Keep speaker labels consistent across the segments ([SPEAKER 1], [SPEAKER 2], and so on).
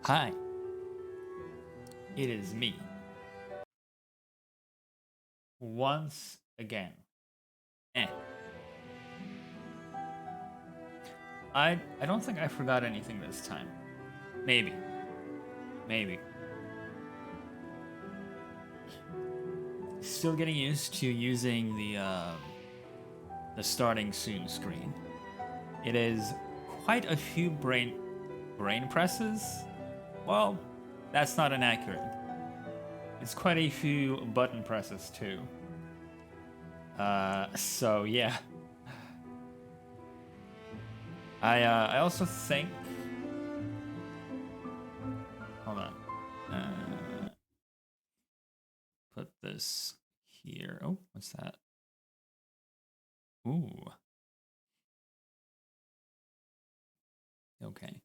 [SPEAKER 1] Hi, it is me. Once again. Eh. I don't think I forgot anything this time. Maybe. Maybe. Still getting used to using the starting soon screen. It is quite a few brain presses. Well, that's not inaccurate. It's quite a few button presses too. So yeah. I also think. Hold on. Put this here. Oh, what's that? Ooh. Okay.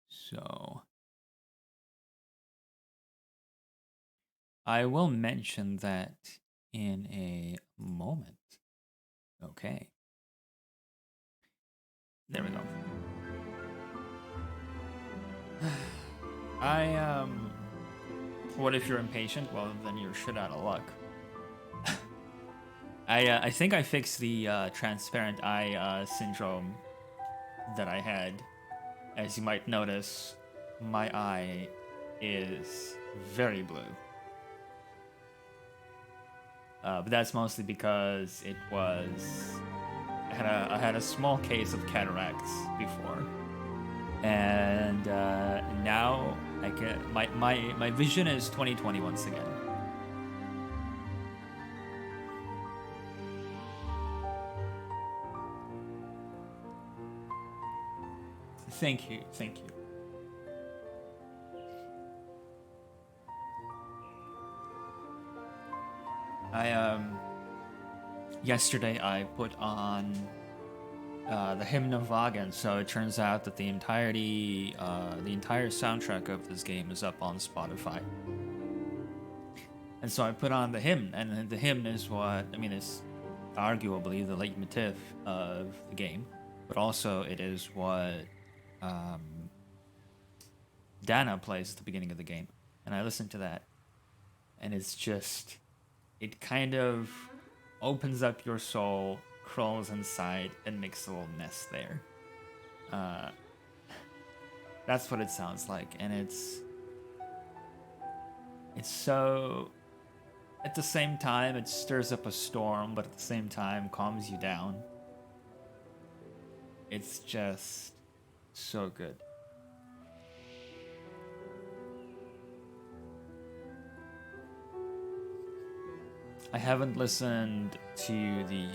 [SPEAKER 1] So I will mention that in a moment. Okay. There we go. What if you're impatient? Well, then you're shit out of luck. I think I fixed the transparent eye syndrome that I had. As you might notice, my eye is very blue. But that's mostly because it was I had a small case of cataracts before, and now I can my vision is 20/20 once again. Thank you, thank you. Yesterday I put on the hymn of Vagan, so it turns out that the entire soundtrack of this game is up on Spotify. And so I put on the hymn, and the hymn is what I mean is arguably the leitmotif of the game, but also it is what Dana plays at the beginning of the game, and I listened to that, and it kind of opens up your soul, crawls inside, and makes a little nest there. That's what it sounds like, and it's so. At the same time, it stirs up a storm, but at the same time, calms you down. It's just so good. I haven't listened to the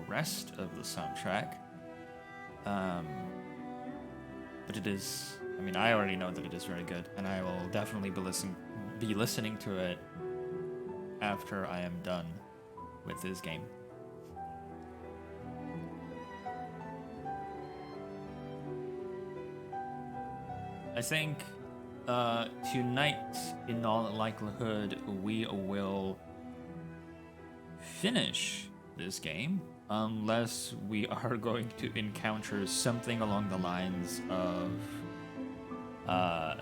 [SPEAKER 1] rest of the soundtrack, but it is. I mean, I already know that it is very good, and I will definitely be listening to it after I am done with this game. I think tonight, in all likelihood, we will finish this game unless we are going to encounter something along the lines of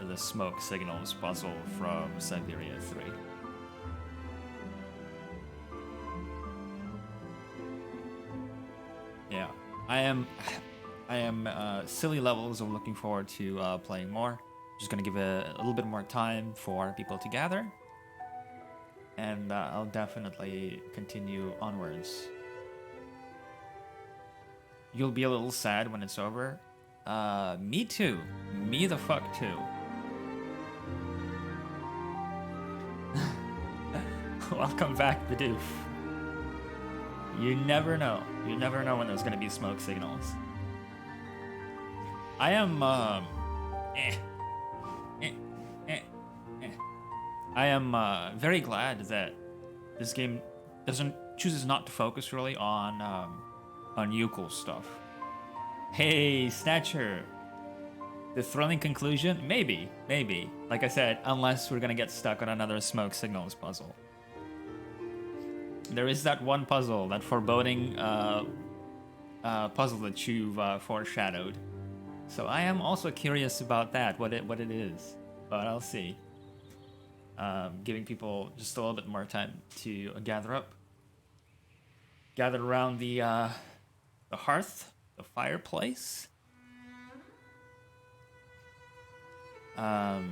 [SPEAKER 1] the smoke signals puzzle from Syberia 3. Yeah, I am silly levels of looking forward to playing more. Just gonna give a little bit more time for people to gather, and I'll definitely continue onwards. You'll be a little sad when it's over. Me too. Me the fuck too. Welcome back, Bidoof. You never know. You never know when there's gonna be smoke signals. I am, I am very glad that this game chooses not to focus really on Yukel stuff. Hey, Snatcher. The thrilling conclusion? Maybe. Like I said, unless we're gonna get stuck on another smoke signals puzzle. There is that one puzzle, that foreboding puzzle that you've foreshadowed. So I am also curious about that, what it is. But I'll see. Giving people just a little bit more time to gather up. Gather around the hearth, the fireplace. Yeah,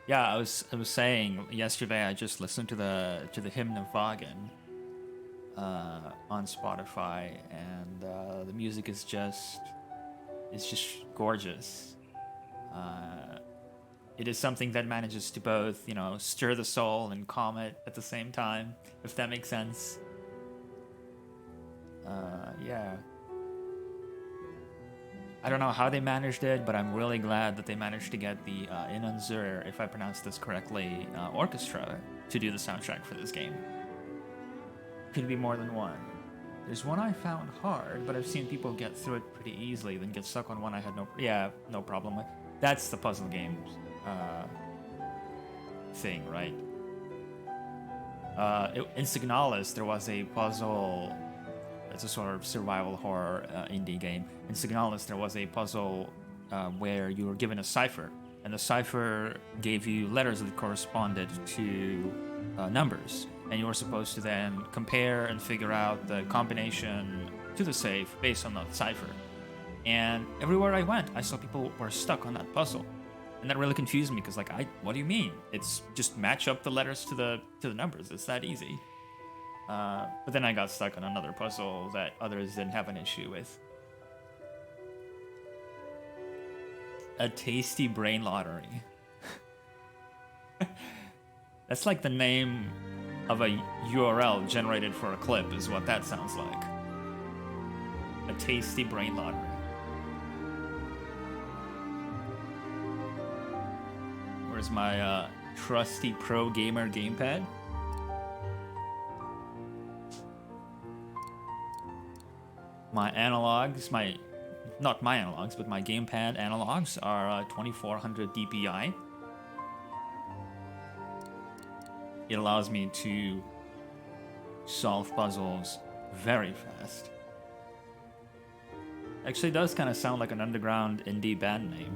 [SPEAKER 1] I was saying yesterday I just listened to the hymn of Vagan on Spotify, and the music is just gorgeous. It is something that manages to both, stir the soul and calm it at the same time, if that makes sense. Yeah. I don't know how they managed it, but I'm really glad that they managed to get the Inanzur, if I pronounced this correctly, orchestra to do the soundtrack for this game. Could be more than one. There's one I found hard, but I've seen people get through it pretty easily, then get stuck on one I had no problem with. That's the puzzle games thing, right? In Signalis, there was a puzzle. It's a sort of survival horror indie game. In Signalis, there was a puzzle where you were given a cipher, and the cipher gave you letters that corresponded to numbers, and you were supposed to then compare and figure out the combination to the safe based on that cipher. And everywhere I went, I saw people were stuck on that puzzle, and that really confused me because, what do you mean? It's just match up the letters to the numbers. It's that easy. But then I got stuck on another puzzle that others didn't have an issue with. A tasty brain lottery. That's like the name of a URL generated for a clip, is what that sounds like. A tasty brain lottery. Where's my trusty pro gamer gamepad? My analogs, not my analogs, but my gamepad analogs are 2400 DPI. It allows me to solve puzzles very fast. Actually, it does kind of sound like an underground indie band name.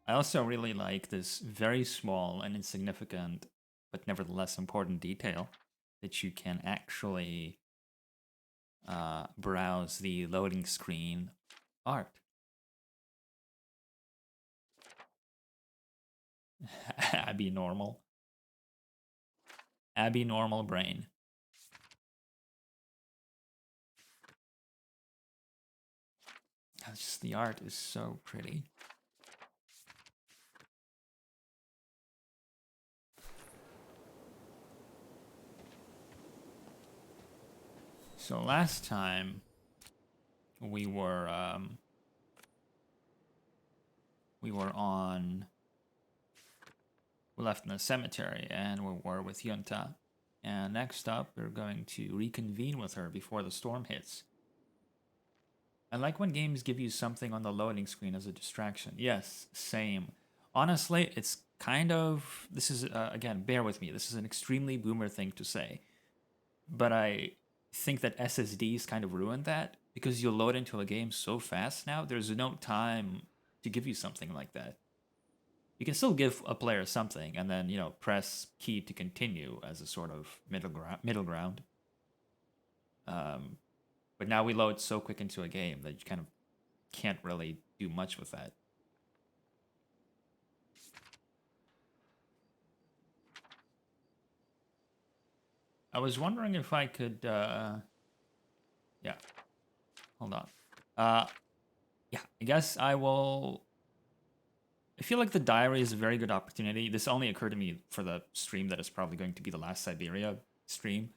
[SPEAKER 1] I also really like this very small and insignificant, but nevertheless important detail that you can actually browse the loading screen art. Abby normal brain. It's just, the art is so pretty. So last time we were we left in the cemetery and we were with Yunta. And next up, we're going to reconvene with her before the storm hits. I like when games give you something on the loading screen as a distraction. Yes, same. Honestly, it's kind of... This is, again, bear with me. This is an extremely boomer thing to say. But I think that SSDs kind of ruined that. Because you load into a game so fast now, there's no time to give you something like that. You can still give a player something and then, press key to continue as a sort of middle ground. But now we load so quick into a game that you kind of can't really do much with that. I was wondering if I could, yeah, hold on. Yeah, I guess I will. I feel like the diary is a very good opportunity. This only occurred to me for the stream that is probably going to be the last Syberia stream.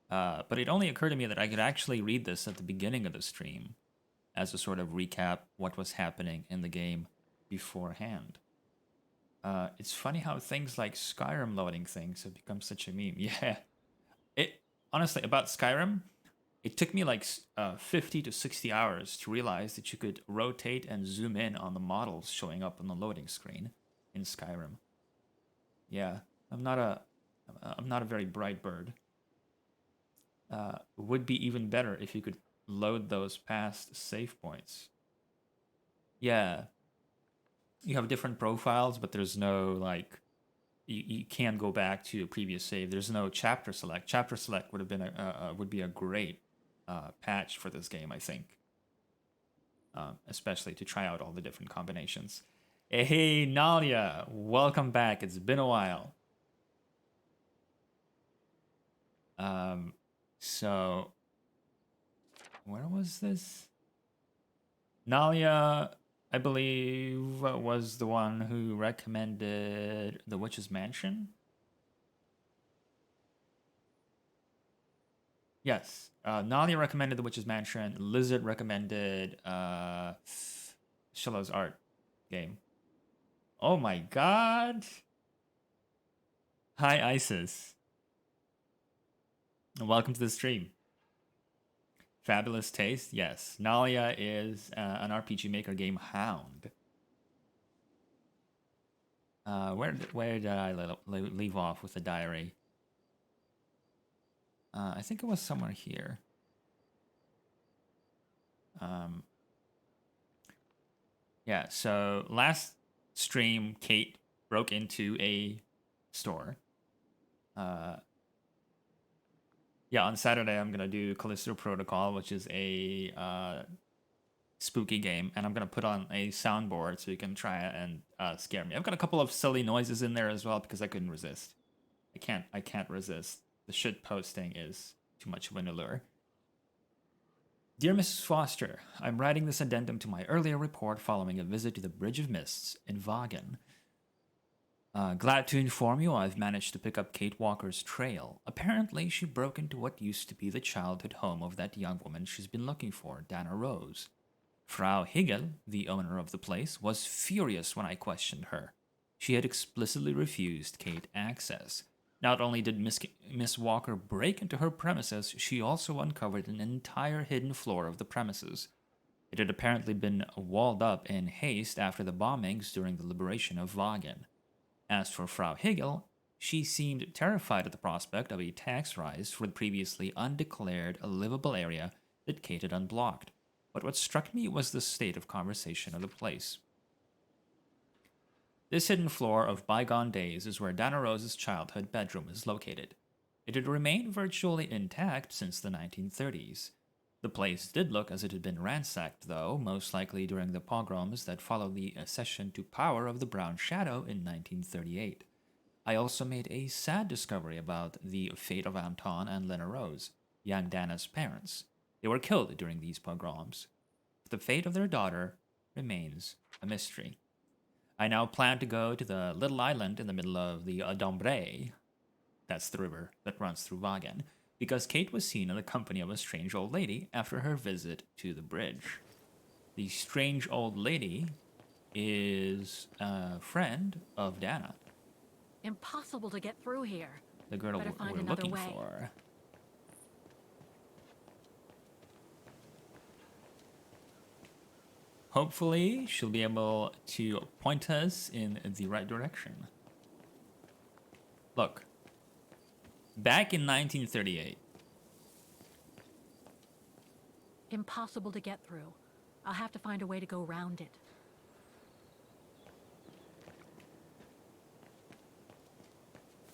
[SPEAKER 1] But it only occurred to me that I could actually read this at the beginning of the stream as a sort of recap what was happening in the game beforehand. It's funny how things like Skyrim loading things have become such a meme. Yeah, it honestly about Skyrim, it took me like 50 to 60 hours to realize that you could rotate and zoom in on the models showing up on the loading screen in Skyrim. Yeah, I'm not a very bright bird. Would be even better if you could load those past save points. Yeah, you have different profiles, but there's no like you can't go back to a previous save. There's no chapter select. Chapter select would have been would be a great patch for this game, I think, especially to try out all the different combinations. Hey, Nalia, welcome back. It's been a while. So where was this? Nalia, I believe, was the one who recommended The Witch's Mansion. Yes. Nalia recommended The Witch's Mansion. Lizard recommended Shillow's art game. Oh my god. Hi, Isis. Welcome to the stream. Fabulous taste? Yes. Nalia is an RPG Maker game hound. Where did I leave off with the diary? I think it was somewhere here. Yeah, so last stream, Kate broke into a store. Yeah, on Saturday, I'm going to do Callisto Protocol, which is a spooky game, and I'm going to put on a soundboard so you can try and scare me. I've got a couple of silly noises in there as well because I couldn't resist. I can't resist. The shit posting is too much of an allure. Dear Mrs. Foster, I'm writing this addendum to my earlier report following a visit to the Bridge of Mists in Vagen. Glad to inform you I've managed to pick up Kate Walker's trail. Apparently, she broke into what used to be the childhood home of that young woman she's been looking for, Dana Rose. Frau Hegel, the owner of the place, was furious when I questioned her. She had explicitly refused Kate access. Not only did Miss Walker break into her premises, she also uncovered an entire hidden floor of the premises. It had apparently been walled up in haste after the bombings during the liberation of Vagen. As for Frau Hegel, she seemed terrified at the prospect of a tax rise for the previously undeclared livable area that Kate had unblocked. But what struck me was the state of conversation of the place. This hidden floor of bygone days is where Dana Rose's childhood bedroom is located. It had remained virtually intact since the 1930s. The place did look as it had been ransacked, though, most likely during the pogroms that followed the accession to power of the Brown Shadow in 1938. I also made a sad discovery about the fate of Anton and Lena Rose, young Dana's parents. They were killed during these pogroms. The fate of their daughter remains a mystery. I now plan to go to the little island in the middle of the Dombre, that's the river that runs through Vagen, because Kate was seen in the company of a strange old lady after her visit to the bridge. The strange old lady is a friend of Dana.
[SPEAKER 2] Impossible to get through here.
[SPEAKER 1] The girl we're looking
[SPEAKER 2] way.
[SPEAKER 1] for. Hopefully, she'll be able to point us in the right direction. Look. Back in 1938.
[SPEAKER 2] Impossible to get through. I'll have to find a way to go around it.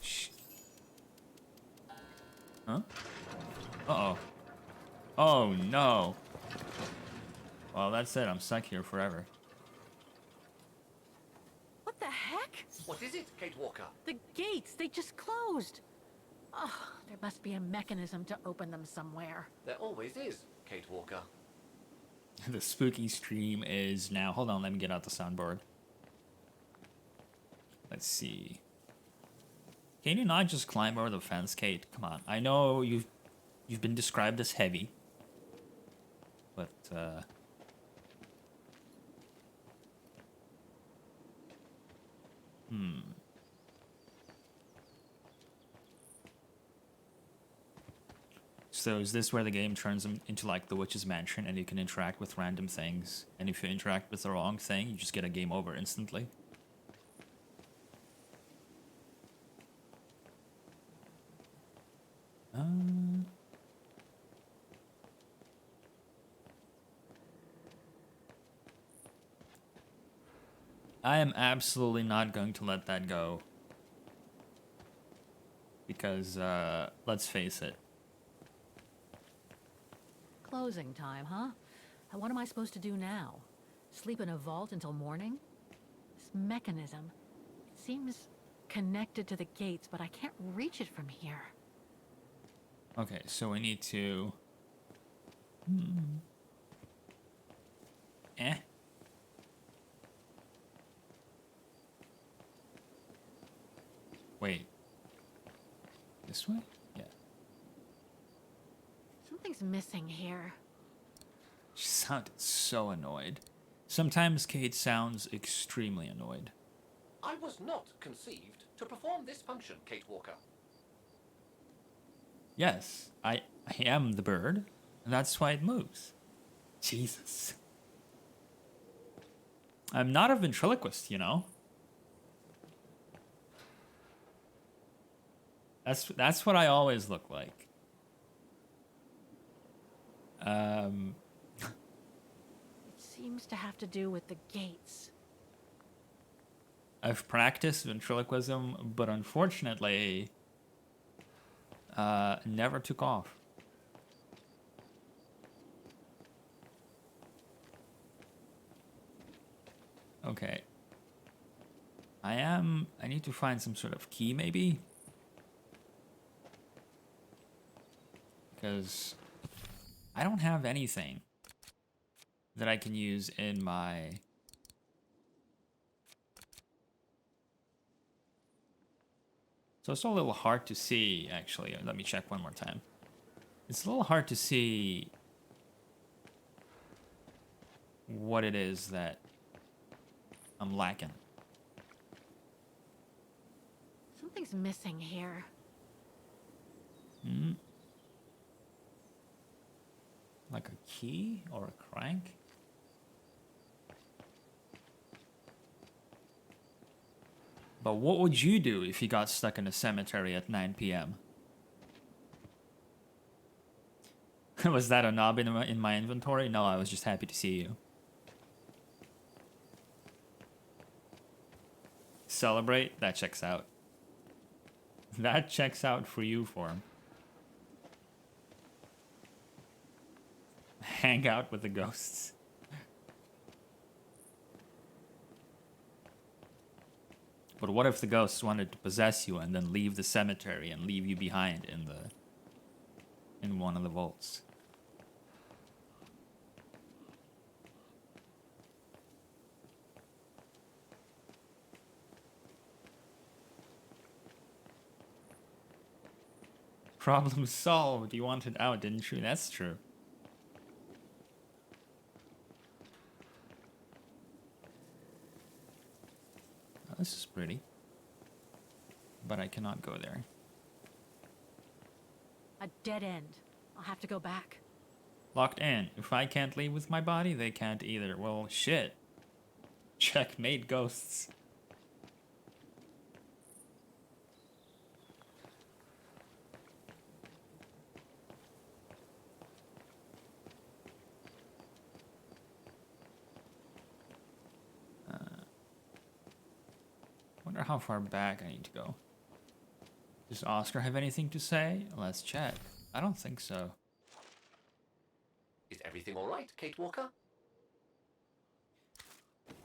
[SPEAKER 1] Shh. Huh? Uh-oh. Oh, no. Well, that's it. I'm stuck here forever.
[SPEAKER 3] What is it, Kate Walker?
[SPEAKER 2] The gates, they just closed. Oh, there must be a mechanism to open them somewhere.
[SPEAKER 3] There always is, Kate Walker.
[SPEAKER 1] The spooky stream is now. Hold on, let me get out the soundboard. Let's see. Can you not just climb over the fence, Kate? Come on. I know you've been described as heavy. But So is this where the game turns them into like the witch's mansion and you can interact with random things? And if you interact with the wrong thing, you just get a game over instantly? I am absolutely not going to let that go. Because, let's face it.
[SPEAKER 2] Closing time, huh? And what am I supposed to do now? Sleep in a vault until morning? This mechanism, it seems connected to the gates, but I can't reach it from here.
[SPEAKER 1] Okay, so we need to... Wait. This way? Yeah.
[SPEAKER 2] Something's missing here.
[SPEAKER 1] She sounded so annoyed. Sometimes Kate sounds extremely annoyed.
[SPEAKER 3] I was not conceived to perform this function, Kate Walker.
[SPEAKER 1] Yes, I am the bird, and that's why it moves. Jesus. I'm not a ventriloquist, you know? That's what I always look like.
[SPEAKER 2] It seems to have to do with the gates.
[SPEAKER 1] I've practiced ventriloquism, but unfortunately, never took off. Okay. I need to find some sort of key, maybe? Because I don't have anything that I can use in my... So it's a little hard to see, actually. Let me check one more time. It's a little hard to see what it is that I'm lacking.
[SPEAKER 2] Something's missing here.
[SPEAKER 1] Like a key or a crank? But what would you do if you got stuck in a cemetery at 9 p.m.? Was that a knob in my inventory? No, I was just happy to see you. Celebrate? That checks out. That checks out for you, Form. Hang out with the ghosts. But what if the ghosts wanted to possess you and then leave the cemetery and leave you behind in one of the vaults? Problem solved. You wanted out, didn't you? That's true. Oh, this is pretty. But I cannot go there.
[SPEAKER 2] A dead end. I'll have to go back.
[SPEAKER 1] Locked in. If I can't leave with my body, they can't either. Well, shit. Checkmate, ghosts. Wonder how far back I need to go. Does Oscar have anything to say? Let's check. I don't think so.
[SPEAKER 3] Is everything all right, Kate Walker?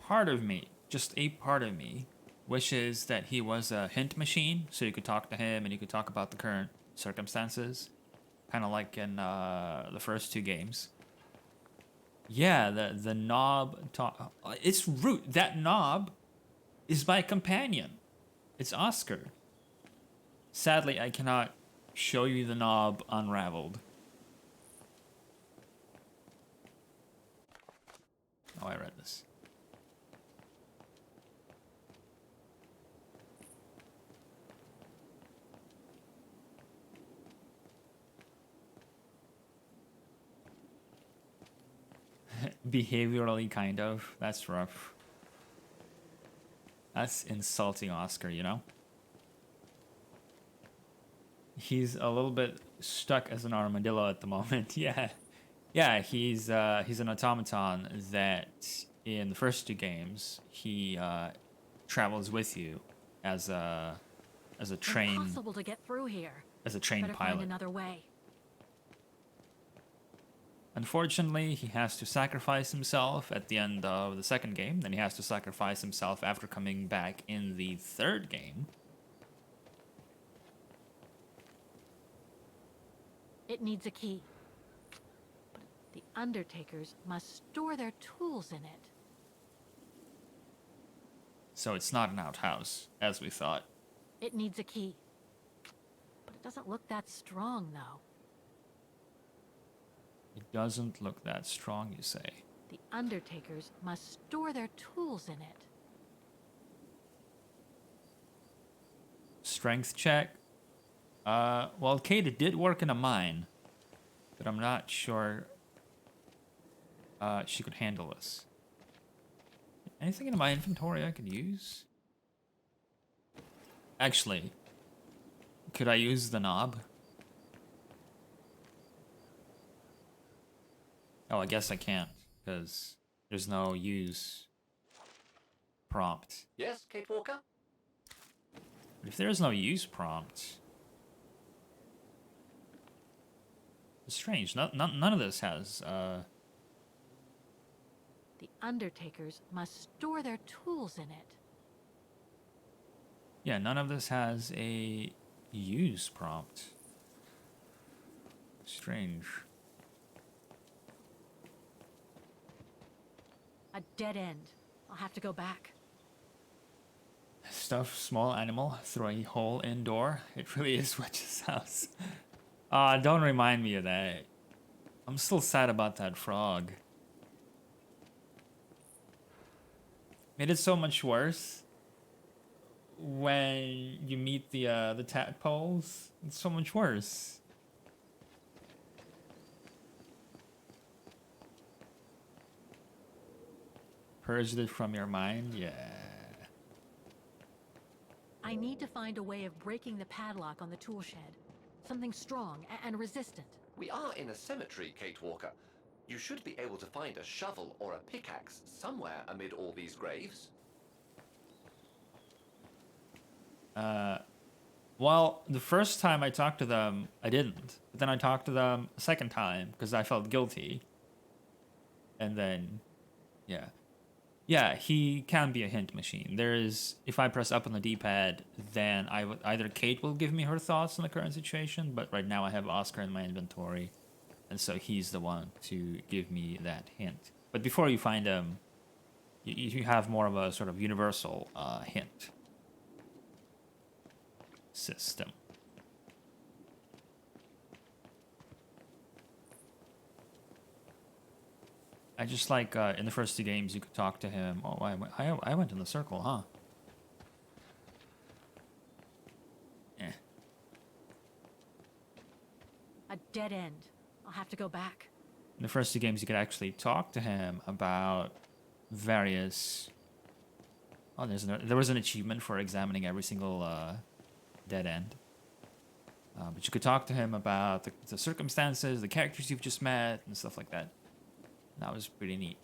[SPEAKER 1] Part of me, just a part of me, wishes that he was a hint machine, so you could talk to him and you could talk about the current circumstances, kind of like in the first 2 games. Yeah, the knob. It's Root. That knob is my companion. It's Oscar. Sadly, I cannot show you the knob unraveled. Oh, I read this. Behaviorally, kind of. That's rough. That's insulting Oscar, you know? He's a little bit stuck as an armadillo at the moment. Yeah. Yeah, he's an automaton that in the first 2 games he travels with you as a train
[SPEAKER 2] Impossible to get through here.
[SPEAKER 1] as a train
[SPEAKER 2] Better find
[SPEAKER 1] pilot.
[SPEAKER 2] another way.
[SPEAKER 1] Unfortunately, he has to sacrifice himself at the end of the 2nd game. Then he has to sacrifice himself after coming back in the 3rd game.
[SPEAKER 2] It needs a key. But the Undertakers must store their tools in it.
[SPEAKER 1] So it's not an outhouse, as we thought.
[SPEAKER 2] It needs a key. But it doesn't look that strong, though.
[SPEAKER 1] It doesn't look that strong, you say.
[SPEAKER 2] The Undertakers must store their tools in it.
[SPEAKER 1] Strength check. Well, Kate did work in a mine, but I'm not sure she could handle this. Anything in my inventory I could use? Actually, could I use the knob? Oh, I guess I can't, because there's no use prompt.
[SPEAKER 3] Yes, Kate Walker?
[SPEAKER 1] But if there's no use prompt... It's strange. None of this has,
[SPEAKER 2] The Undertakers must store their tools in it.
[SPEAKER 1] Yeah, none of this has a use prompt. Strange.
[SPEAKER 2] A dead end. I'll have to go back.
[SPEAKER 1] Stuff small animal through a hole in door. It really is Witch's house. Don't remind me of that. I'm still sad about that frog. Made it so much worse when you meet the tadpoles. It's so much worse. Purged it from your mind? Yeah.
[SPEAKER 2] I need to find a way of breaking the padlock on the tool shed. Something strong and resistant.
[SPEAKER 3] We are in a cemetery, Kate Walker. You should be able to find a shovel or a pickaxe somewhere amid all these graves.
[SPEAKER 1] Well, the first time I talked to them, I didn't. But then I talked to them a second time because I felt guilty. And then, yeah. Yeah, he can be a hint machine. There is, if I press up on the D-pad, then either Kate will give me her thoughts on the current situation, but right now I have Oscar in my inventory, and so he's the one to give me that hint. But before you find him, you have more of a sort of universal hint system. I just like in the first 2 games you could talk to him. Oh, I went in the circle, huh? Eh.
[SPEAKER 2] A dead end. I'll have to go back.
[SPEAKER 1] In the first 2 games you could actually talk to him about various... Oh, there was an achievement for examining every single dead end. But you could talk to him about the circumstances, the characters you've just met, and stuff like that. That was pretty neat.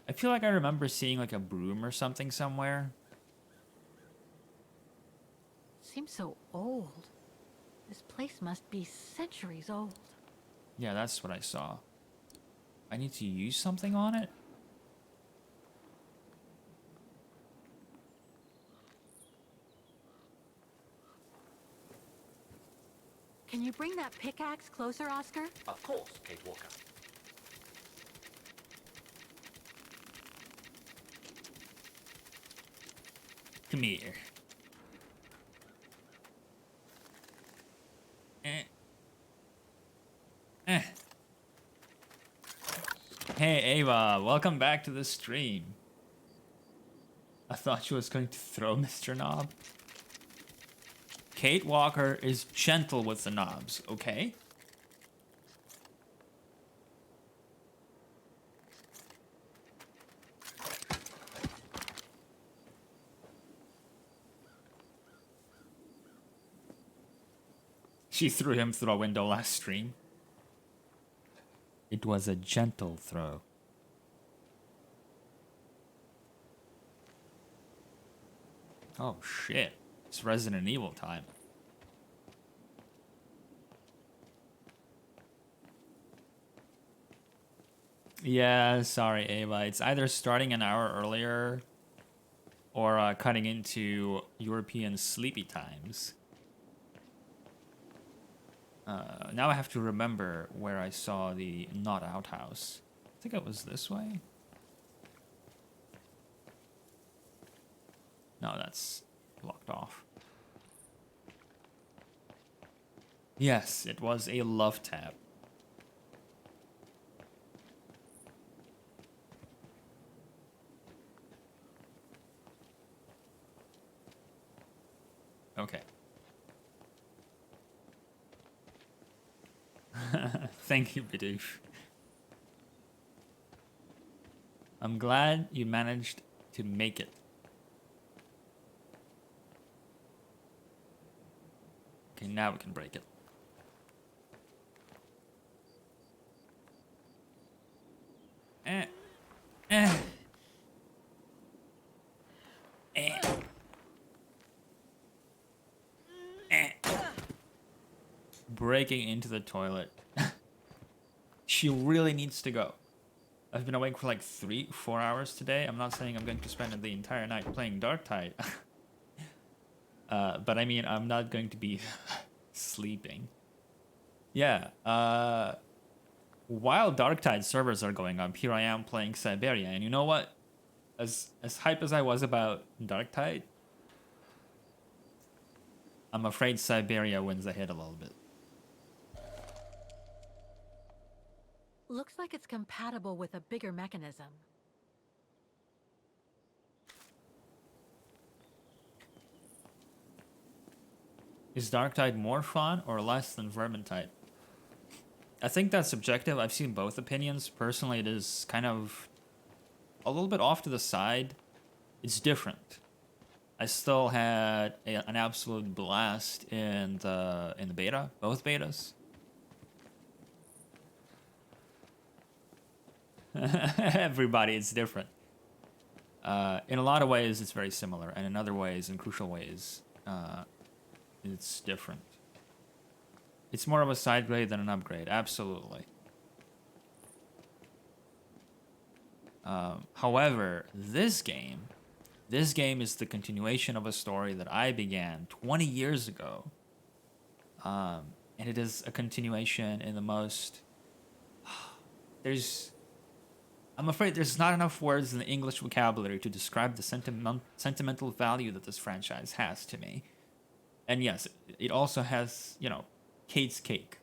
[SPEAKER 1] I feel like I remember seeing like a broom or something somewhere.
[SPEAKER 2] Seems so old. This place must be centuries old.
[SPEAKER 1] Yeah, that's what I saw. I need to use something on it?
[SPEAKER 2] Can you bring that pickaxe closer, Oscar?
[SPEAKER 3] Of course, Kate Walker.
[SPEAKER 1] Come here. Eh. Eh. Hey, Ava, welcome back to the stream. I thought she was going to throw Mr. Knob. Kate Walker is gentle with the knobs, okay? She threw him through a window last stream. It was a gentle throw. Oh shit. It's Resident Evil time. Yeah, sorry, Ava. It's either starting an hour earlier or cutting into European sleepy times. Now I have to remember where I saw the not outhouse. I think it was this way. No, that's blocked off. Yes, it was a love tap. Okay. Thank you, Bidoof. I'm glad you managed to make it. Okay, now we can break it. Eh. Eh. Eh. Eh. Breaking into the toilet. She really needs to go. I've been awake for like 3-4 hours today. I'm not saying I'm going to spend the entire night playing Darktide. But I mean, I'm not going to be sleeping. Yeah, while Darktide servers are going up, here I am playing Syberia. And you know what? As hype as I was about Darktide, I'm afraid Syberia wins ahead a little bit.
[SPEAKER 2] Looks like it's compatible with a bigger mechanism.
[SPEAKER 1] Is Darktide more fun or less than Vermintide? I think that's subjective. I've seen both opinions. Personally, it is kind of a little bit off to the side. It's different. I still had an absolute blast in the beta, both betas. Everybody, it's different. In a lot of ways, it's very similar, and in other ways, in crucial ways, it's different. It's more of a side grade than an upgrade, absolutely. However, this game is the continuation of a story that I began 20 years ago. And it is a continuation in the most... I'm afraid there's not enough words in the English vocabulary to describe the sentimental value that this franchise has to me. And yes, it also has, you know, Kate's Cake.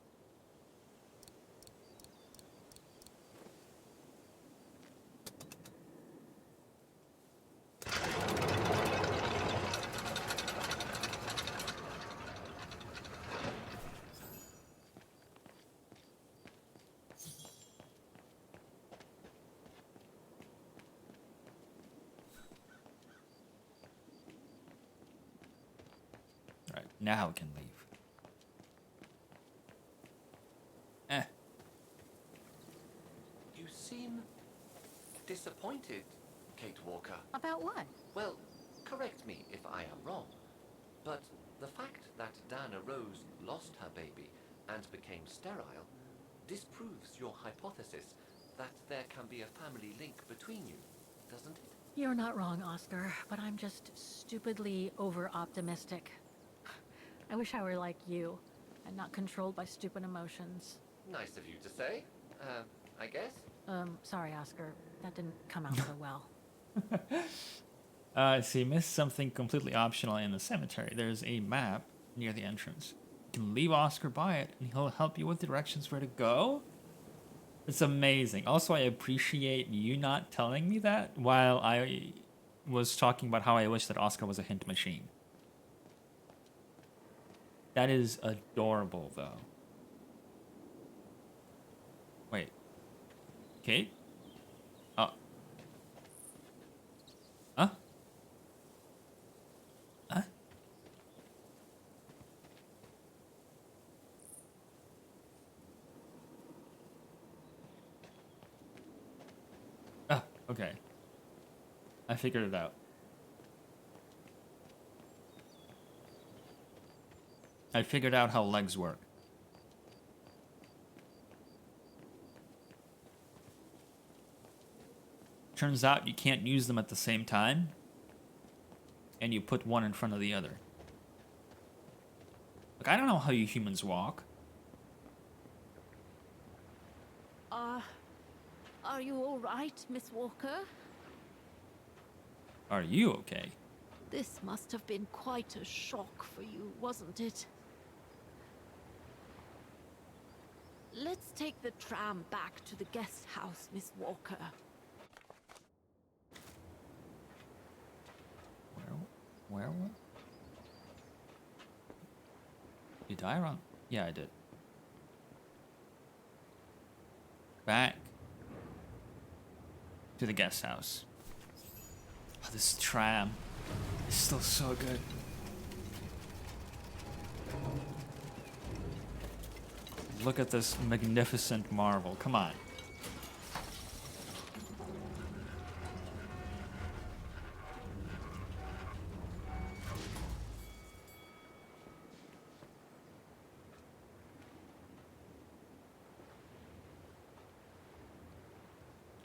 [SPEAKER 1] Alright, now we can leave.
[SPEAKER 3] You seem disappointed, Kate Walker.
[SPEAKER 2] About what?
[SPEAKER 3] Well, correct me if I am wrong, but the fact that Dana Rose lost her baby and became sterile disproves your hypothesis that there can be a family link between you, doesn't it?
[SPEAKER 2] You're not wrong, Oscar, but I'm just stupidly over-optimistic. I wish I were like you. and not controlled by stupid emotions.
[SPEAKER 3] Nice of you to say, I guess.
[SPEAKER 2] Sorry, Oscar. That didn't come out so well.
[SPEAKER 1] So you missed something completely optional in the cemetery. There's a map near the entrance. You can leave Oscar by it, and he'll help you with directions where to go. It's amazing. Also, I appreciate you not telling me that while I was talking about how I wish that Oscar was a hint machine. That is adorable, though. Wait. Kate? Oh. Huh? Huh? Oh, okay. I figured it out. I figured out how legs work. Turns out you can't use them at the same time, and you put one in front of the other. Like, I don't know how you humans walk.
[SPEAKER 4] Are you all right, Miss Walker?
[SPEAKER 1] Are you okay?
[SPEAKER 4] This must have been quite a shock for you, wasn't it? Let's take the tram back to the guest house, Miss Walker.
[SPEAKER 1] Where? Did I run? Yeah, I did. Back to the guest house. Oh, this tram is still so good. Look at this magnificent marvel. Come on.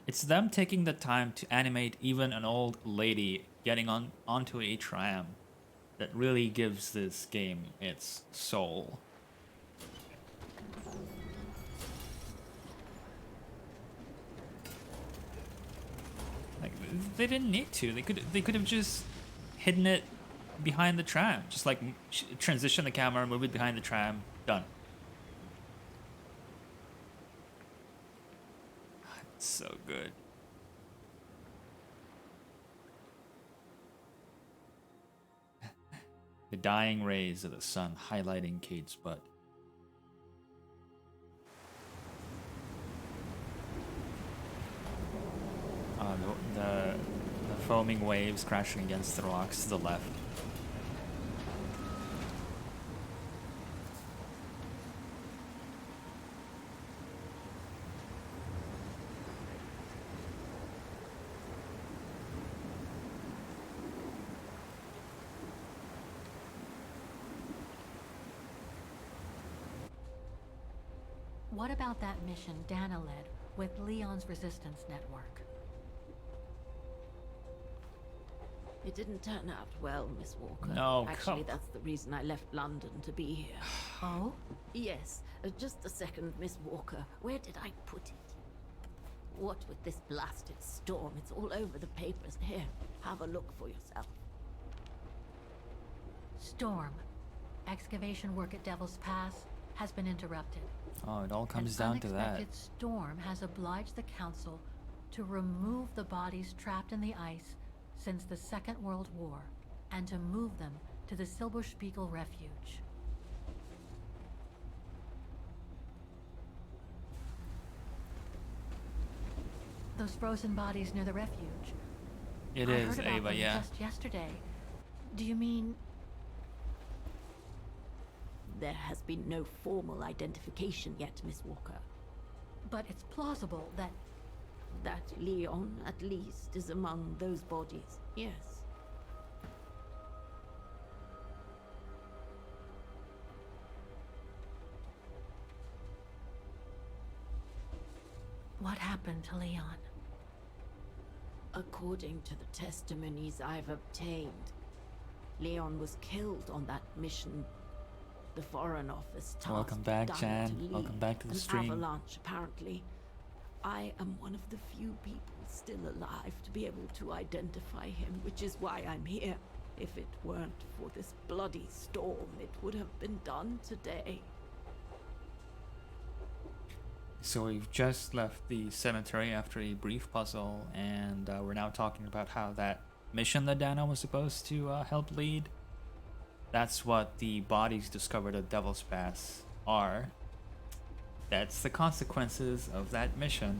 [SPEAKER 1] It's them taking the time to animate even an old lady getting onto a tram that really gives this game its soul. Like, they didn't need to. They could have just hidden it behind the tram. Just like transition the camera, move it behind the tram. Done. It's so good. The dying rays of the sun highlighting Kate's butt. The foaming waves crashing against the rocks to the left.
[SPEAKER 2] What about that mission Dana led with Leon's resistance network?
[SPEAKER 4] It didn't turn out well, Miss Walker.
[SPEAKER 1] No,
[SPEAKER 4] Actually, that's the reason I left London to be here.
[SPEAKER 2] Oh?
[SPEAKER 4] Yes, just a second, Miss Walker. Where did I put it? What with this blasted storm? It's all over the papers. Here, have a look for yourself.
[SPEAKER 2] Storm. Excavation work at Devil's Pass has been interrupted.
[SPEAKER 1] Oh, it all comes down to that.
[SPEAKER 2] An unexpected storm has obliged the Council to remove the bodies trapped in the ice since the Second World War and to move them to the Silberspiegel Refuge. Those frozen bodies near the refuge.
[SPEAKER 1] It
[SPEAKER 2] I
[SPEAKER 1] is,
[SPEAKER 2] heard about
[SPEAKER 1] Ava,
[SPEAKER 2] them
[SPEAKER 1] yeah.
[SPEAKER 2] just yesterday. Do you mean
[SPEAKER 4] There has been no formal identification yet, Miss Walker.
[SPEAKER 2] but it's plausible that
[SPEAKER 4] That Leon, at least, is among those bodies. Yes.
[SPEAKER 2] what happened to Leon?
[SPEAKER 4] According to the testimonies I've obtained, Leon was killed on that mission The Foreign Office tasked
[SPEAKER 1] Welcome back,
[SPEAKER 4] Dana
[SPEAKER 1] Chan.
[SPEAKER 4] to lead
[SPEAKER 1] Welcome back to the
[SPEAKER 4] an
[SPEAKER 1] stream.
[SPEAKER 4] avalanche, apparently. I am one of the few people still alive to be able to identify him, which is why I'm here. If it weren't for this bloody storm, it would have been done today.
[SPEAKER 1] So we've just left the cemetery after a brief puzzle, and we're now talking about how that mission that Dana was supposed to help lead, that's what the bodies discovered at Devil's Pass are. That's the consequences of that mission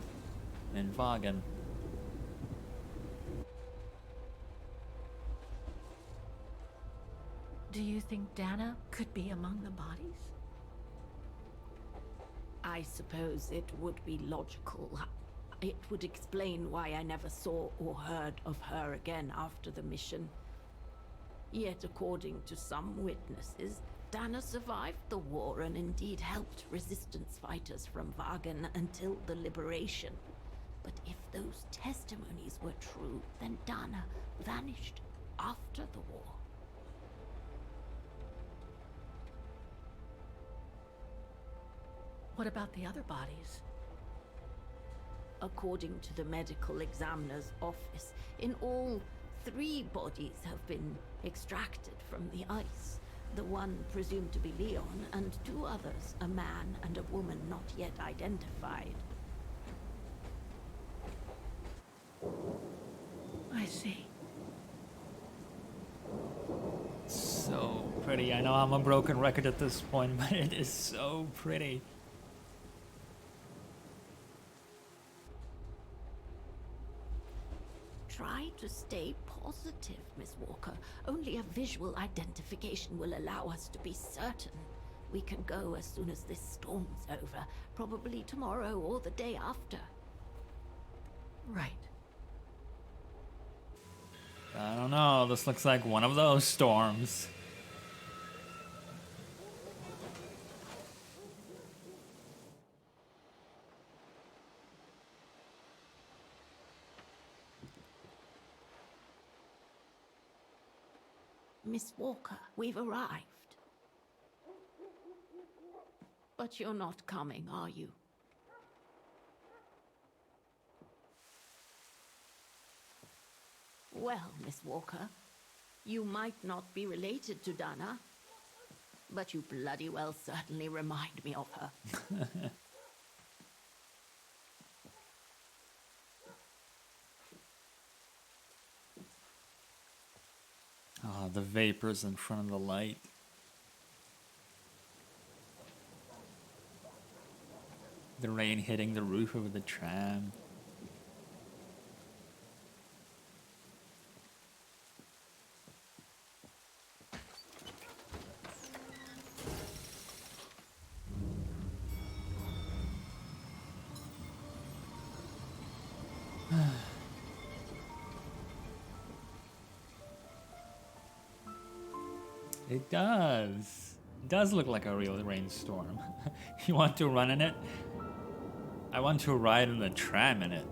[SPEAKER 1] in Vagan.
[SPEAKER 2] Do you think Dana could be among the bodies?
[SPEAKER 4] I suppose it would be logical. It would explain why I never saw or heard of her again after the mission. Yet, according to some witnesses, Dana survived the war and indeed helped resistance fighters from Vagan until the liberation. But if those testimonies were true, then Dana vanished after the war.
[SPEAKER 2] What about the other bodies?
[SPEAKER 4] According to the medical examiner's office, in all, 3 bodies have been extracted from the ice. The one presumed to be Leon, and 2 others, a man and a woman not yet identified.
[SPEAKER 2] I see.
[SPEAKER 1] So pretty. I know I'm a broken record at this point, but it is so pretty.
[SPEAKER 4] Try to stay positive, Miss Walker. Only a visual identification will allow us to be certain. We can go as soon as this storm's over, probably tomorrow or the day after.
[SPEAKER 2] Right.
[SPEAKER 1] I don't know. This looks like one of those storms.
[SPEAKER 4] Miss Walker, we've arrived. But you're not coming, are you? Well, Miss Walker, you might not be related to Dana, but you bloody well certainly remind me of her.
[SPEAKER 1] Ah, the vapors in front of the light. The rain hitting the roof of the tram. It does. It does look like a real rainstorm. You want to run in it? I want to ride in the tram in it.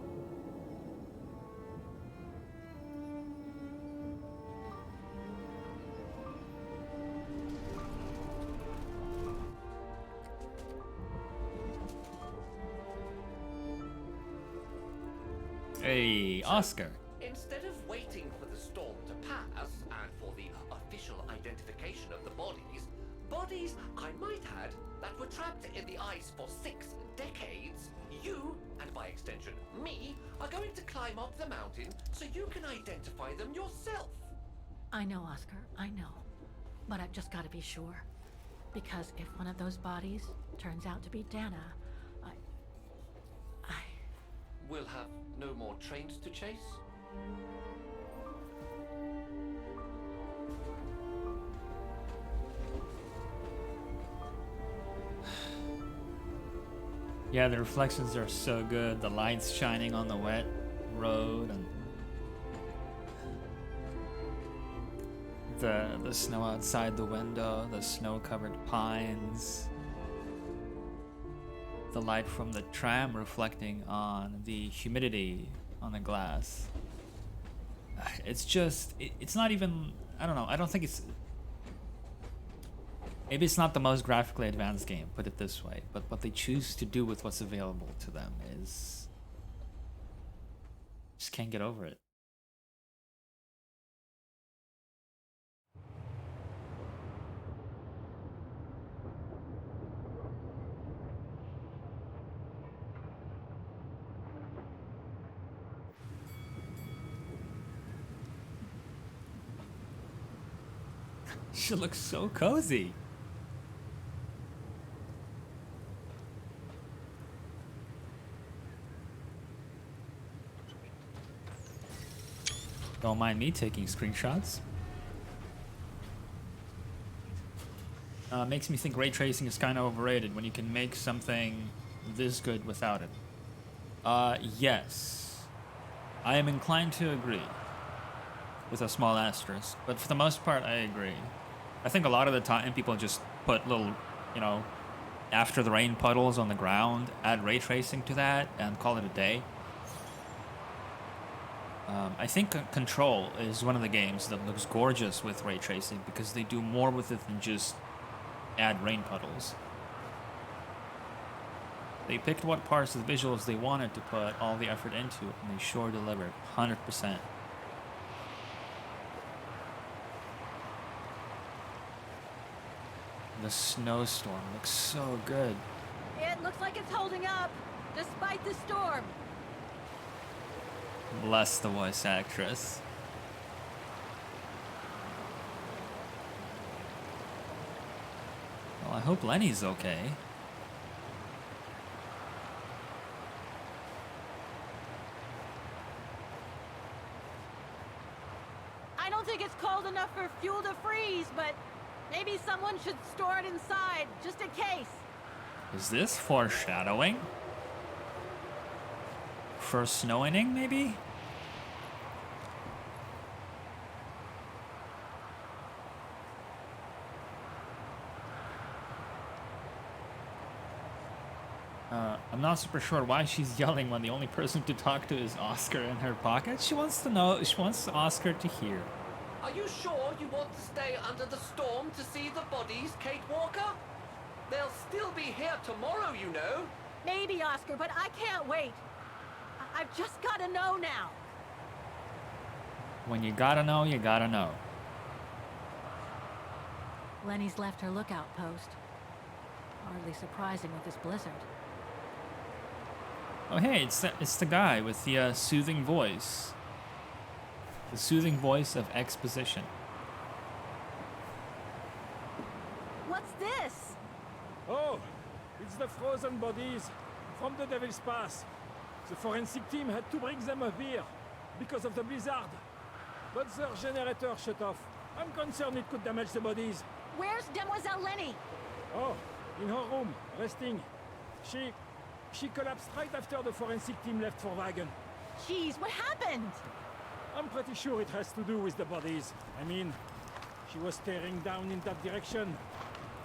[SPEAKER 1] Hey, Oscar.
[SPEAKER 3] Instead of waiting for the storm to pass and for the official identification of the bodies, I might add, that were trapped in the ice for 6 decades, you, and by extension me, are going to climb up the mountain so you can identify them yourself.
[SPEAKER 2] I know, Oscar, I know. But I've just got to be sure. Because if one of those bodies turns out to be Dana, I...
[SPEAKER 3] We'll have no more trains to chase?
[SPEAKER 1] Yeah, the reflections are so good. The lights shining on the wet road and the snow outside the window, the snow-covered pines, the light from the tram reflecting on the humidity on the glass. It's just, it's not even, I don't know, I don't think it's, Maybe it's not the most graphically advanced game, put it this way, but what they choose to do with what's available to them is... just can't get over it. She looks so cozy. Don't mind me taking screenshots. Makes me think ray tracing is kind of overrated when you can make something this good without it. Yes. I am inclined to agree. With a small asterisk. But for the most part, I agree. I think a lot of the time people just put little, you know, after the rain puddles on the ground, add ray tracing to that, and call it a day. I think Control is one of the games that looks gorgeous with ray tracing because they do more with it than just add rain puddles. They picked what parts of the visuals they wanted to put all the effort into, and they sure delivered, 100%. The snowstorm looks so good.
[SPEAKER 2] It looks like it's holding up, despite the storm.
[SPEAKER 1] Bless the voice actress. Well, I hope Lenny's okay.
[SPEAKER 2] I don't think it's cold enough for fuel to freeze, but maybe someone should store it inside, just in case.
[SPEAKER 1] Is this foreshadowing? For snowing, maybe? I'm not super sure why she's yelling when the only person to talk to is Oscar in her pocket. She wants to know, she wants Oscar to hear.
[SPEAKER 3] Are you sure you want to stay under the storm to see the bodies, Kate Walker? They'll still be here tomorrow, you know.
[SPEAKER 2] Maybe, Oscar, but I can't wait. I've just gotta know now.
[SPEAKER 1] When you gotta know, you gotta know.
[SPEAKER 2] Lenny's left her lookout post. Hardly surprising with this blizzard.
[SPEAKER 1] Oh hey, it's the guy with the soothing voice. The soothing voice of exposition.
[SPEAKER 2] What's this?
[SPEAKER 5] Oh, it's the frozen bodies from the Devil's Pass. The forensic team had to bring them up here because of the blizzard. But their generator shut off. I'm concerned it could damage the bodies.
[SPEAKER 2] Where's Demoiselle Lenny?
[SPEAKER 5] Oh, in her room, resting. She collapsed right after the forensic team left for Wagon.
[SPEAKER 2] Jeez, what happened?
[SPEAKER 5] I'm pretty sure it has to do with the bodies. I mean, she was staring down in that direction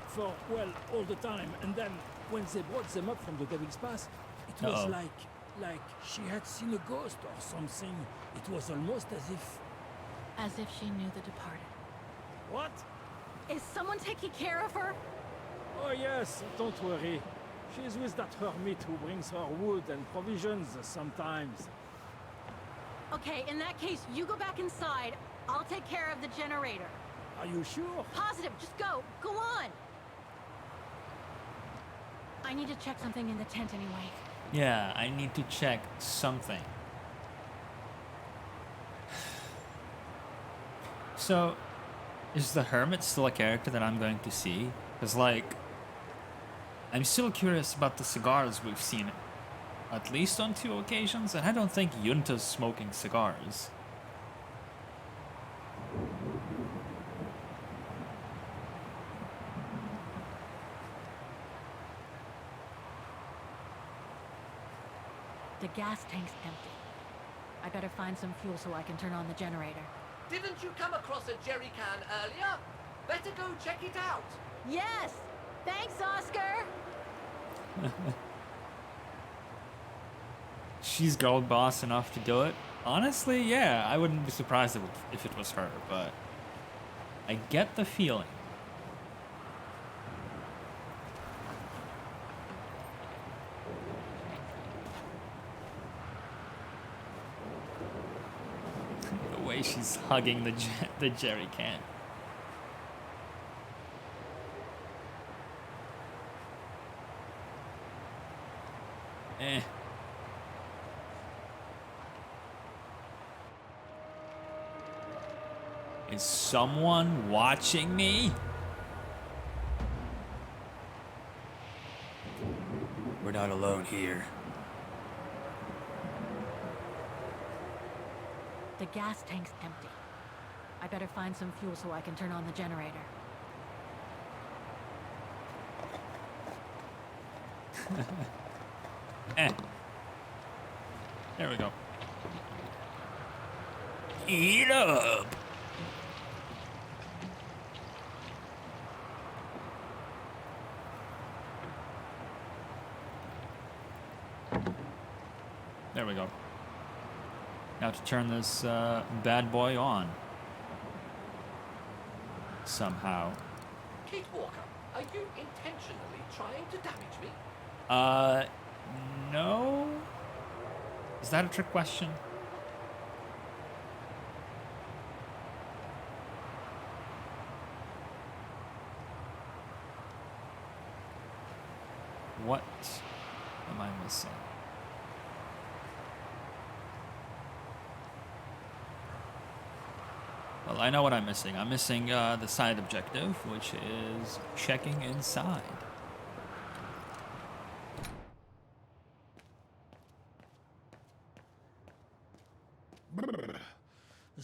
[SPEAKER 5] for, well, all the time. And then, when they brought them up from the Devil's Pass, it was like she had seen a ghost or something. It was almost as if...
[SPEAKER 2] As if she knew the departed.
[SPEAKER 5] What?
[SPEAKER 2] Is someone taking care of her?
[SPEAKER 5] Oh yes, don't worry. She's with that hermit who brings her wood and provisions sometimes.
[SPEAKER 2] Okay, in that case, you go back inside. I'll take care of the generator.
[SPEAKER 5] Are you sure?
[SPEAKER 2] Positive, just go. Go on. I need to check something in the tent anyway.
[SPEAKER 1] Yeah, I need to check something. So, is the Hermit still a character that I'm going to see? Because, like, I'm still curious about the cigars we've seen at least on 2 occasions, and I don't think Yunta's smoking cigars.
[SPEAKER 2] The gas tank's empty. I better find some fuel so I can turn on the generator.
[SPEAKER 3] Didn't you come across a jerry can earlier? Better go check it out.
[SPEAKER 2] Yes! Thanks, Oscar!
[SPEAKER 1] She's girl boss enough to do it. Honestly, yeah, I wouldn't be surprised if it was her, but I get the feeling. way she's hugging the jerry can. Eh. Is someone watching me? We're not alone here.
[SPEAKER 2] The gas tank's empty. I better find some fuel so I can turn on the generator.
[SPEAKER 1] Eh. There we go. Eat up! There we go. Now to turn this bad boy on. Somehow.
[SPEAKER 3] Kate Walker, are you intentionally trying to damage me?
[SPEAKER 1] No? Is that a trick question? What am I missing? Well, I know what I'm missing. I'm missing the side objective, which is checking inside.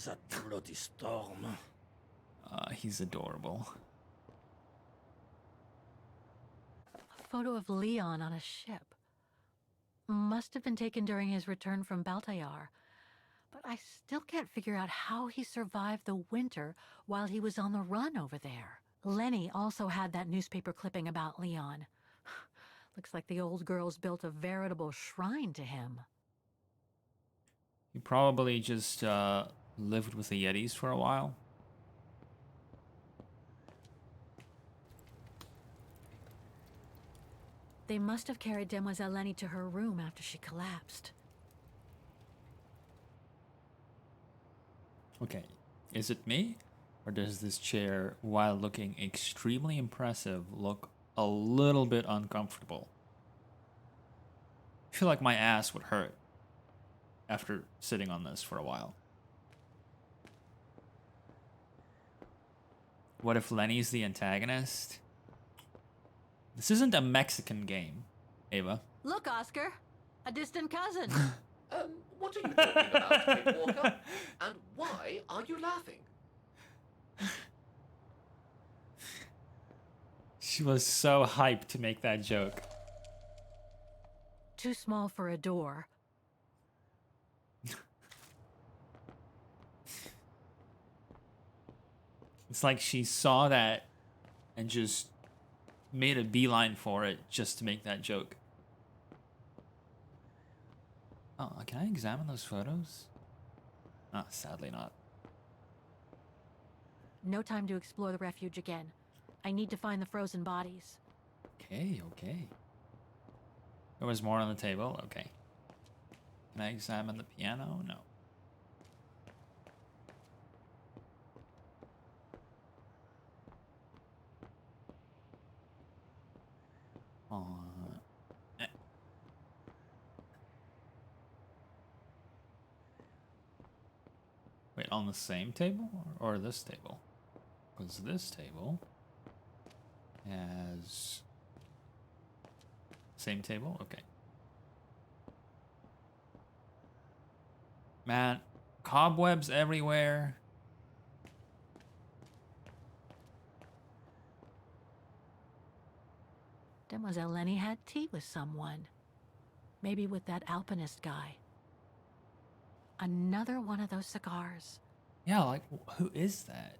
[SPEAKER 5] That bloody storm.
[SPEAKER 1] He's adorable.
[SPEAKER 2] A photo of Leon on a ship. Must have been taken during his return from Baltayar. But I still can't figure out how he survived the winter while he was on the run over there. Lenny also had that newspaper clipping about Leon. Looks like the old girls built a veritable shrine to him.
[SPEAKER 1] He probably just lived with the Yetis for a while.
[SPEAKER 2] They must have carried Demoiselle Lenny to her room after she collapsed.
[SPEAKER 1] Okay, is it me? Or does this chair, while looking extremely impressive, look a little bit uncomfortable? I feel like my ass would hurt after sitting on this for a while. What if Lenny's the antagonist? This isn't a Mexican game, Ava.
[SPEAKER 2] Look, Oscar! A distant cousin!
[SPEAKER 3] What are you talking about, Kate Walker? And why are you laughing?
[SPEAKER 1] She was so hyped to make that joke.
[SPEAKER 2] Too small for a door.
[SPEAKER 1] It's like she saw that and just made a beeline for it just to make that joke. Oh, can I examine those photos? Ah, sadly not.
[SPEAKER 2] No time to explore the refuge again. I need to find the frozen bodies.
[SPEAKER 1] Okay, okay. There was more on the table? Okay. Can I examine the piano? No. Eh. Wait, on the same table or this table? Because this table has... Same table? Okay. Man, cobwebs everywhere.
[SPEAKER 2] Demoiselle Lenny had tea with someone. Maybe with that alpinist guy. Another one of those cigars.
[SPEAKER 1] Yeah, like, who is that?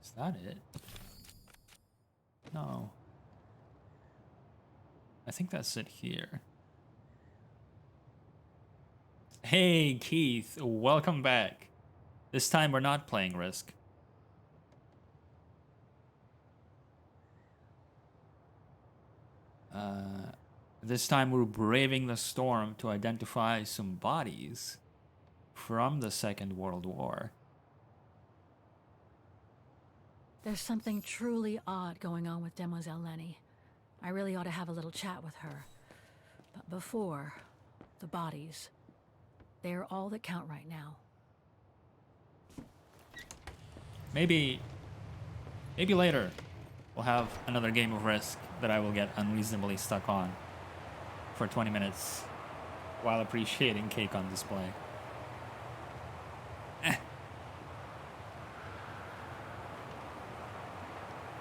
[SPEAKER 1] Is that it? No. I think that's it here. Hey, Keith, welcome back. This time we're not playing Risk. This time we're braving the storm to identify some bodies from the Second World War.
[SPEAKER 2] There's something truly odd going on with Demoiselle Lenny. I really ought to have a little chat with her. But before, the bodies. They are all that count right now.
[SPEAKER 1] Maybe later we'll have another game of Risk that I will get unreasonably stuck on for 20 minutes while appreciating cake on display.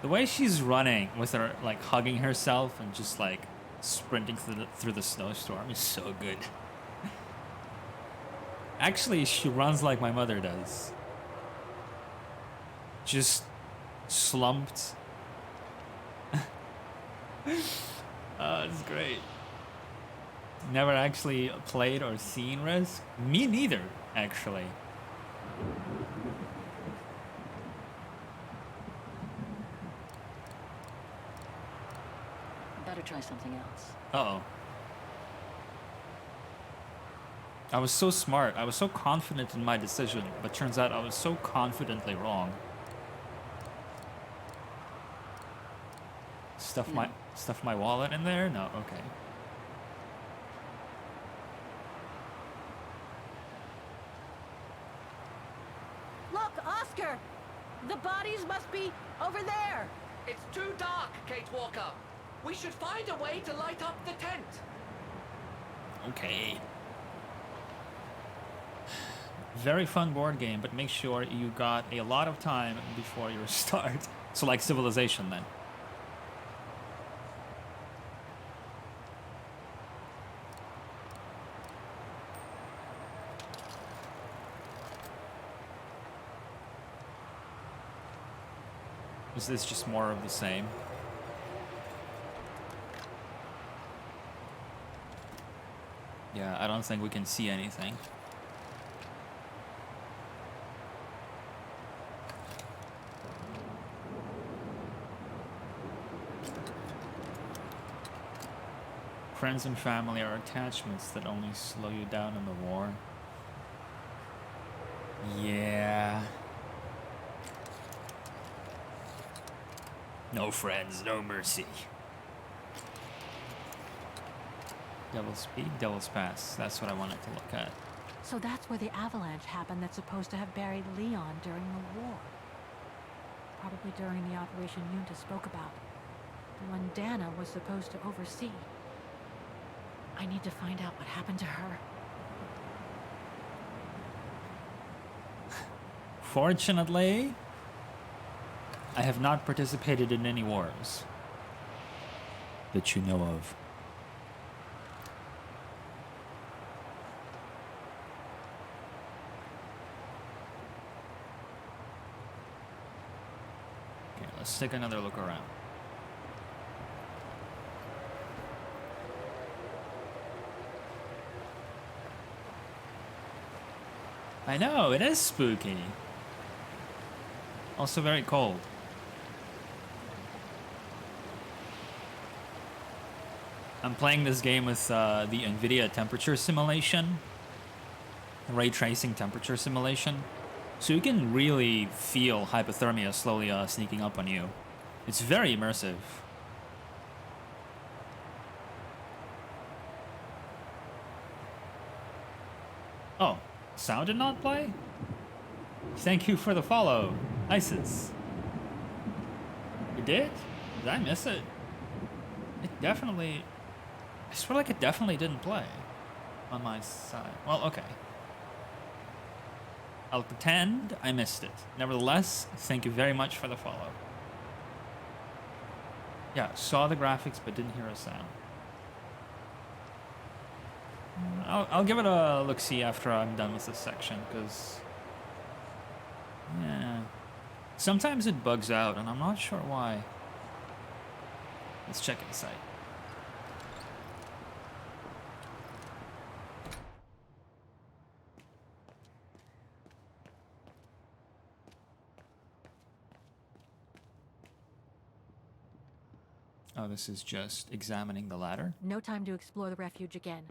[SPEAKER 1] The way she's running with her, like, hugging herself and just, like, sprinting through the snowstorm is so good. Actually, she runs like my mother does. Just slumped. Oh, it's great. Never actually played or seen Risk? Me neither, actually.
[SPEAKER 2] Better try something else.
[SPEAKER 1] Uh-oh. I was so smart. I was so confident in my decision, but turns out I was so confidently wrong. Stuff my wallet in there? No, okay.
[SPEAKER 4] Look, Oscar! The bodies must be over there!
[SPEAKER 3] It's too dark, Kate Walker. We should find a way to light up the tent.
[SPEAKER 1] Okay. Very fun board game, but make sure you got a lot of time before your start. So like Civilization then. Is this just more of the same? Yeah, I don't think we can see anything. Friends and family are attachments that only slow you down in the war. Yeah. No friends, no mercy. Devil's Peak, Devil's Pass. That's what I wanted to look at.
[SPEAKER 2] So that's where the avalanche happened that's supposed to have buried Leon during the war. Probably during the operation Yunta spoke about. The one Dana was supposed to oversee. I need to find out what happened to her.
[SPEAKER 1] Fortunately, I have not participated in any wars that you know of. Okay, let's take another look around. I know, it is spooky. Also very cold. I'm playing this game with the NVIDIA temperature simulation. Ray tracing temperature simulation. So you can really feel hypothermia slowly sneaking up on you. It's very immersive. Oh, sound did not play? Thank you for the follow, Isis. You did? Did I miss it? It definitely... I swear like it definitely didn't play on my side. Well, okay. I'll pretend I missed it. Nevertheless, thank you very much for the follow. Yeah, saw the graphics but didn't hear a sound. I'll give it a look-see after I'm done with this section, because... yeah. Sometimes it bugs out, and I'm not sure why. Let's check inside. Oh, this is just examining the ladder.
[SPEAKER 2] No time to explore the refuge again.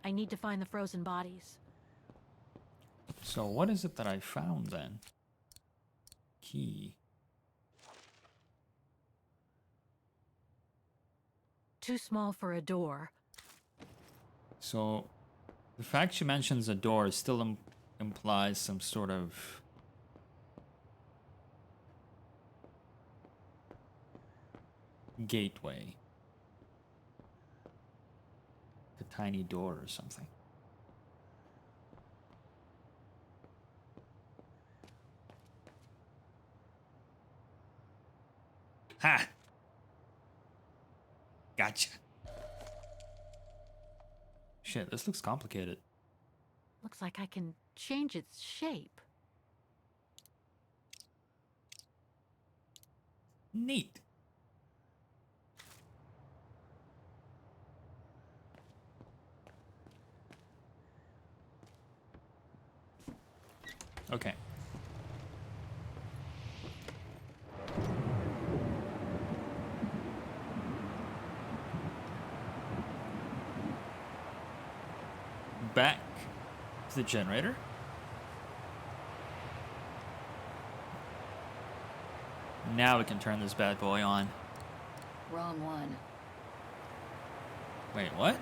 [SPEAKER 2] I need to find the frozen bodies.
[SPEAKER 1] So what is it that I found then? Key.
[SPEAKER 2] Too small for a door.
[SPEAKER 1] So the fact she mentions a door still implies some sort of gateway. A tiny door or something. Ha! Gotcha. Shit, this looks complicated.
[SPEAKER 2] Looks like I can change its shape.
[SPEAKER 1] Neat. Okay. Back to the generator. Now we can turn this bad boy on.
[SPEAKER 6] Wrong one.
[SPEAKER 1] Wait, what?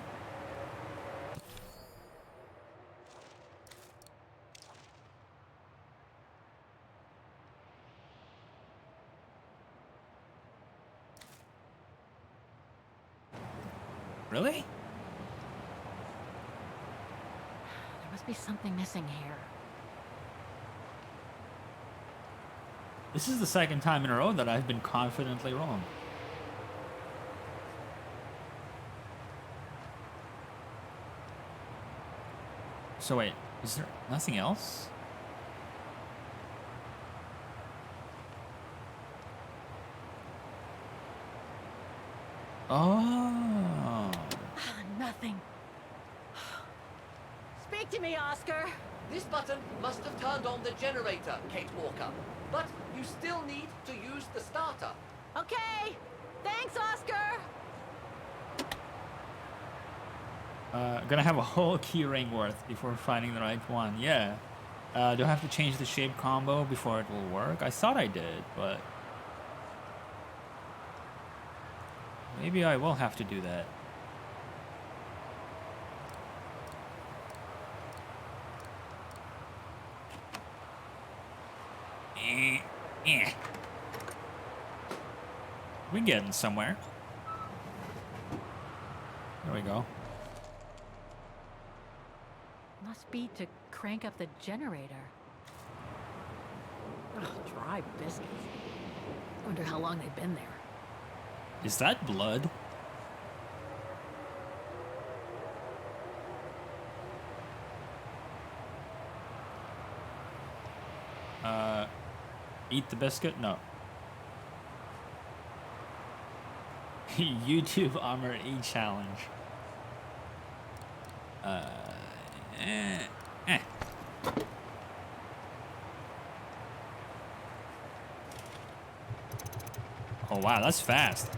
[SPEAKER 1] Really?
[SPEAKER 2] There must be something missing here.
[SPEAKER 1] This is the second time in a row that I've been confidently wrong. So wait, is there nothing else? Oh.
[SPEAKER 2] Nothing. Speak to me, Oscar!
[SPEAKER 3] This button must have turned on the generator, Kate Walker. But you still need to use the starter.
[SPEAKER 2] Okay! Thanks, Oscar!
[SPEAKER 1] Gonna have a whole key ring worth before finding the right one. Yeah. Do I have to change the shape combo before it will work? I thought I did, but maybe I will have to do that. We're getting somewhere. There we go.
[SPEAKER 2] Must be to crank up the generator. Ugh, dry biscuits. Wonder how long they've been there.
[SPEAKER 1] Is that blood? Eat the biscuit? No. YouTube Armor E challenge. Oh wow, that's fast.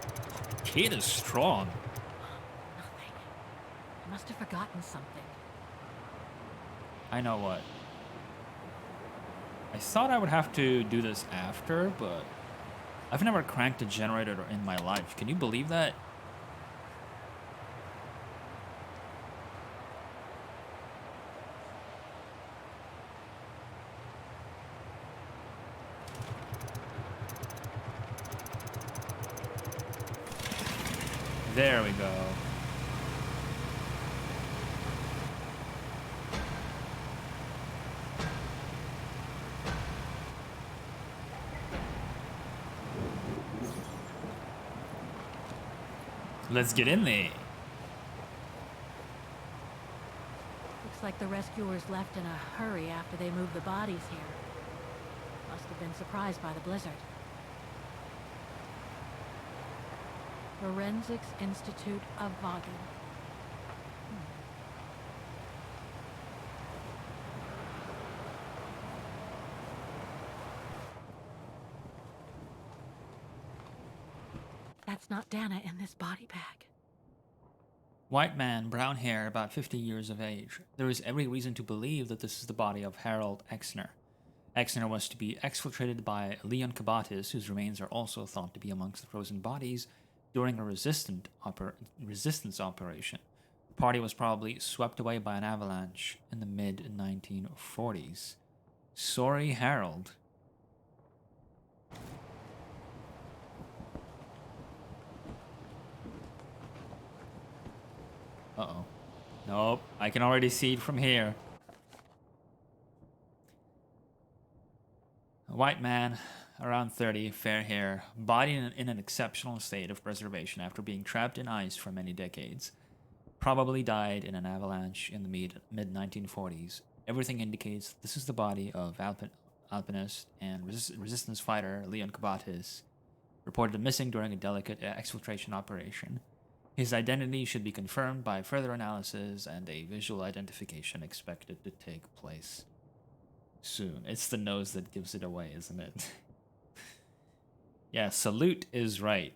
[SPEAKER 1] Kate is strong.
[SPEAKER 2] Nothing. I must have forgotten something.
[SPEAKER 1] I know what. I thought I would have to do this after, but I've never cranked a generator in my life. Can you believe that? There we go. Let's get in there.
[SPEAKER 2] Looks like the rescuers left in a hurry after they moved the bodies here. Must have been surprised by the blizzard. Forensics Institute of Vogel. That's not Dana in this body bag.
[SPEAKER 1] White man, brown hair, about 50 years of age. There is every reason to believe that this is the body of Harold Exner. Exner was to be exfiltrated by Leon Kabatis, whose remains are also thought to be amongst the frozen bodies, during a resistance operation. The party was probably swept away by an avalanche in the mid-1940s. Sorry, Harold. Uh-oh. Nope, I can already see it from here. A white man, around 30, fair hair, body in an exceptional state of preservation after being trapped in ice for many decades. Probably died in an avalanche in the mid-1940s. Everything indicates this is the body of alpinist and resistance fighter Leon Kabatis, reported missing during a delicate exfiltration operation. His identity should be confirmed by further analysis and a visual identification expected to take place soon. It's the nose that gives it away, isn't it? Yeah, salute is right.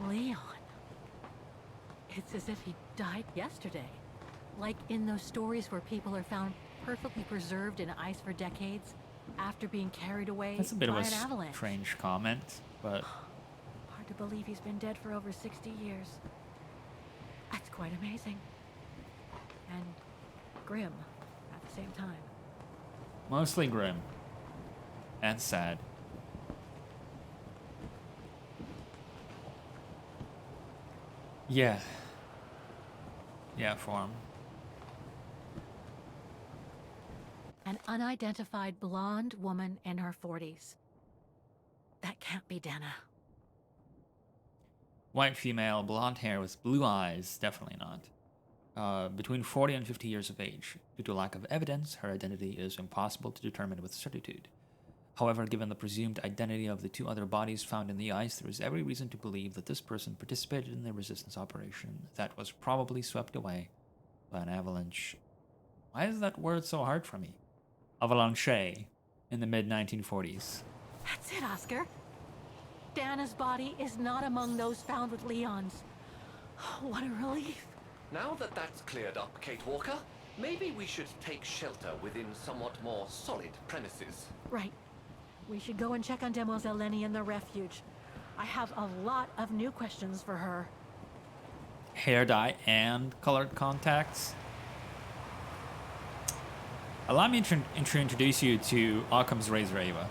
[SPEAKER 2] Leon. It's as if he died yesterday. Like in those stories where people are found perfectly preserved in ice for decades after being carried away
[SPEAKER 1] That's a bit of
[SPEAKER 2] by
[SPEAKER 1] a
[SPEAKER 2] an avalanche.
[SPEAKER 1] strange comment, but
[SPEAKER 2] Hard to believe he's been dead for over 60 years. That's quite amazing. And grim at the same time.
[SPEAKER 1] mostly grim and sad. Yeah. Yeah, form.
[SPEAKER 2] An unidentified blonde woman in her 40s. That can't be Dana.
[SPEAKER 1] White female, blonde hair with blue eyes, definitely not. Between 40 and 50 years of age. Due to lack of evidence, her identity is impossible to determine with certitude. However, given the presumed identity of the two other bodies found in the ice, there is every reason to believe that this person participated in the resistance operation that was probably swept away by an avalanche. Why is that word so hard for me? Avalanche in the mid-1940s.
[SPEAKER 2] That's it, Oscar. Dana's body is not among those found with Leon's. What a relief.
[SPEAKER 3] Now that that's cleared up, Kate Walker, maybe we should take shelter within somewhat more solid premises.
[SPEAKER 2] Right. We should go and check on Demoiselle Lenny in the refuge. I have a lot of new questions for her.
[SPEAKER 1] Hair dye and colored contacts. Allow me to introduce you to Occam's Razor Ava.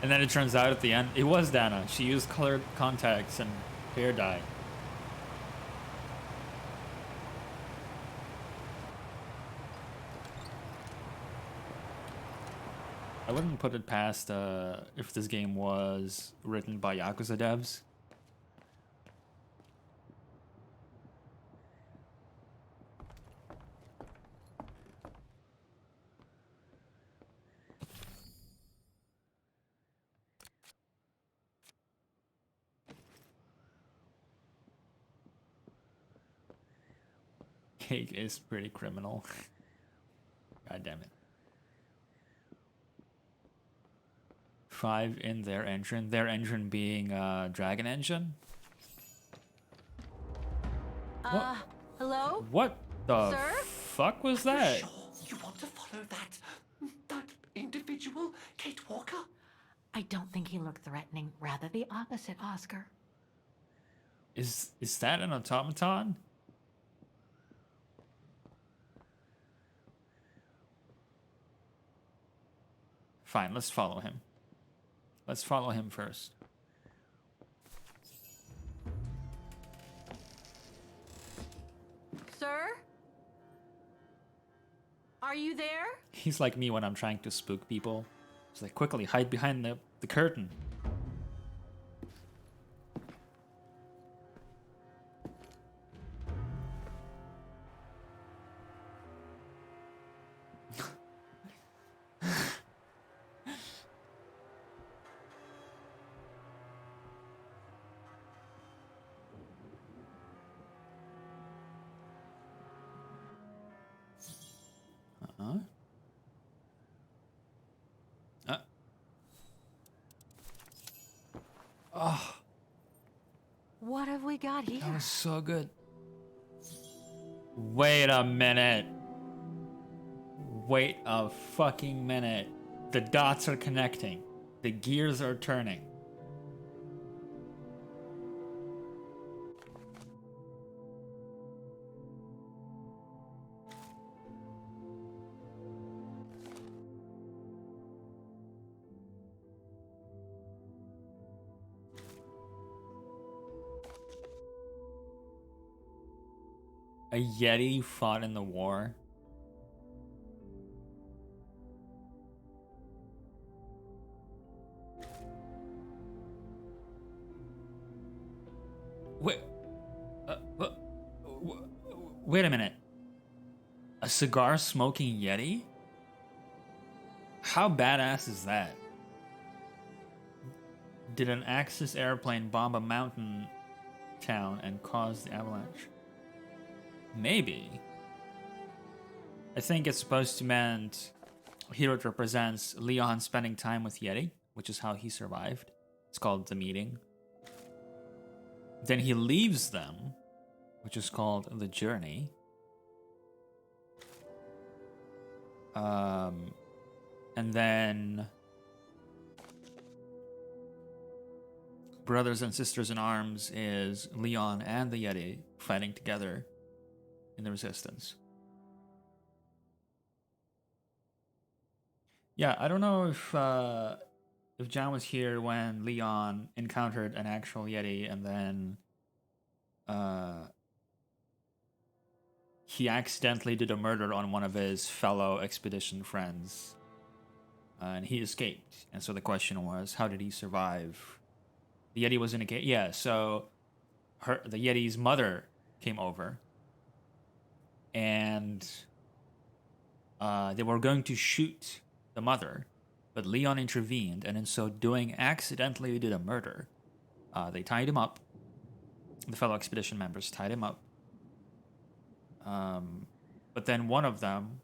[SPEAKER 1] And then it turns out at the end, it was Dana. She used colored contacts and hair dye. I wouldn't put it past if this game was written by Yakuza devs. Cake is pretty criminal. God damn it. 5 in their engine being Dragon Engine.
[SPEAKER 2] Hello?
[SPEAKER 1] What the
[SPEAKER 2] Sir?
[SPEAKER 1] fuck was that?
[SPEAKER 3] Sure, you want to follow that individual, Kate Walker?
[SPEAKER 2] I don't think he looked threatening. Rather the opposite, Oscar.
[SPEAKER 1] Is that an automaton? Fine, let's follow him. Let's follow him first.
[SPEAKER 2] Sir? Are you there?
[SPEAKER 1] He's like me when I'm trying to spook people. He's like, quickly hide behind the curtain.
[SPEAKER 2] finally got here.
[SPEAKER 1] That was so good. Wait a minute. Wait a fucking minute. The dots are connecting. The gears are turning. A Yeti fought in the war. Wait, wait a minute. A cigar smoking Yeti? How badass is that? Did an Axis airplane bomb a mountain town and cause the avalanche? Maybe. I think it's supposed to mean here it represents Leon spending time with Yeti, which is how he survived. It's called the meeting. Then he leaves them, which is called the journey. And then brothers and sisters in arms is Leon and the Yeti fighting together in the resistance. Yeah, I don't know if John was here when Leon encountered an actual Yeti and then he accidentally did a murder on one of his fellow expedition friends. And he escaped. And so the question was, how did he survive? The Yeti was in a cave. Yeah, so the Yeti's mother came over. And they were going to shoot the mother. But Leon intervened, and in so doing, accidentally did a murder. They tied him up. The fellow expedition members tied him up. But then one of them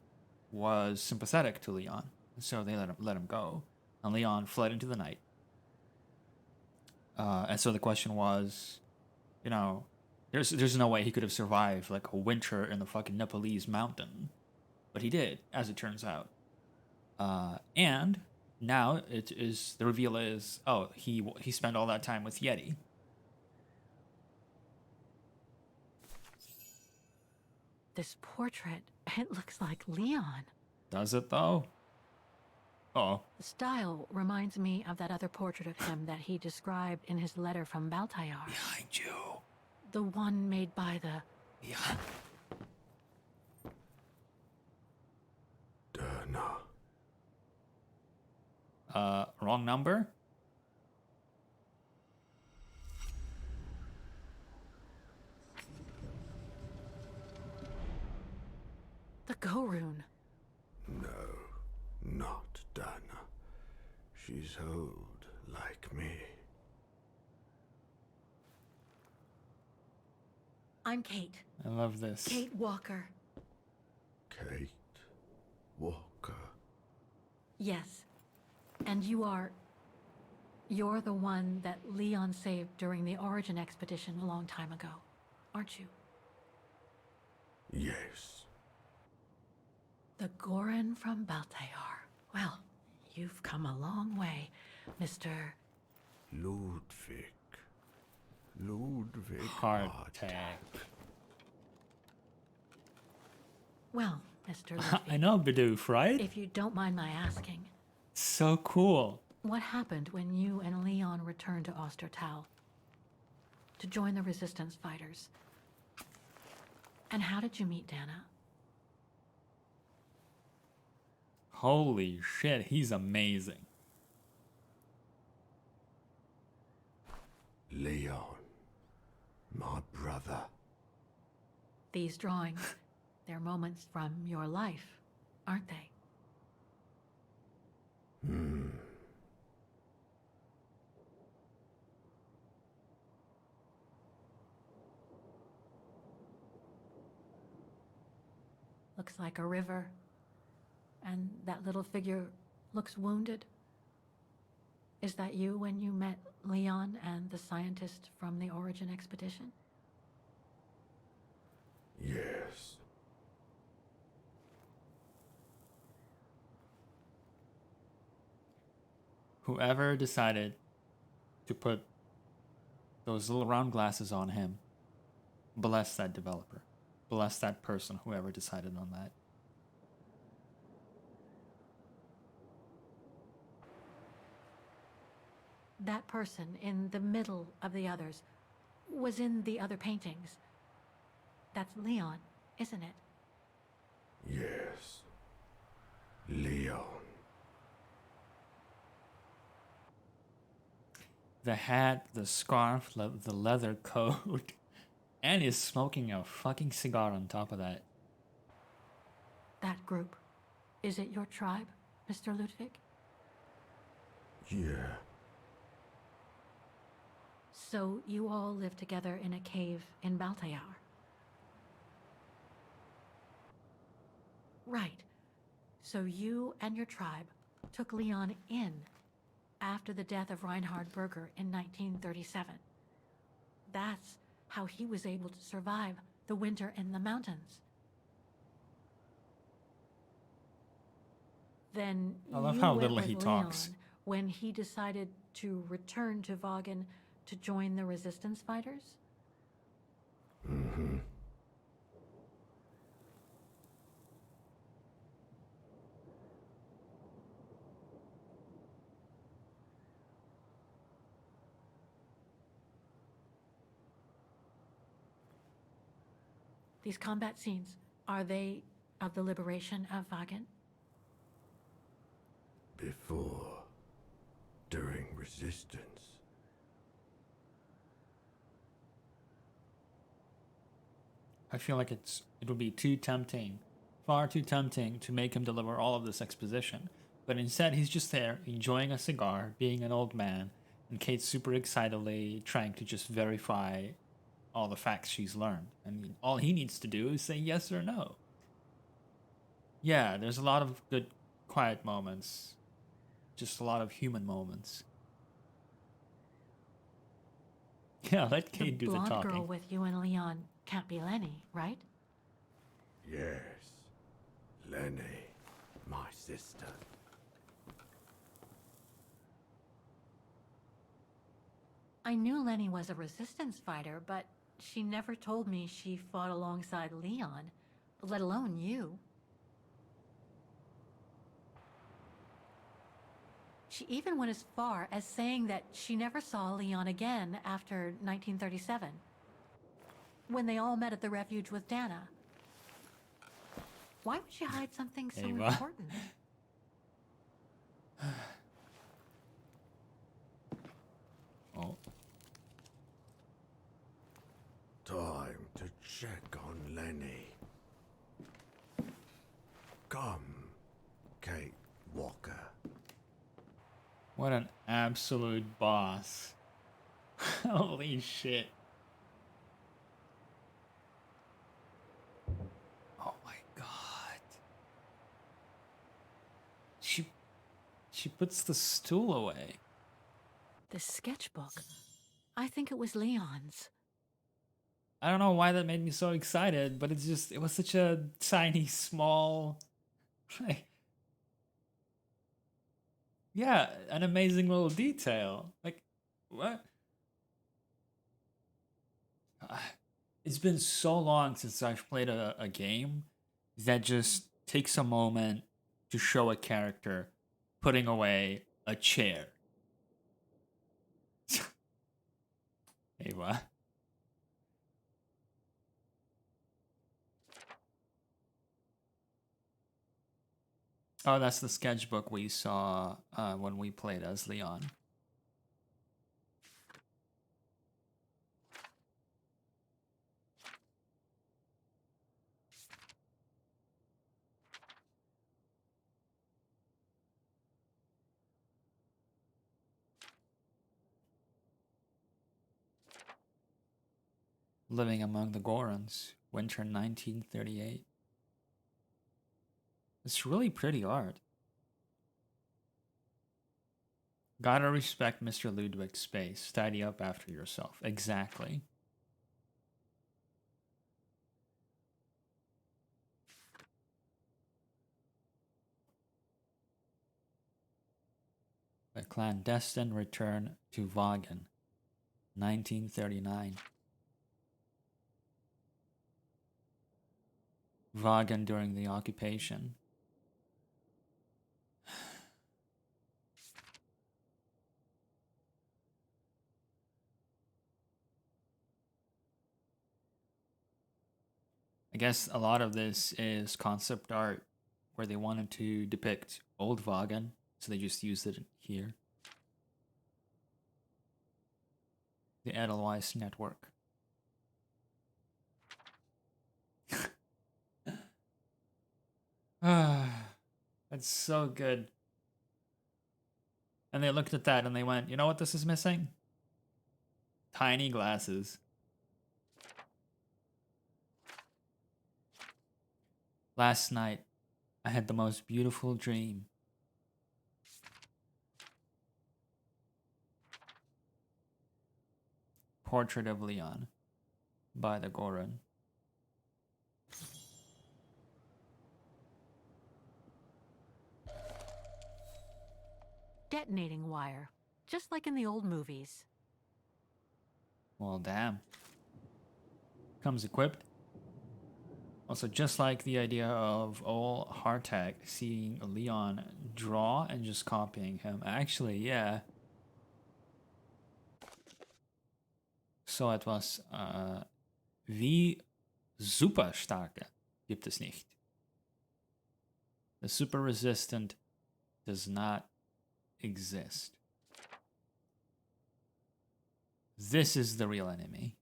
[SPEAKER 1] was sympathetic to Leon. So they let him go. And Leon fled into the night. And so the question was, you know, there's no way he could have survived like a winter in the fucking Nepalese mountain. But he did, as it turns out. And now the reveal is, oh, he spent all that time with Yeti.
[SPEAKER 2] This portrait, it looks like Leon.
[SPEAKER 1] Does it though? Oh.
[SPEAKER 2] The style reminds me of that other portrait of him that he described in his letter from Baltayar.
[SPEAKER 1] Behind you.
[SPEAKER 2] The one made by the...
[SPEAKER 1] Yeah. Wrong number?
[SPEAKER 2] The Go-Rune.
[SPEAKER 7] No, not Dana. She's old, like me.
[SPEAKER 2] I'm Kate.
[SPEAKER 1] I love this.
[SPEAKER 2] Kate Walker.
[SPEAKER 7] Kate Walker.
[SPEAKER 2] Yes. And you're the one that Leon saved during the Origin expedition a long time ago, aren't you?
[SPEAKER 7] Yes.
[SPEAKER 2] The Goran from Baltayar. Well, you've come a long way, Mr.
[SPEAKER 7] Ludwig
[SPEAKER 1] Hardtack.
[SPEAKER 2] Well, Mr. Ludwig,
[SPEAKER 1] I know Bidoof, right?
[SPEAKER 2] if you don't mind my asking,
[SPEAKER 1] So cool.
[SPEAKER 2] what happened when you and Leon returned to Ostertal to join the resistance fighters? And how did you meet Dana?
[SPEAKER 1] Holy shit, he's amazing.
[SPEAKER 7] Leon, my brother.
[SPEAKER 2] These drawings, they're moments from your life, aren't they? Looks like a river. And that little figure looks wounded. Is that you when you met Leon and the scientist from the Origin expedition?
[SPEAKER 1] Whoever decided to put those little round glasses on him, bless that developer. Bless that person, whoever decided on that.
[SPEAKER 2] That person in the middle of the others was in the other paintings. That's Leon, isn't it?
[SPEAKER 7] Yes. Leon.
[SPEAKER 1] The hat, the scarf, the leather coat, and he's smoking a fucking cigar on top of that.
[SPEAKER 2] That group. Is it your tribe, Mr. Ludwig?
[SPEAKER 7] Yeah.
[SPEAKER 2] So you all live together in a cave in Baltayar? Right. So you and your tribe took Leon in after the death of Reinhard Berger in 1937. That's how he was able to survive the winter in the mountains. Then
[SPEAKER 1] I love
[SPEAKER 2] you
[SPEAKER 1] how
[SPEAKER 2] went
[SPEAKER 1] little
[SPEAKER 2] with
[SPEAKER 1] he
[SPEAKER 2] Leon
[SPEAKER 1] talks.
[SPEAKER 2] when he decided to return to Vagen to join the resistance fighters?
[SPEAKER 7] Mm-hmm.
[SPEAKER 2] These combat scenes, are they of the liberation of Vagen?
[SPEAKER 7] Before. During resistance.
[SPEAKER 1] I feel like it would be too tempting, far too tempting to make him deliver all of this exposition. But instead, he's just there, enjoying a cigar, being an old man, and Kate's super excitedly trying to just verify all the facts she's learned. And all he needs to do is say yes or no. Yeah, there's a lot of good, quiet moments. Just a lot of human moments. Yeah, let Kate do the
[SPEAKER 2] blonde
[SPEAKER 1] talking.
[SPEAKER 2] girl with you and Leon can't be Lenny, right?
[SPEAKER 7] Yes. Lenny. My sister.
[SPEAKER 2] I knew Lenny was a resistance fighter, but she never told me she fought alongside Leon, let alone you. She even went as far as saying that she never saw Leon again after 1937, when they all met at the refuge with Dana. Why would she hide something so
[SPEAKER 1] Ava.
[SPEAKER 2] important?
[SPEAKER 1] Oh,
[SPEAKER 7] Time to check on Lenny. Come, Kate Walker.
[SPEAKER 1] what an absolute boss. Holy shit. Oh my god. She puts the stool away.
[SPEAKER 2] The sketchbook. I think it was Leon's.
[SPEAKER 1] I don't know why that made me so excited, but it was such a tiny, small, like, yeah, an amazing little detail. Like, what? It's been so long since I've played a game that just takes a moment to show a character putting away a chair. Hey, what? Oh, that's the sketchbook we saw when we played as Leon. Living among the Gorons, winter 1938. It's really pretty art. Gotta respect Mr. Ludwig's space. Tidy up after yourself. Exactly. A clandestine return to Vagan, 1939. Vagan during the occupation. I guess a lot of this is concept art where they wanted to depict old Vagan, so they just used it here. The Edelweiss network. That's so good. And they looked at that and they went, you know what this is missing? Tiny glasses. Last night, I had the most beautiful dream. Portrait of Leon by the Goran.
[SPEAKER 2] Detonating wire, just like in the old movies.
[SPEAKER 1] Well, damn. Comes equipped. Also, just like the idea of old Hartek seeing Leon draw and just copying him. Actually, yeah. So etwas wie Superstarke gibt es nicht. The super resistant does not exist. This is the real enemy.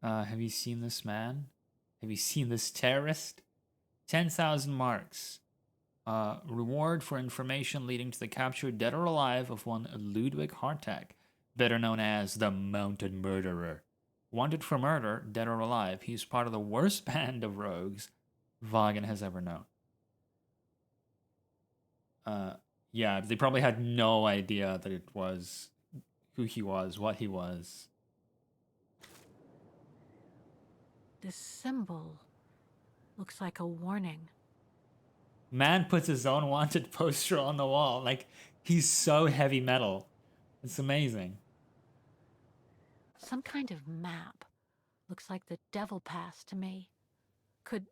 [SPEAKER 1] Have you seen this man? Have you seen this terrorist? 10,000 marks. Reward for information leading to the capture, dead or alive, of one Ludwig Hartek, better known as the Mounted Murderer. Wanted for murder, dead or alive. He's part of the worst band of rogues Vagan has ever known. Yeah, they probably had no idea that it was who he was, what he was.
[SPEAKER 2] This symbol looks like a warning.
[SPEAKER 1] Man puts his own wanted poster on the wall. Like, he's so heavy metal. It's amazing.
[SPEAKER 2] Some kind of map. Looks like the Devil Pass to me. Could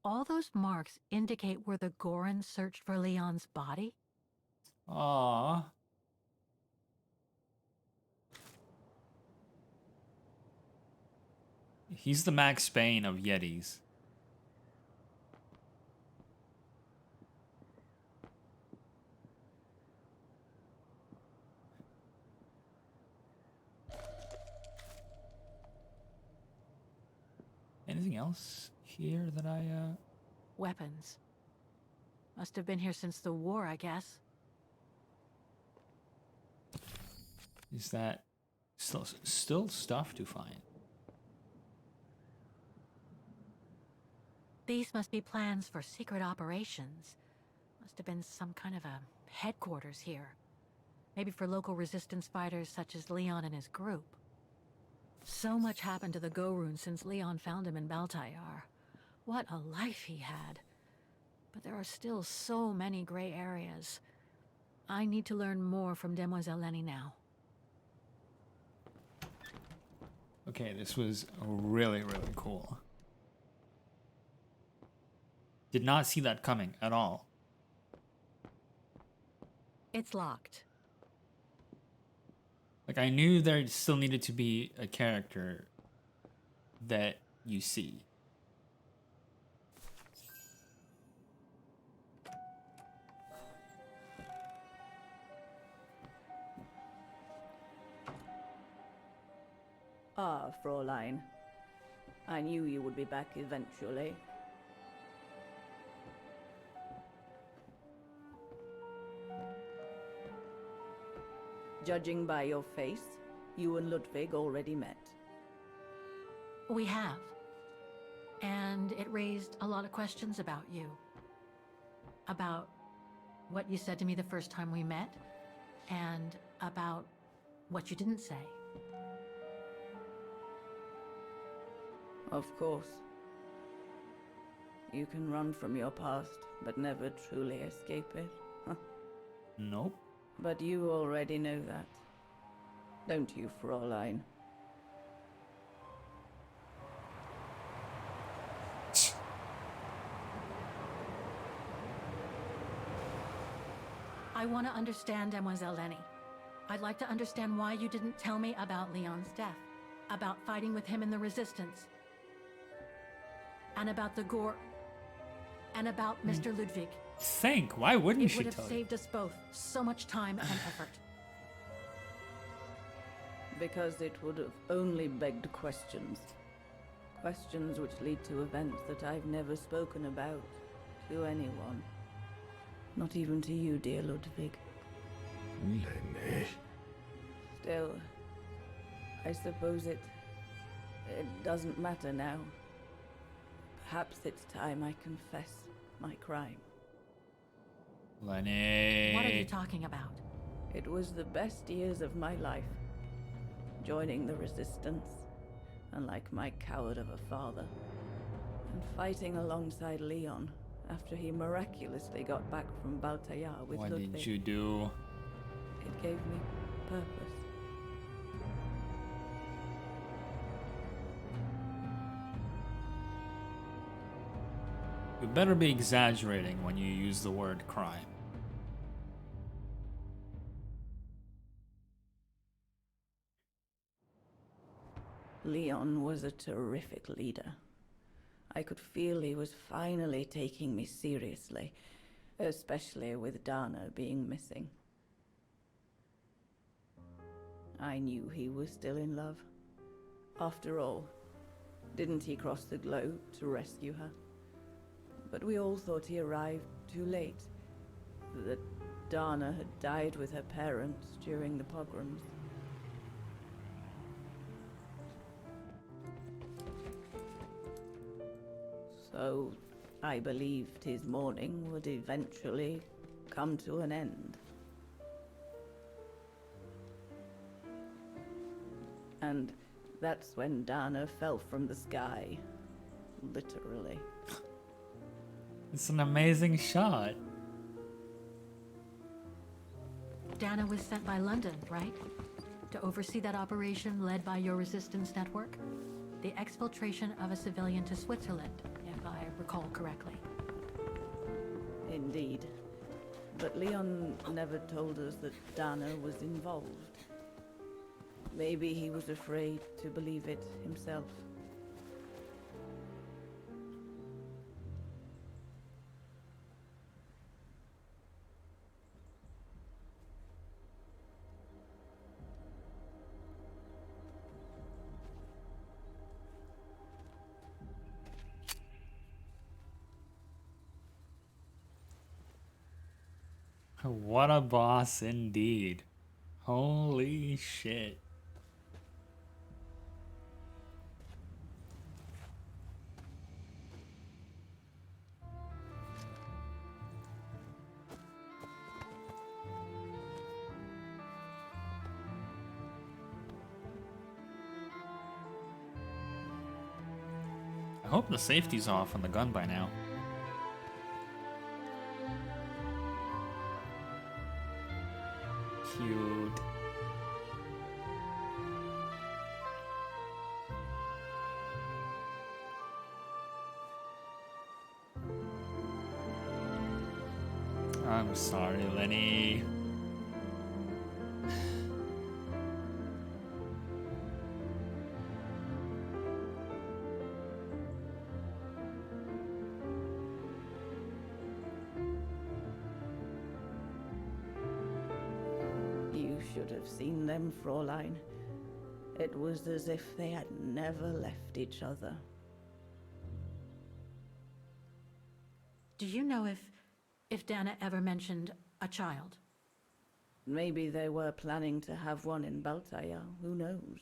[SPEAKER 2] all those marks indicate where the Goran searched for Leon's body?
[SPEAKER 1] Aww. He's the Max Payne of Yetis. Anything else here that I,
[SPEAKER 2] Weapons. Must have been here since the war, I guess.
[SPEAKER 1] Is that still stuff to find?
[SPEAKER 2] These must be plans for secret operations. Must have been some kind of a headquarters here. Maybe for local resistance fighters such as Leon and his group. So much happened to the Gorun since Leon found him in Baltayar. What a life he had. But there are still so many gray areas. I need to learn more from Demoiselle Lenny now.
[SPEAKER 1] Okay, this was really, really cool. Did not see that coming at all.
[SPEAKER 2] It's locked.
[SPEAKER 1] Like, I knew there still needed to be a character that you see.
[SPEAKER 8] Ah, Fräulein. I knew you would be back eventually. Judging by your face, you and Ludwig already met.
[SPEAKER 2] We have. And it raised a lot of questions about you. About what you said to me the first time we met, and about what you didn't say.
[SPEAKER 8] Of course. You can run from your past, but never truly escape it.
[SPEAKER 1] Nope.
[SPEAKER 8] But you already know that. Don't you, Fräulein?
[SPEAKER 2] I want to understand Demoiselle Lenny. I'd like to understand why you didn't tell me about Leon's death, about fighting with him in the Resistance, and about the Gore, and about Mr. Ludwig.
[SPEAKER 1] Think. Why wouldn't
[SPEAKER 2] It
[SPEAKER 1] she
[SPEAKER 2] would have
[SPEAKER 1] tell you?
[SPEAKER 2] saved us both so much time and effort.
[SPEAKER 8] Because it would have only begged questions. Questions which lead to events that I've never spoken about to anyone. Not even to you, dear Ludwig.
[SPEAKER 7] Lenny.
[SPEAKER 8] Still, I suppose it doesn't matter now. Perhaps it's time I confess my crime.
[SPEAKER 1] Lenny.
[SPEAKER 2] What are you talking about?
[SPEAKER 8] It was the best years of my life. Joining the Resistance, unlike my coward of a father, and fighting alongside Leon after he miraculously got back from Baltayar with
[SPEAKER 1] What
[SPEAKER 8] Ludwig.
[SPEAKER 1] did you do?
[SPEAKER 8] It gave me purpose.
[SPEAKER 1] You better be exaggerating when you use the word crime.
[SPEAKER 8] Leon was a terrific leader. I could feel he was finally taking me seriously, especially with Dana being missing. I knew he was still in love. After all, didn't he cross the globe to rescue her? But we all thought he arrived too late, that Dana had died with her parents during the pogroms. So, I believed his mourning would eventually come to an end. And that's when Dana fell from the sky. Literally.
[SPEAKER 1] It's an amazing shot.
[SPEAKER 2] Dana was sent by London, right? To oversee that operation led by your Resistance network? The exfiltration of a civilian to Switzerland, if I recall correctly.
[SPEAKER 8] Indeed. But Leon never told us that Dana was involved. Maybe he was afraid to believe it himself.
[SPEAKER 1] What a boss indeed. Holy shit. I hope the safety's off on the gun by now. Cute. I'm sorry, Lenny.
[SPEAKER 8] You should have seen them, Fräulein. It was as if they had never left each other.
[SPEAKER 2] Do you know if Dana ever mentioned a child?
[SPEAKER 8] Maybe they were planning to have one in Baltaya, who knows?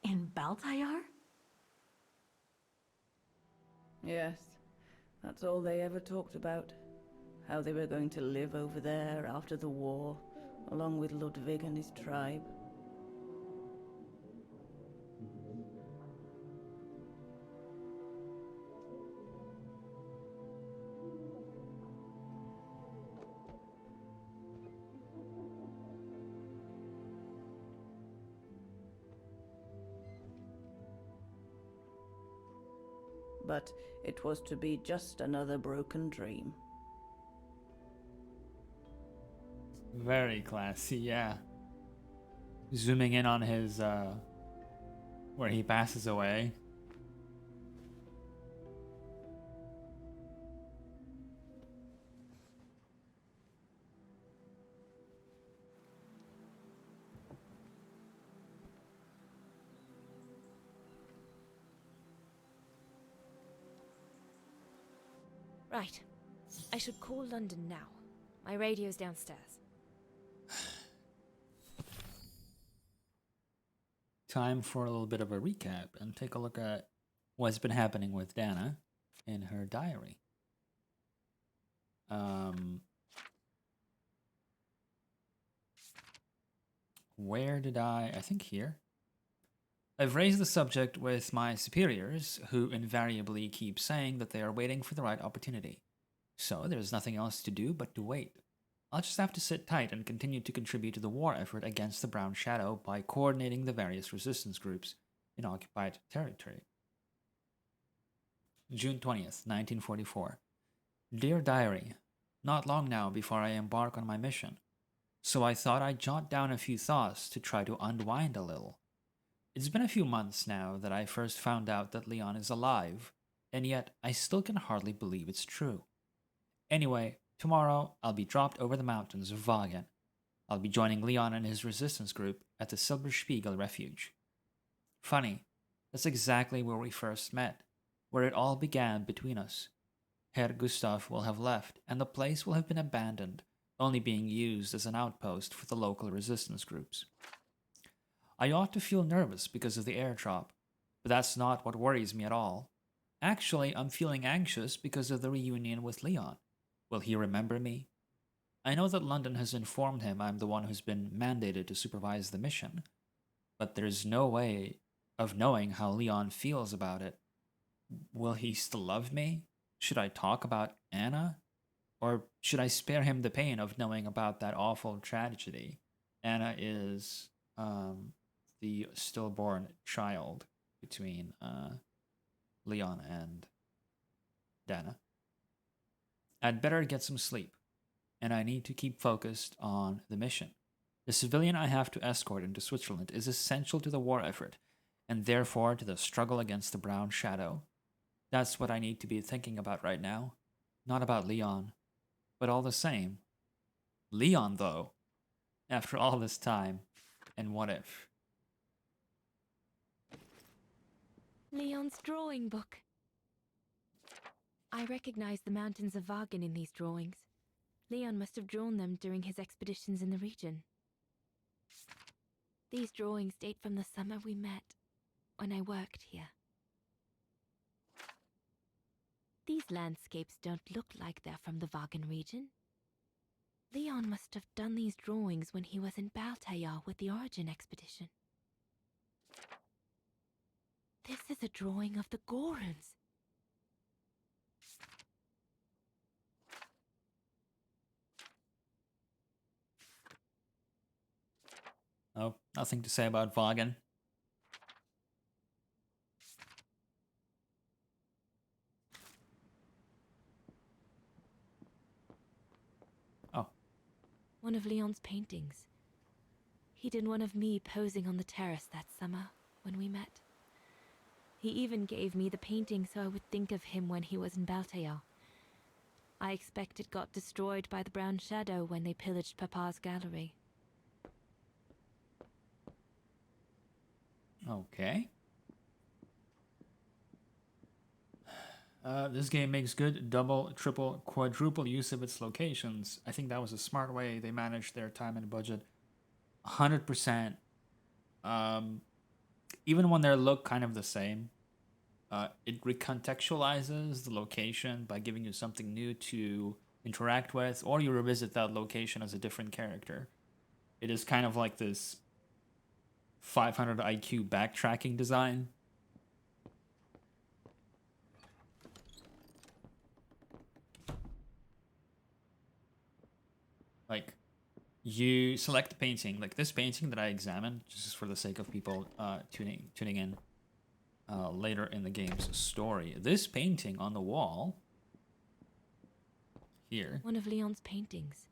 [SPEAKER 2] In Baltayar?
[SPEAKER 8] Yes, That's all they ever talked about. How they were going to live over there after the war, along with Ludwig and his tribe. But it was to be just another broken dream.
[SPEAKER 1] Very classy, yeah. Zooming in on his, where he passes away.
[SPEAKER 9] Right. I should call London now. My radio's downstairs.
[SPEAKER 1] Time for a little bit of a recap and take a look at what's been happening with Dana in her diary. Where did I think here. I've raised the subject with my superiors, who invariably keep saying that they are waiting for the right opportunity. So there's nothing else to do but to wait. I'll just have to sit tight and continue to contribute to the war effort against the Brown Shadow by coordinating the various resistance groups in occupied territory. June 20th, 1944. Dear Diary, not long now before I embark on my mission, so I thought I'd jot down a few thoughts to try to unwind a little. It's been a few months now that I first found out that Leon is alive, and yet I still can hardly believe it's true. Anyway, tomorrow I'll be dropped over the mountains of Wagen. I'll be joining Leon and his resistance group at the Silberspiegel refuge. Funny, that's exactly where we first met, where it all began between us. Herr Gustav will have left, and the place will have been abandoned, only being used as an outpost for the local resistance groups. I ought to feel nervous because of the airdrop, but that's not what worries me at all. Actually, I'm feeling anxious because of the reunion with Leon. Will he remember me? I know that London has informed him I'm the one who's been mandated to supervise the mission, but there's no way of knowing how Leon feels about it. Will he still love me? Should I talk about Anna? Or should I spare him the pain of knowing about that awful tragedy? Anna is the stillborn child between Leon and Dana. I'd better get some sleep, and I need to keep focused on the mission. The civilian I have to escort into Switzerland is essential to the war effort, and therefore to the struggle against the Brown Shadow. That's what I need to be thinking about right now, not about Leon. But all the same, Leon though, after all this time, and what if?
[SPEAKER 9] Leon's drawing book. I recognize the mountains of Wagen in these drawings. Leon must have drawn them during his expeditions in the region. These drawings date from the summer we met, when I worked here. These landscapes don't look like they're from the Wagen region. Leon must have done these drawings when he was in Baltayar with the Origin expedition. This is a drawing of the Gorons.
[SPEAKER 1] Oh, nothing to say about Wagen. Oh.
[SPEAKER 9] One of Leon's paintings. He did one of me posing on the terrace that summer when we met. He even gave me the painting so I would think of him when he was in Baltayar. I expect it got destroyed by the Brown Shadow when they pillaged Papa's gallery.
[SPEAKER 1] Okay. This game makes good double, triple, quadruple use of its locations. I think that was a smart way they managed their time and budget. 100%. Even when they look kind of the same, it recontextualizes the location by giving you something new to interact with, or you revisit that location as a different character. It is kind of like this 500 IQ backtracking design. Like, you select the painting, like this painting that I examined, just for the sake of people tuning in later in the game's story. This painting on the wall here.
[SPEAKER 9] One of Leon's paintings.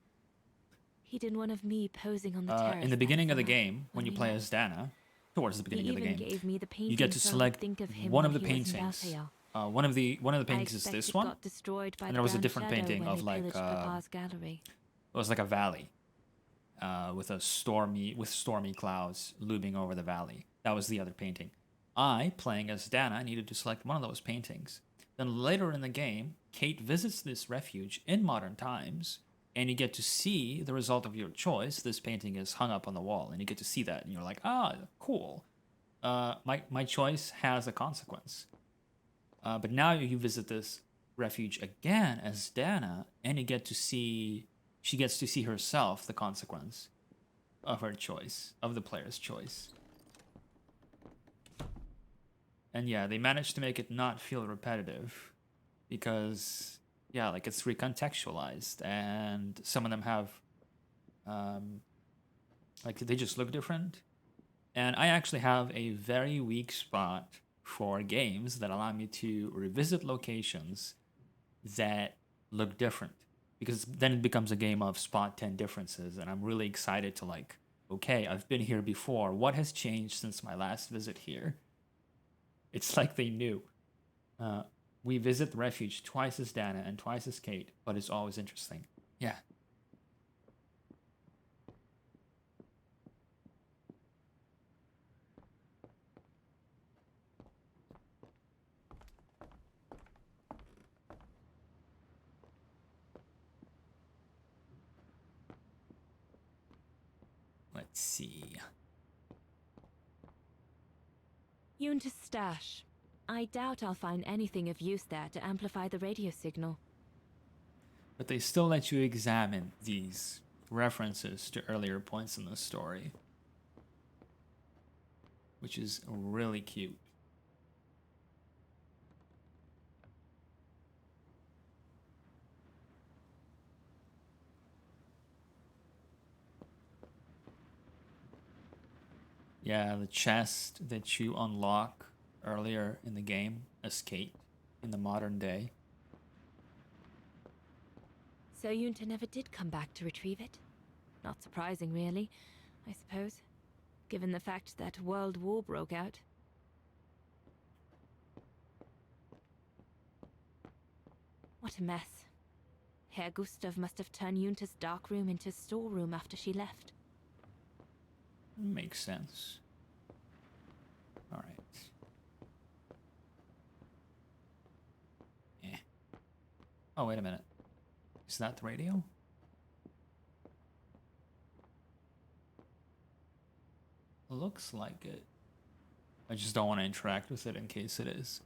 [SPEAKER 9] He did one of me posing on the terrace.
[SPEAKER 1] In the
[SPEAKER 9] that
[SPEAKER 1] beginning of the
[SPEAKER 9] summer
[SPEAKER 1] game, when
[SPEAKER 9] we
[SPEAKER 1] you play
[SPEAKER 9] met.
[SPEAKER 1] as Dana, towards the beginning
[SPEAKER 9] He
[SPEAKER 1] of the
[SPEAKER 9] even
[SPEAKER 1] game,
[SPEAKER 9] gave me the painting
[SPEAKER 1] you get to
[SPEAKER 9] so I would
[SPEAKER 1] select
[SPEAKER 9] think of him
[SPEAKER 1] one
[SPEAKER 9] when
[SPEAKER 1] of the
[SPEAKER 9] he was in
[SPEAKER 1] paintings.
[SPEAKER 9] Valhalla.
[SPEAKER 1] One of the
[SPEAKER 9] I
[SPEAKER 1] paintings is
[SPEAKER 9] expect
[SPEAKER 1] this
[SPEAKER 9] it
[SPEAKER 1] one,
[SPEAKER 9] got destroyed by
[SPEAKER 1] and
[SPEAKER 9] the
[SPEAKER 1] there was a
[SPEAKER 9] brown
[SPEAKER 1] different
[SPEAKER 9] shadow
[SPEAKER 1] painting
[SPEAKER 9] when
[SPEAKER 1] of
[SPEAKER 9] they
[SPEAKER 1] like
[SPEAKER 9] pillaged Papa's gallery.
[SPEAKER 1] it was like a valley, with stormy clouds looming over the valley. That was the other painting. I, playing as Dana, needed to select one of those paintings. Then later in the game, Kate visits this refuge in modern times, and you get to see the result of your choice. This painting is hung up on the wall, and you get to see that, and you're like, ah, cool. My choice has a consequence. But now you visit this refuge again as Dana, and she gets to see herself the consequence of her choice, of the player's choice. And yeah, they managed to make it not feel repetitive because, yeah, like it's recontextualized, and some of them have, like, they just look different. And I actually have a very weak spot for games that allow me to revisit locations that look different, because then it becomes a game of spot 10 differences, and I'm really excited to, like, okay, I've been here before. What has changed since my last visit here? It's like they knew. We visit the refuge twice as Dana and twice as Kate, but it's always interesting. Yeah. Let's see.
[SPEAKER 9] Yunta's stash. I doubt I'll find anything of use there to amplify the radio signal.
[SPEAKER 1] But they still let you examine these references to earlier points in the story, which is really cute. Yeah, the chest that you unlock earlier in the game as Kate in the modern day.
[SPEAKER 9] So Yunta never did come back to retrieve it? Not surprising, really, I suppose, given the fact that World War broke out. What a mess. Herr Gustav must have turned Yunta's dark room into a storeroom after she left.
[SPEAKER 1] Makes sense. All right. Yeah. Oh, wait a minute. Is that the radio? Looks like it. I just don't want to interact with it in case it is.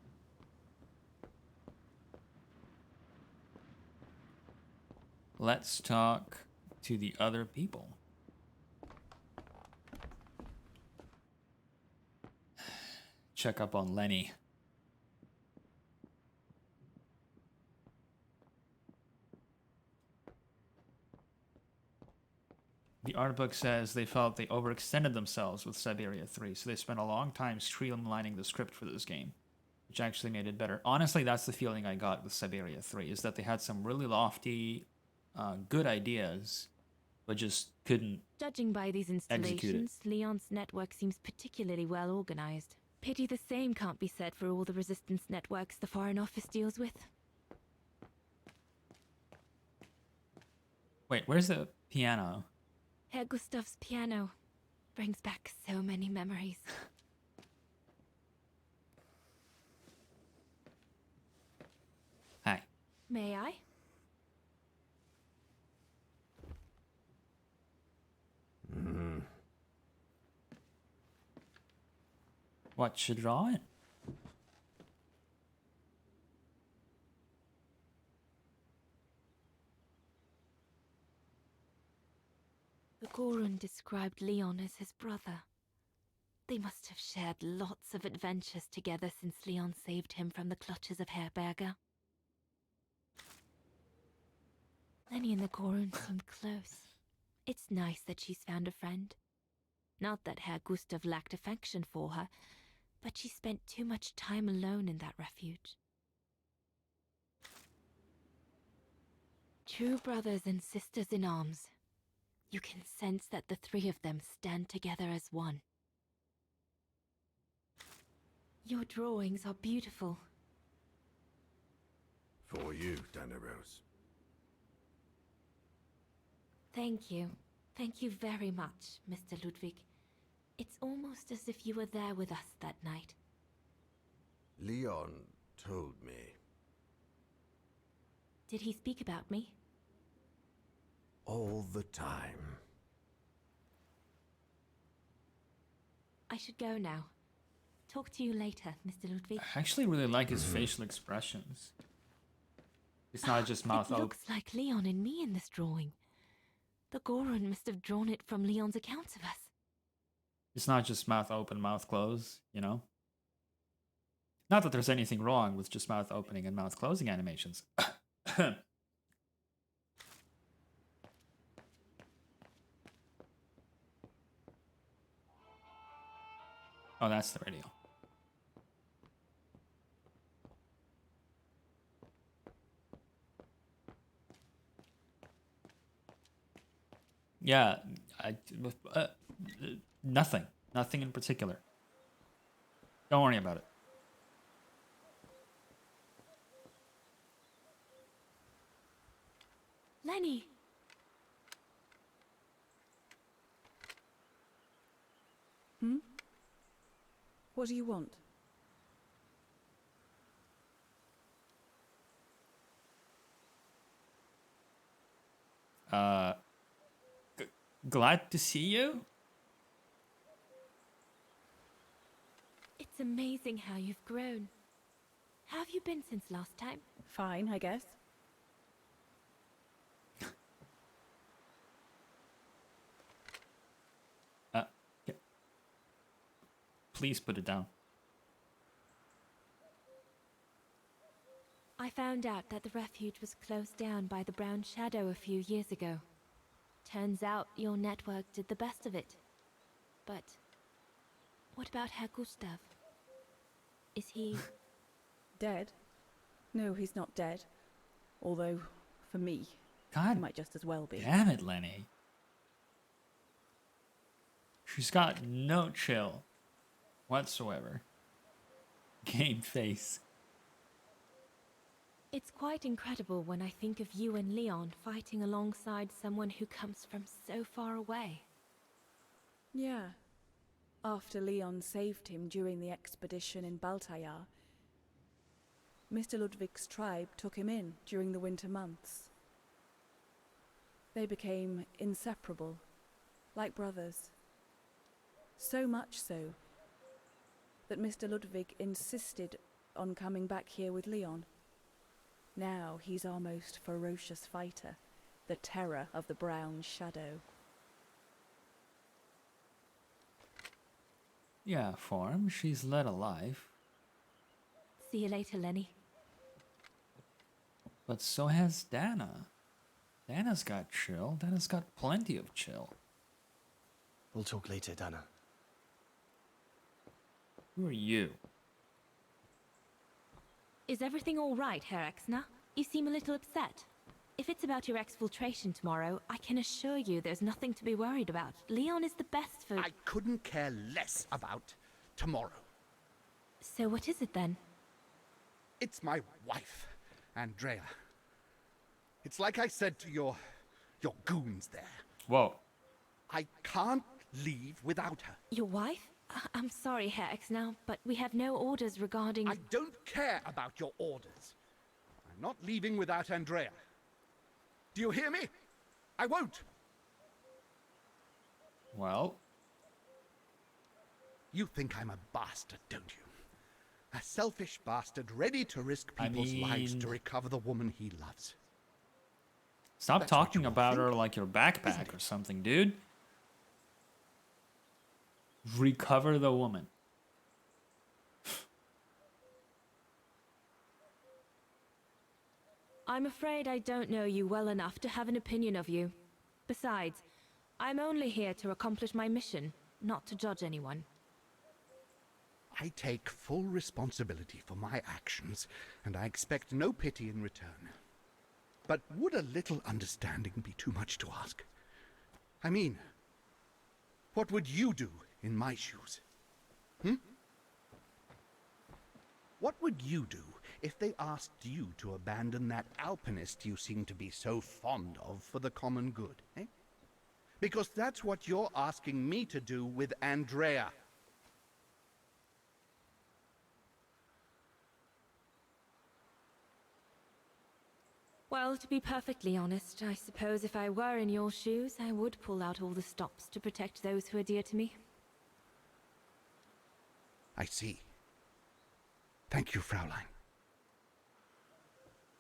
[SPEAKER 1] Let's talk to the other people. Check up on Lenny. The art book says they felt they overextended themselves with Syberia 3, so they spent a long time streamlining the script for this game, which actually made it better. Honestly, that's the feeling I got with Syberia 3, is that they had some really lofty, good ideas, but just couldn't.
[SPEAKER 9] Judging by these installations, Leon's network seems particularly well organized. Pity the same can't be said for all the resistance networks the Foreign Office deals with.
[SPEAKER 1] Wait, where's the piano?
[SPEAKER 9] Herr Gustav's piano brings back so many memories.
[SPEAKER 1] Hi.
[SPEAKER 9] May I?
[SPEAKER 1] What, should draw it?
[SPEAKER 9] Gorun described Leon as his brother. They must have shared lots of adventures together since Leon saved him from the clutches of Herberger. Lenny and the Gorun seem close. It's nice that she's found a friend. Not that Herr Gustav lacked affection for her, but she spent too much time alone in that refuge. True brothers and sisters in arms. You can sense that the three of them stand together as one. Your drawings are beautiful.
[SPEAKER 7] For you, Danarose.
[SPEAKER 9] Thank you. Thank you very much, Mr. Ludwig. It's almost as if you were there with us that night.
[SPEAKER 7] Leon told me.
[SPEAKER 9] Did he speak about me?
[SPEAKER 7] All the time.
[SPEAKER 9] I should go now. Talk to you later, Mr. Ludwig.
[SPEAKER 1] I actually really like his facial expressions. It's not just mouth
[SPEAKER 9] It
[SPEAKER 1] open.
[SPEAKER 9] looks like Leon and me in this drawing. The Gorun must have drawn it from Leon's accounts of us.
[SPEAKER 1] It's not just mouth open, mouth close, you know? Not that there's anything wrong with just mouth opening and mouth closing animations. Oh, that's the radio. Yeah, nothing. Nothing in particular. Don't worry about it.
[SPEAKER 9] Lenny!
[SPEAKER 8] What do you want?
[SPEAKER 1] Glad to see you?
[SPEAKER 9] It's amazing how you've grown. How have you been since last time?
[SPEAKER 8] Fine, I guess.
[SPEAKER 1] Yeah. Please put it down.
[SPEAKER 9] I found out that the refuge was closed down by the Brown Shadow a few years ago. Turns out your network did the best of it. But what about Herr Gustav? Is he...
[SPEAKER 8] Dead? No, he's not dead. Although, for me,
[SPEAKER 1] God
[SPEAKER 8] he might just as well be.
[SPEAKER 1] damn it, Lenny. She's got no chill whatsoever. Game face.
[SPEAKER 9] It's quite incredible when I think of you and Leon fighting alongside someone who comes from so far away.
[SPEAKER 8] Yeah. After Leon saved him during the expedition in Baltayar, Mr. Ludwig's tribe took him in during the winter months. They became inseparable, like brothers. So much so that Mr. Ludwig insisted on coming back here with Leon. Now he's our most ferocious fighter, the terror of the Brown Shadow.
[SPEAKER 1] Yeah, Form, she's led a life.
[SPEAKER 9] See you later, Lenny.
[SPEAKER 1] But so has Dana. Dana's got chill. Dana's got plenty of chill.
[SPEAKER 10] We'll talk later, Dana.
[SPEAKER 1] Who are you?
[SPEAKER 9] Is everything all right, Herr Exner? You seem a little upset. If it's about your exfiltration tomorrow, I can assure you there's nothing to be worried about. Leon is the best for...
[SPEAKER 11] I couldn't care less about tomorrow.
[SPEAKER 9] So what is it then?
[SPEAKER 11] It's my wife, Andrea. It's like I said to your goons there.
[SPEAKER 1] Whoa.
[SPEAKER 11] I can't leave without her.
[SPEAKER 9] Your wife? I'm sorry, Herr Exner, but we have no orders regarding...
[SPEAKER 11] I don't care about your orders. I'm not leaving without Andrea. Do you hear me? I won't.
[SPEAKER 1] Well,
[SPEAKER 11] You think I'm a bastard, don't you? A selfish bastard ready to risk people's lives to recover the woman he loves.
[SPEAKER 1] stop
[SPEAKER 11] That's what
[SPEAKER 1] talking
[SPEAKER 11] you
[SPEAKER 1] about her
[SPEAKER 11] think,
[SPEAKER 1] like your
[SPEAKER 11] isn't
[SPEAKER 1] backpack
[SPEAKER 11] it?
[SPEAKER 1] or something, dude. Recover the woman.
[SPEAKER 9] I'm afraid I don't know you well enough to have an opinion of you. Besides, I'm only here to accomplish my mission, not to judge anyone.
[SPEAKER 11] I take full responsibility for my actions, and I expect no pity in return. But would a little understanding be too much to ask? I mean, what would you do in my shoes? What would you do if they asked you to abandon that alpinist you seem to be so fond of for the common good, eh? Because that's what you're asking me to do with Andrea.
[SPEAKER 9] Well, to be perfectly honest, I suppose if I were in your shoes, I would pull out all the stops to protect those who are dear to me.
[SPEAKER 11] I see. Thank you, Fraulein.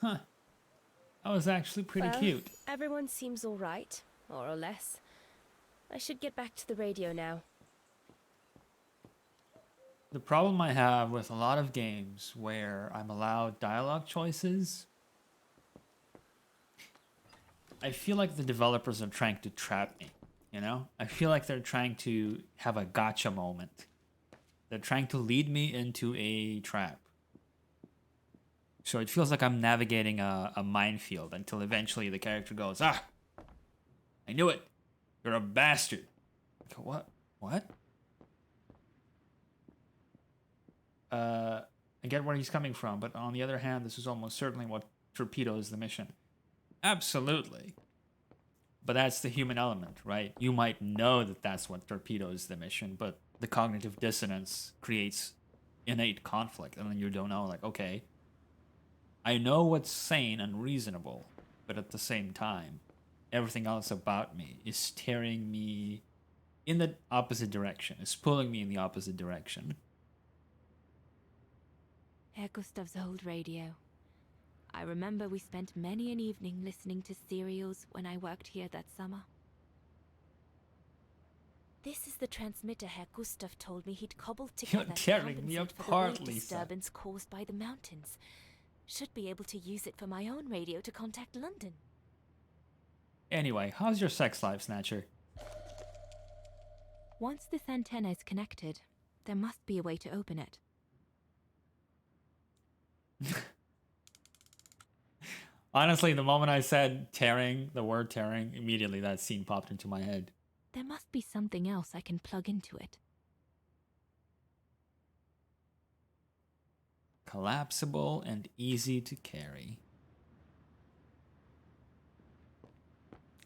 [SPEAKER 1] Huh. That was actually pretty
[SPEAKER 12] Well,
[SPEAKER 1] cute.
[SPEAKER 12] Everyone seems all right, more or less. I should get back to the radio now.
[SPEAKER 1] The problem I have with a lot of games where I'm allowed dialogue choices, I feel like the developers are trying to trap me, you know? I feel like they're trying to have a gotcha moment. They're trying to lead me into a trap. So it feels like I'm navigating a minefield until eventually the character goes, "Ah, I knew it. You're a bastard." I go, what? What? I get where he's coming from, but on the other hand, this is almost certainly what torpedoes the mission. Absolutely. But that's the human element, right? You might know that that's what torpedoes the mission, but the cognitive dissonance creates innate conflict. And then you don't know, like, okay, I know what's sane and reasonable, but at the same time, everything else about me is steering me in the opposite direction, is pulling me in the opposite direction.
[SPEAKER 9] Herr Gustav's old radio. I remember we spent many an evening listening to serials when I worked here that summer.
[SPEAKER 12] This is the transmitter Herr Gustav told me he'd cobbled
[SPEAKER 1] You're
[SPEAKER 12] together to
[SPEAKER 1] tearing me
[SPEAKER 12] compensate for the
[SPEAKER 1] apart,
[SPEAKER 12] wave
[SPEAKER 1] Lisa.
[SPEAKER 12] disturbance caused by the mountains. Should be able to use it for my own radio to contact London.
[SPEAKER 1] Anyway, how's your sex life, Snatcher?
[SPEAKER 9] Once this antenna is connected, there must be a way to open it.
[SPEAKER 1] Honestly, the moment I said tearing, the word tearing, immediately that scene popped into my head.
[SPEAKER 9] There must be something else I can plug into it.
[SPEAKER 1] Collapsible and easy to carry.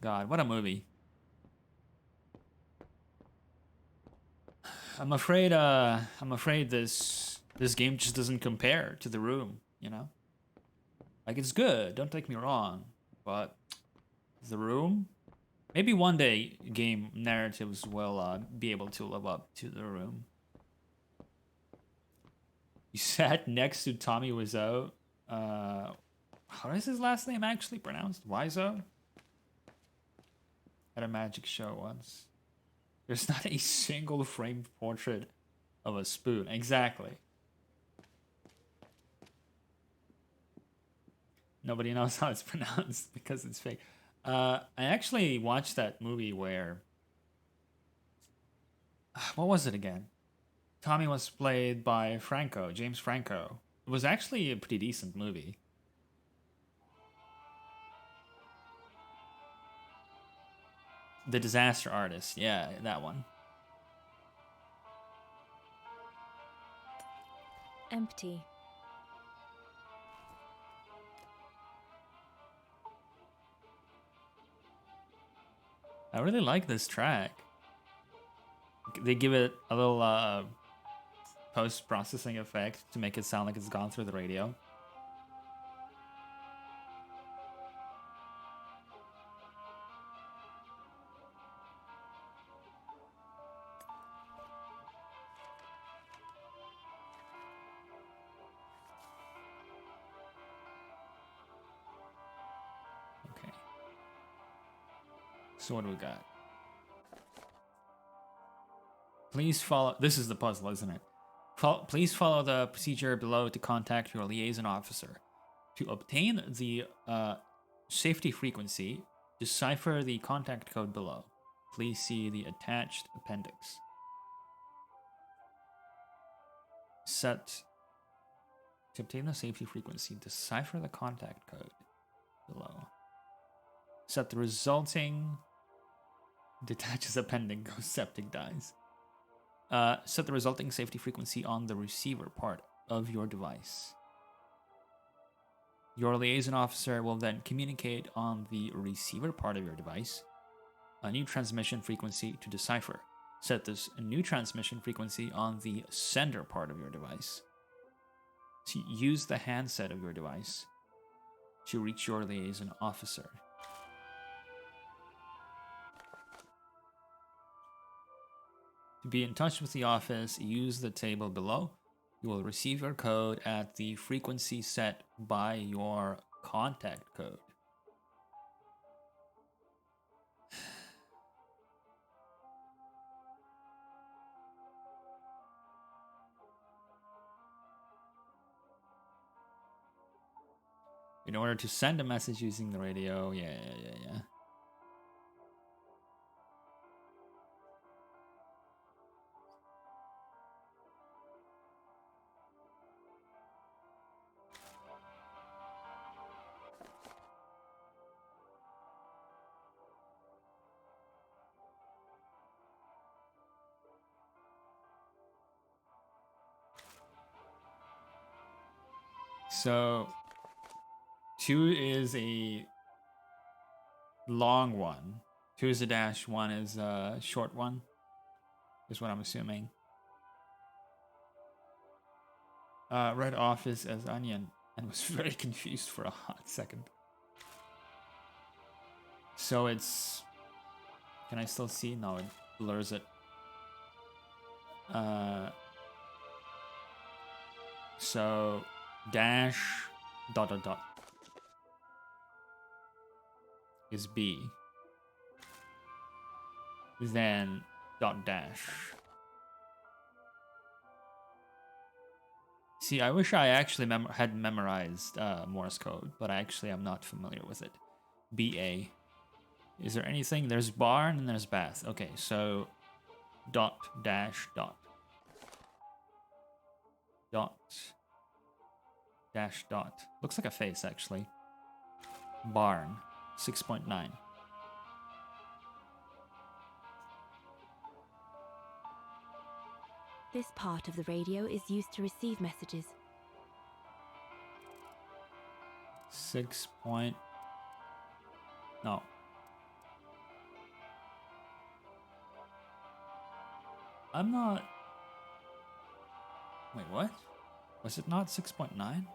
[SPEAKER 1] God, what a movie. I'm afraid this game just doesn't compare to The Room, you know? Like, it's good, don't take me wrong, but The Room? Maybe one day game narratives will be able to live up to The Room. You sat next to Tommy Wiseau. How is his last name actually pronounced? Wiseau? At a magic show once. There's not a single framed portrait of a spoon. Exactly. Nobody knows how it's pronounced because it's fake. I actually watched that movie where... what was it again? Tommy was played by Franco, James Franco. It was actually a pretty decent movie. The Disaster Artist. Yeah, that one.
[SPEAKER 12] Empty.
[SPEAKER 1] I really like this track. They give it a little post-processing effect to make it sound like it's gone through the radio. Okay. So what do we got? Please follow. This is the puzzle, isn't it? Please follow the procedure below to contact your liaison officer. To obtain the safety frequency, decipher the contact code below. Please see the attached appendix. To obtain the safety frequency, decipher the contact code below. Set the resulting detaches appending ghost septic dies. Set the resulting safety frequency on the receiver part of your device. Your liaison officer will then communicate on the receiver part of your device a new transmission frequency to decipher. Set this new transmission frequency on the sender part of your device. To use the handset of your device to reach your liaison officer. To be in touch with the office, use the table below. You will receive your code at the frequency set by your contact code. In order to send a message using the radio, yeah. So 2 is a long one. 2 is a dash, 1 is a short one, is what I'm assuming. Read office as onion and was very confused for a hot second. So it's... Can I still see? No, it blurs it. So dash dot dot dot is B. Then dot dash. See, I wish I actually had memorized Morse code, but I actually am not familiar with it. BA. Is there anything? There's barn and there's bath. Okay, so dot dash dot. Dot dash dot. Looks like a face, actually. Barn. 6.9.
[SPEAKER 9] This part of the radio is used to receive messages.
[SPEAKER 1] 6 point... No. I'm not... Wait, what? Was it not 6.9?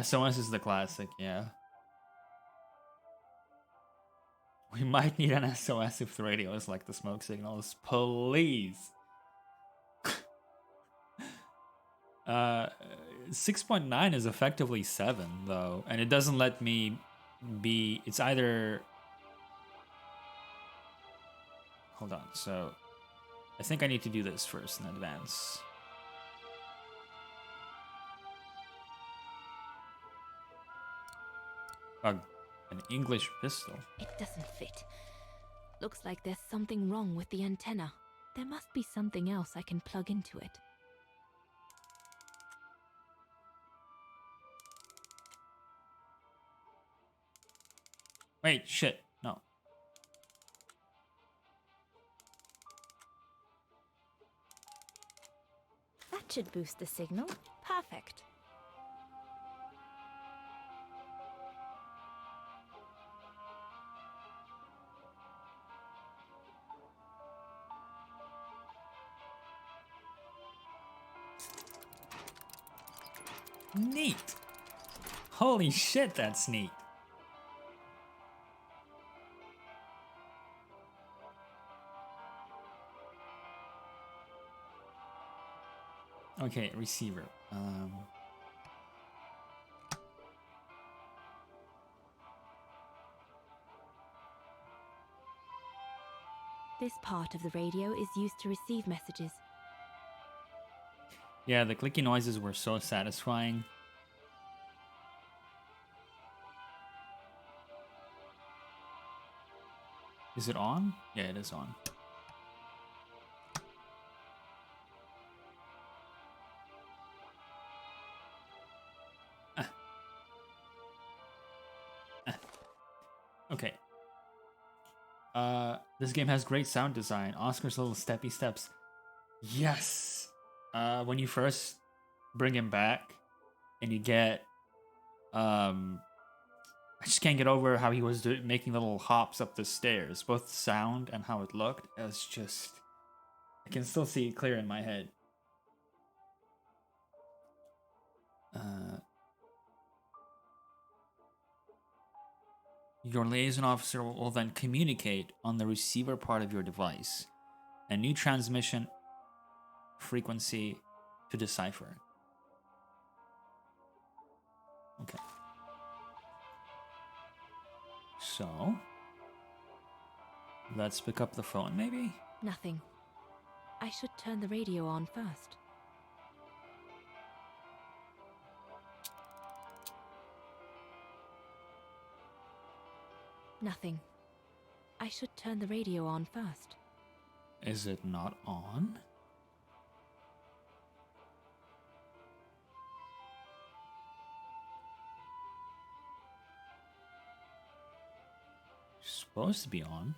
[SPEAKER 1] SOS is the classic, yeah. We might need an SOS if the radio is like the smoke signals. Please! 6.9 is effectively 7, though. And it doesn't let me be... It's either... Hold on, so... I think I need to do this first in advance. An English pistol.
[SPEAKER 9] It doesn't fit. Looks like there's something wrong with the antenna. There must be something else I can plug into it.
[SPEAKER 1] Wait, shit, no.
[SPEAKER 12] That should boost the signal. Perfect.
[SPEAKER 1] Neat. Holy shit, that's neat. Okay, receiver.
[SPEAKER 9] This part of the radio is used to receive messages.
[SPEAKER 1] Yeah, the clicky noises were so satisfying. Is it on? Yeah, it is on. Okay. This game has great sound design. Oscar's little steppy steps. Yes. When you first bring him back, and you get, I just can't get over how he was making little hops up the stairs. Both sound and how it looked. It was just, I can still see it clear in my head. Your liaison officer will then communicate on the receiver part of your device a new transmission frequency to decipher. Okay. So, let's pick up the phone, maybe?
[SPEAKER 9] Nothing. I should turn the radio on first. Nothing. I should turn the radio on first.
[SPEAKER 1] Is it not on? Supposed to be on.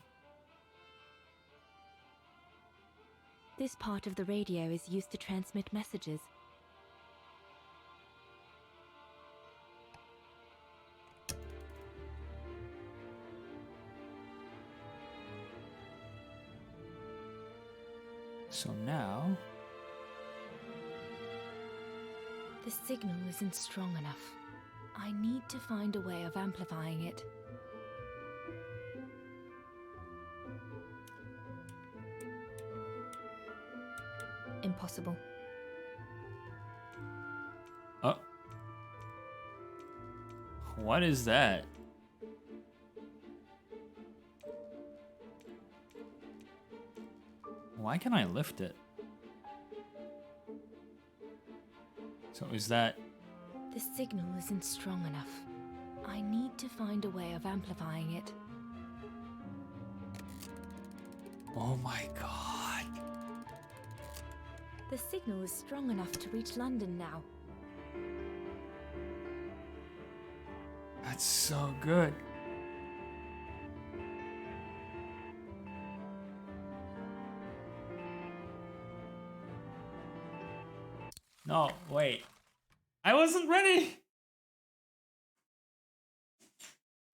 [SPEAKER 9] This part of the radio is used to transmit messages.
[SPEAKER 1] So now...
[SPEAKER 9] The signal isn't strong enough. I need to find a way of amplifying it. Impossible.
[SPEAKER 1] Oh. What is that? Why can I lift it? So is that...
[SPEAKER 9] The signal isn't strong enough. I need to find a way of amplifying it.
[SPEAKER 1] Oh my god.
[SPEAKER 9] The signal is strong enough to reach London now.
[SPEAKER 1] That's so good. No, wait. I wasn't ready!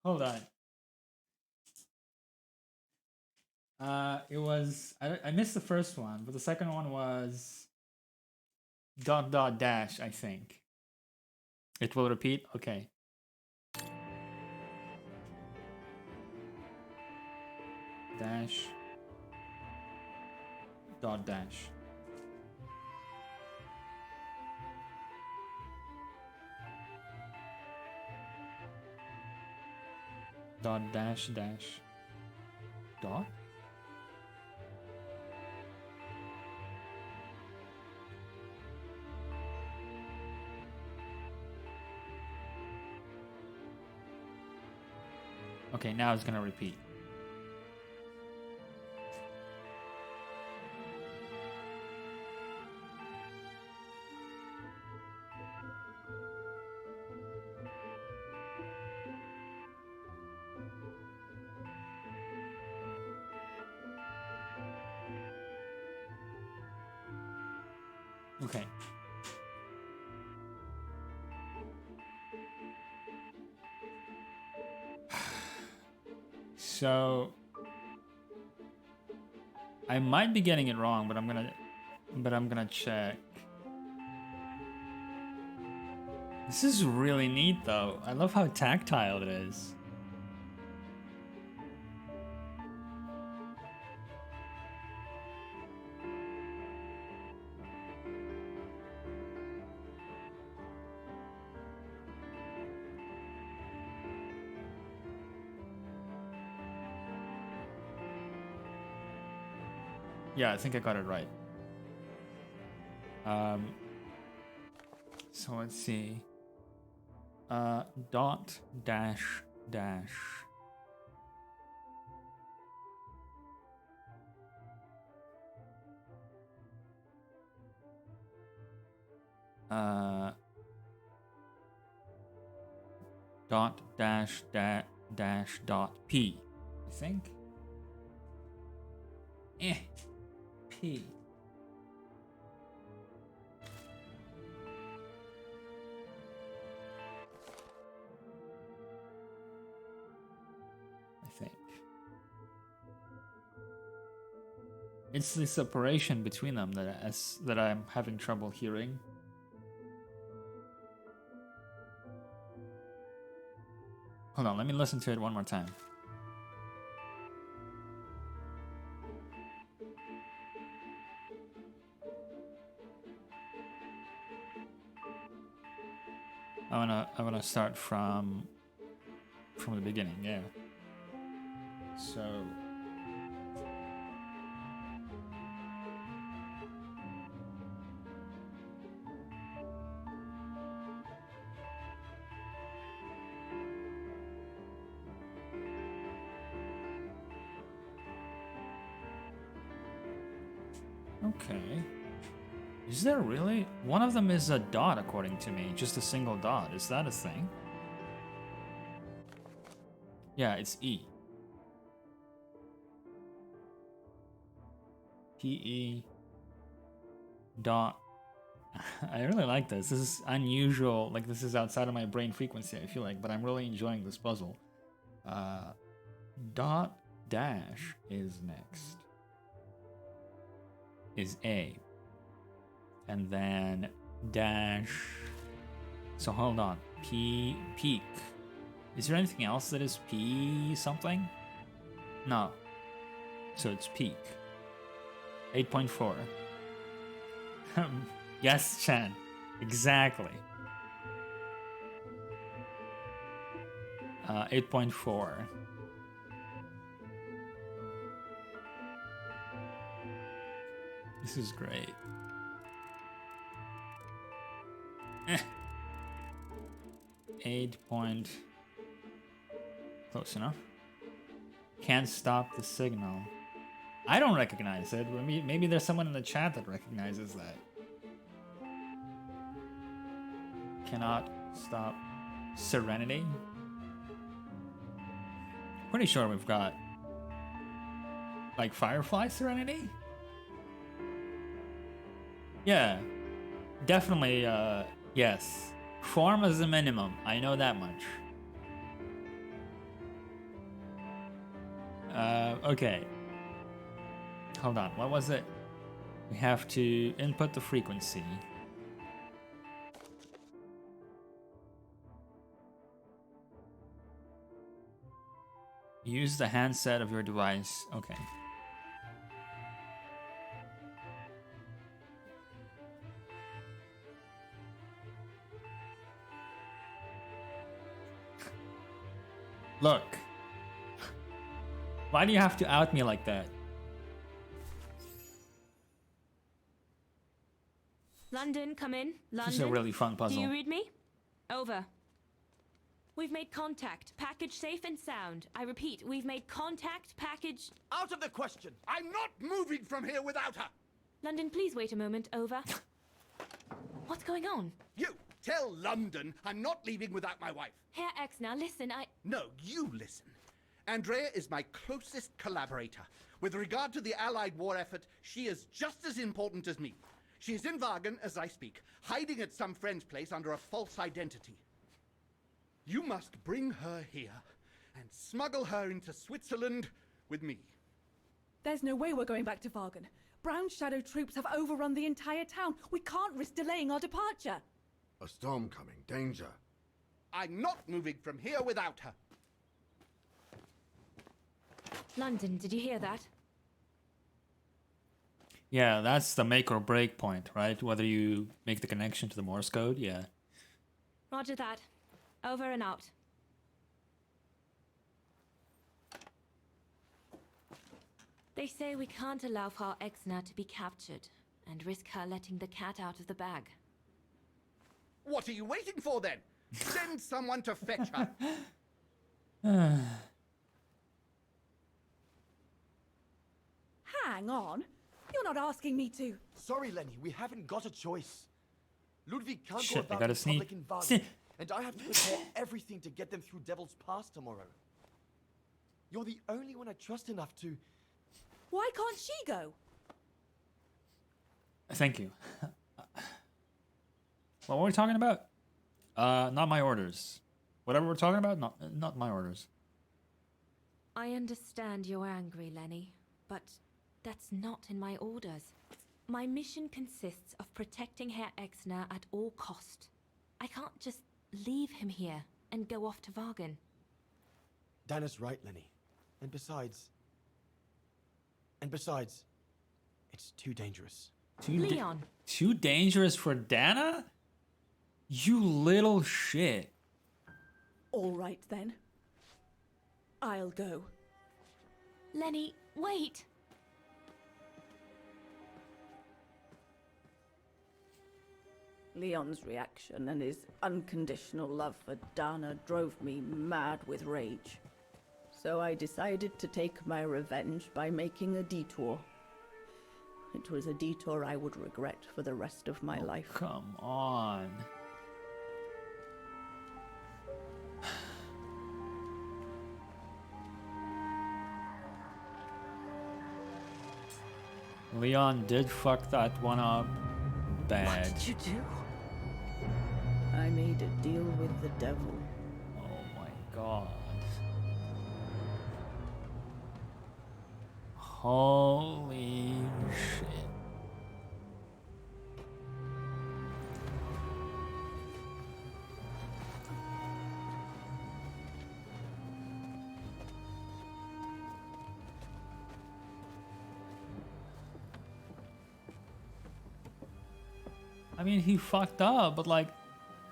[SPEAKER 1] Hold on. It was... I missed the first one, but the second one was... ... dash, I think. It will repeat? Okay. Dash... ... dash. Dash dash dot. Okay, now it's gonna repeat. Okay. So I might be getting it wrong, but I'm gonna check. This is really neat though. I love how tactile it is. Yeah, I think I got it right. So let's see. Dot dash dash. Dot dash dash dot p, I think. P. I think. It's the separation between them that I'm having trouble hearing. Hold on, let me listen to it one more time. I wanna start from the beginning, yeah. So okay. Is there really? One of them is a dot, according to me. Just a single dot. Is that a thing? Yeah, it's E. P-E dot. I really like this. This is unusual. Like, this is outside of my brain frequency, I feel like. But I'm really enjoying this puzzle. Dot dash is next. Is A. And then dash. So hold on. P peak. Is there anything else that is P something? No. So it's peak. 8.4. Yes, Chan. Exactly. 8.4. This is great. 8 point. Close enough. Can't stop the signal. I don't recognize it. Maybe there's someone in the chat that recognizes that. Cannot stop Serenity. Pretty sure we've got like Firefly Serenity. Yeah, definitely. Yes. Form is a minimum. I know that much. Okay. Hold on. What was it? We have to input the frequency. Use the handset of your device. Okay. Look. Why do you have to out me like that?
[SPEAKER 12] London, come in. London.
[SPEAKER 1] This is a really fun puzzle.
[SPEAKER 12] Do you read me? Over. We've made contact. Package safe and sound. I repeat, we've made contact. Package...
[SPEAKER 11] Out of the question! I'm not moving from here without her!
[SPEAKER 12] London, please wait a moment. Over. What's going on?
[SPEAKER 11] You! Tell London I'm not leaving without my wife.
[SPEAKER 12] Herr X, now listen,
[SPEAKER 11] No, you listen. Andrea is my closest collaborator. With regard to the Allied war effort, she is just as important as me. She is in Wagen as I speak, hiding at some friend's place under a false identity. You must bring her here and smuggle her into Switzerland with me.
[SPEAKER 8] There's no way we're going back to Wagen. Brown Shadow troops have overrun the entire town. We can't risk delaying our departure.
[SPEAKER 7] A storm coming. Danger.
[SPEAKER 11] I'm not moving from here without her.
[SPEAKER 12] London, did you hear that?
[SPEAKER 1] Yeah, that's the make or break point, right? Whether you make the connection to the Morse code, yeah.
[SPEAKER 12] Roger that. Over and out.
[SPEAKER 9] They say we can't allow Frau Exner to be captured and risk her letting the cat out of the bag.
[SPEAKER 11] What are you waiting for then? Send someone to fetch her.
[SPEAKER 8] Hang on. You're not asking me to.
[SPEAKER 10] Sorry, Lenny, we haven't got a choice. Ludwig can't
[SPEAKER 1] Shit,
[SPEAKER 10] go
[SPEAKER 1] I
[SPEAKER 10] about
[SPEAKER 1] gotta
[SPEAKER 10] in
[SPEAKER 1] sneak.
[SPEAKER 10] public in Wagen, and I have to prepare everything to get them through Devil's Pass tomorrow. You're the only one I trust enough to...
[SPEAKER 8] Why can't she go?
[SPEAKER 1] Thank you. What were we talking about? Not my orders. Whatever we're talking about, not my orders.
[SPEAKER 9] I understand you're angry, Lenny, but that's not in my orders. My mission consists of protecting Herr Exner at all cost. I can't just leave him here and go off to Wagen.
[SPEAKER 10] Dana's right, Lenny. And besides, it's too dangerous.
[SPEAKER 9] Leon!
[SPEAKER 1] Too dangerous for Dana? You little shit.
[SPEAKER 8] All right, then. I'll go.
[SPEAKER 9] Lenny, wait!
[SPEAKER 8] Leon's reaction and his unconditional love for Dana drove me mad with rage. So I decided to take my revenge by making a detour. It was a detour I would regret for the rest of my life.
[SPEAKER 1] Come on. Leon did fuck that one up bad.
[SPEAKER 8] What did you do? I made a deal with the devil.
[SPEAKER 1] Oh my god. Holy shit. I mean, he fucked up, but like,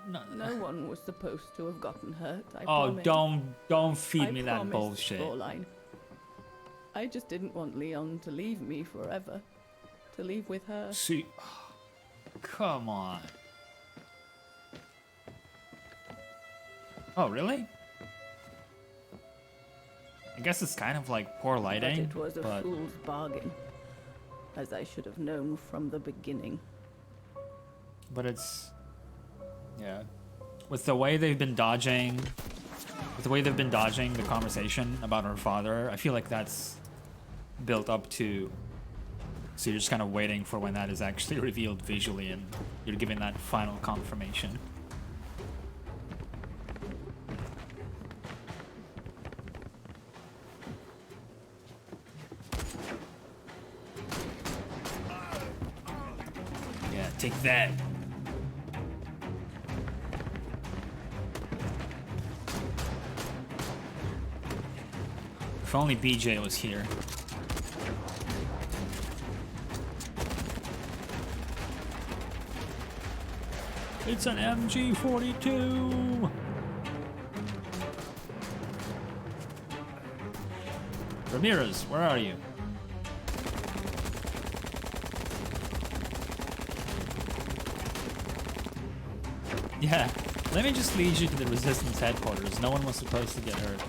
[SPEAKER 1] no.
[SPEAKER 8] No one was supposed to have gotten hurt. I
[SPEAKER 1] Oh,
[SPEAKER 8] promise.
[SPEAKER 1] don't feed me
[SPEAKER 8] I
[SPEAKER 1] that
[SPEAKER 8] promised,
[SPEAKER 1] bullshit.
[SPEAKER 8] Fraulein. I just didn't want Leon to leave me forever. To leave with her.
[SPEAKER 1] See, come on. Oh, really? I guess it's kind of like poor lighting.
[SPEAKER 8] But it was a fool's bargain. As I should have known from the beginning.
[SPEAKER 1] But it's, yeah, with the way they've been dodging, the conversation about her father, I feel like that's built up to, so you're just kind of waiting for when that is actually revealed visually and you're giving that final confirmation. Yeah, take that. If only BJ was here. It's an MG42! Ramirez, where are you? Yeah, let me just lead you to the Resistance headquarters. No one was supposed to get hurt.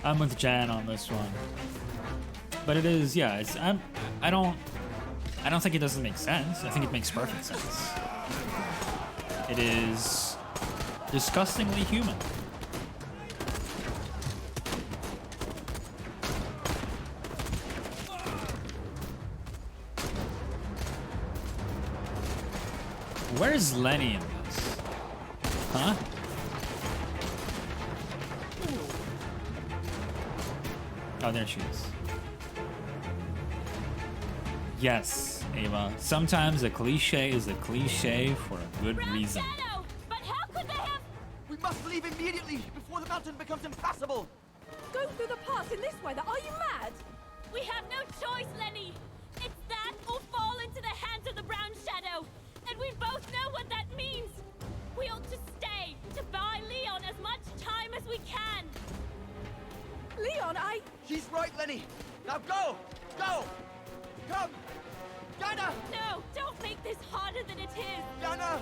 [SPEAKER 1] I'm with Jan on this one, but it is, yeah. It's I don't think it doesn't make sense. I think it makes perfect sense. It is disgustingly human. Where's Lenny in this? Huh? Oh, there she is. Yes, Ava. Sometimes a cliche is a cliche for a good reason.
[SPEAKER 12] But how could they have?
[SPEAKER 10] We've must leave immediately before the mountain becomes impassable!
[SPEAKER 4] Go through the pass in this weather? Are you mad?
[SPEAKER 12] We have no choice, Lenny! It's that or fall into the hands of the Brown Shadow! And we both know what that means! We ought to stay, to buy Leon as much time as we can!
[SPEAKER 4] Leon,
[SPEAKER 10] She's right, Lenny! Now go! Go! Come! Dinah!
[SPEAKER 12] No! Don't make this harder than it is!
[SPEAKER 10] Dinah!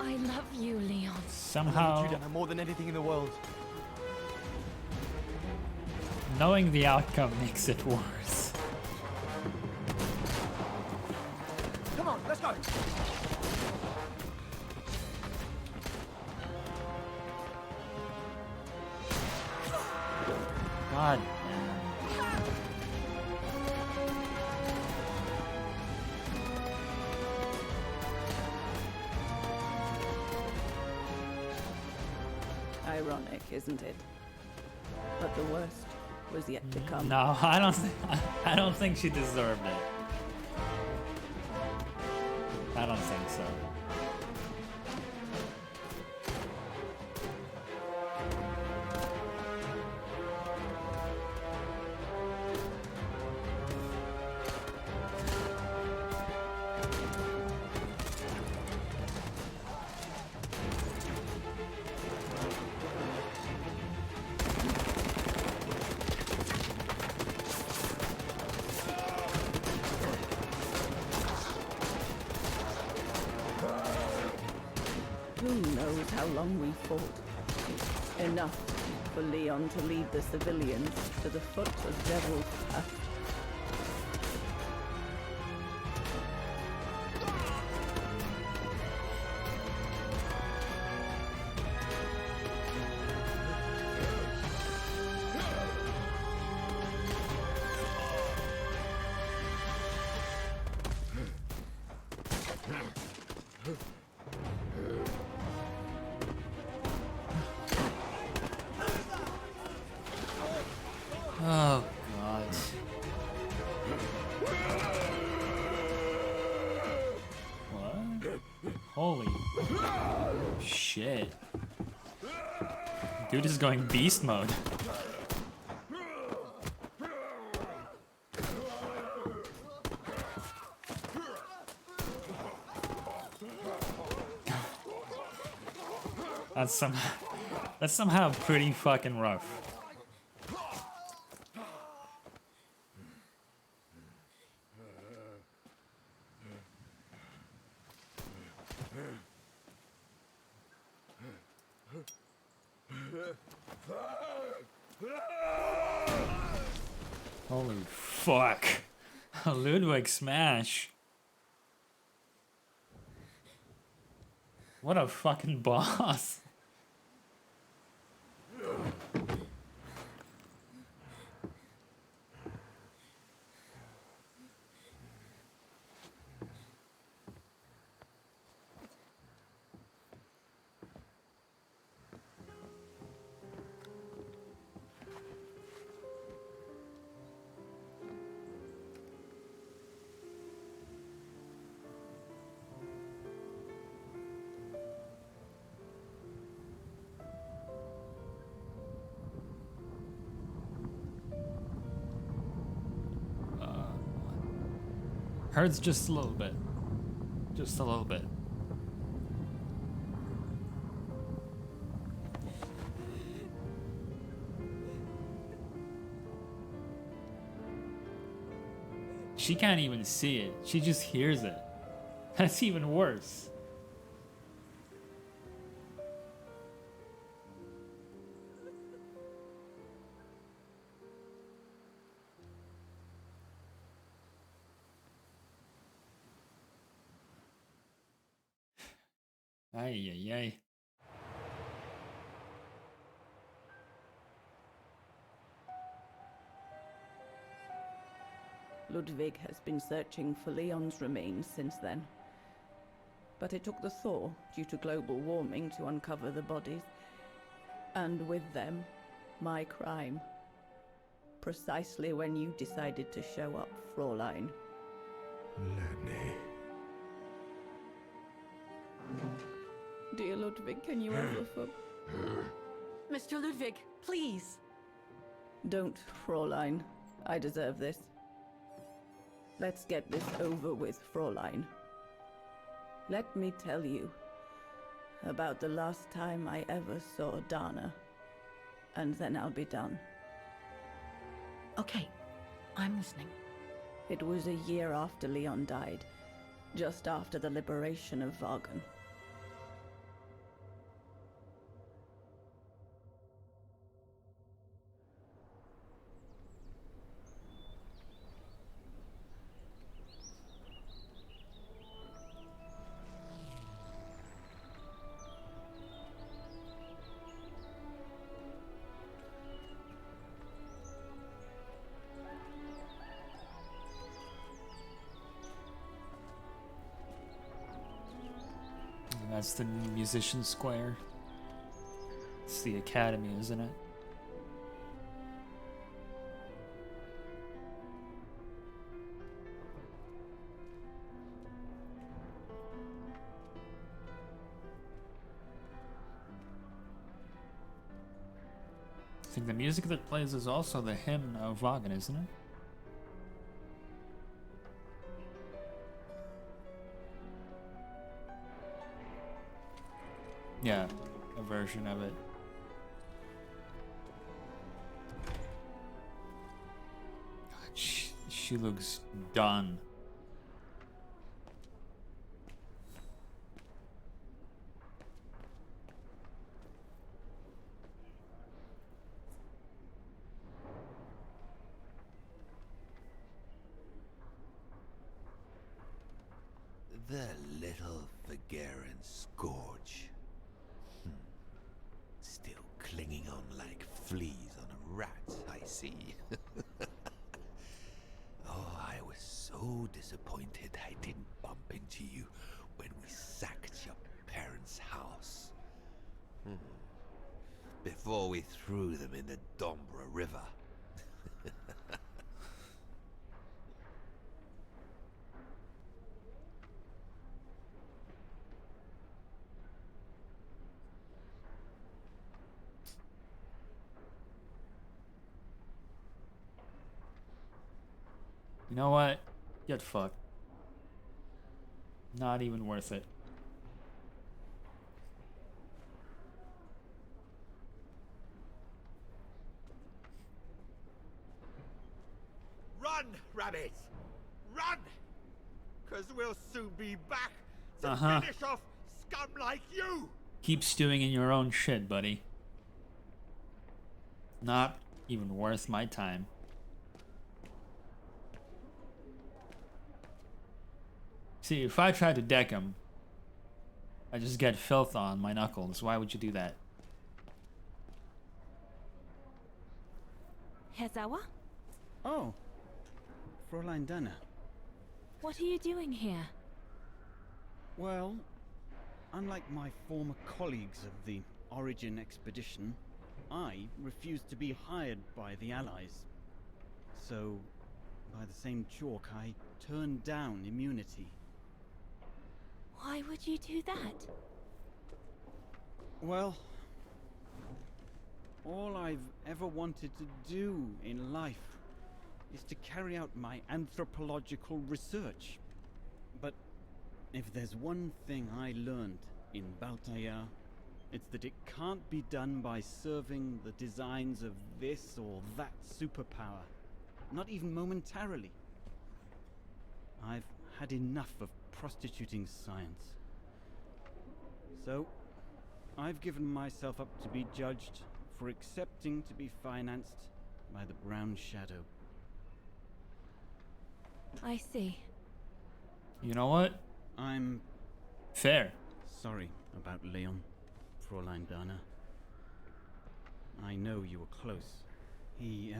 [SPEAKER 12] I love you, Leon.
[SPEAKER 10] I
[SPEAKER 1] Somehow,
[SPEAKER 10] love you, Dinah, more than anything in the world.
[SPEAKER 1] knowing the outcome makes it worse.
[SPEAKER 10] Come on, let's go!
[SPEAKER 1] God.
[SPEAKER 8] Ironic, isn't it? But the worst was yet to come.
[SPEAKER 1] No, I don't think she deserved it. I don't think so.
[SPEAKER 8] Who knows how long we fought? Enough for Leon to lead the civilians to the foot of Devil's Path.
[SPEAKER 1] Oh God. What? Holy shit. Dude is going beast mode. That's somehow pretty fucking rough. Holy fuck. Ludwig smash. What a fucking boss. Hurts just a little bit. Just a little bit. She can't even see it. She just hears it. That's even worse. Ay, ay, ay.
[SPEAKER 8] Ludwig has been searching for Leon's remains since then. But it took the thaw due to global warming to uncover the bodies. And with them, my crime. precisely when you decided to show up, Fräulein.
[SPEAKER 7] Lenny.
[SPEAKER 8] Dear Ludwig, can you ever
[SPEAKER 2] Mr. Ludwig, please.
[SPEAKER 8] Don't, Fräulein. I deserve this. Let's get this over with, Fräulein. Let me tell you about the last time I ever saw Dana, and then I'll be done.
[SPEAKER 2] Okay, I'm listening.
[SPEAKER 8] It was a year after Leon died, just after the liberation of Vagen.
[SPEAKER 1] That's the new musician square. It's the academy, isn't it? I think the music that plays is also the hymn of Vagen, isn't it? Yeah, a version of it. God, she looks done.
[SPEAKER 13] The little Vageran scourge. Still clinging on like fleas on a rat, I see. Oh, I was so disappointed I didn't bump into you when we sacked your parents' house. Before we threw them in the Dombra River.
[SPEAKER 1] You know what? Get fucked. Not even worth it.
[SPEAKER 13] Run, rabbit! Run! 'Cause we'll soon be back to finish off scum like you!
[SPEAKER 1] Keep stewing in your own shit, buddy. Not even worth my time. See, if I tried to deck him, I just get filth on my knuckles. Why would you do that?
[SPEAKER 9] Hezawa?
[SPEAKER 14] Oh, Fräulein Dana.
[SPEAKER 9] What are you doing here?
[SPEAKER 14] Well, unlike my former colleagues of the Origin expedition, I refused to be hired by the Allies. So, by the same chalk, I turned down immunity.
[SPEAKER 9] Why would you do that?
[SPEAKER 14] Well, all I've ever wanted to do in life is to carry out my anthropological research. But if there's one thing I learned in Baltayar, it's that it can't be done by serving the designs of this or that superpower, not even momentarily. I've had enough of prostituting science. So, I've given myself up to be judged for accepting to be financed by the Brown Shadow.
[SPEAKER 9] I see.
[SPEAKER 1] You know what?
[SPEAKER 14] I'm
[SPEAKER 1] fair.
[SPEAKER 14] Sorry about Leon, Fräulein Dana. I know you were close. He,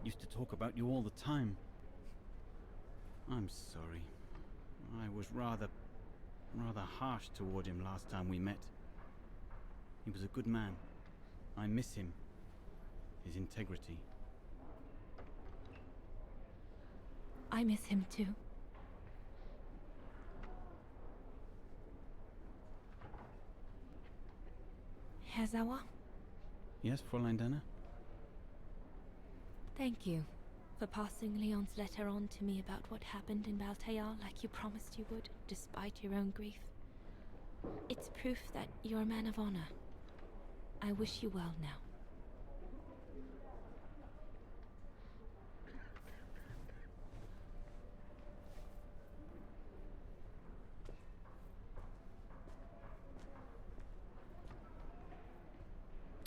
[SPEAKER 14] used to talk about you all the time. I'm sorry. I was rather harsh toward him last time we met. He was a good man. I miss him. His integrity.
[SPEAKER 9] I miss him too. Herr Sauer,
[SPEAKER 14] Yes, Fräulein Dana?
[SPEAKER 9] thank you for passing Leon's letter on to me about what happened in Baltayar like you promised you would, despite your own grief. It's proof that you're a man of honor. I wish you well now.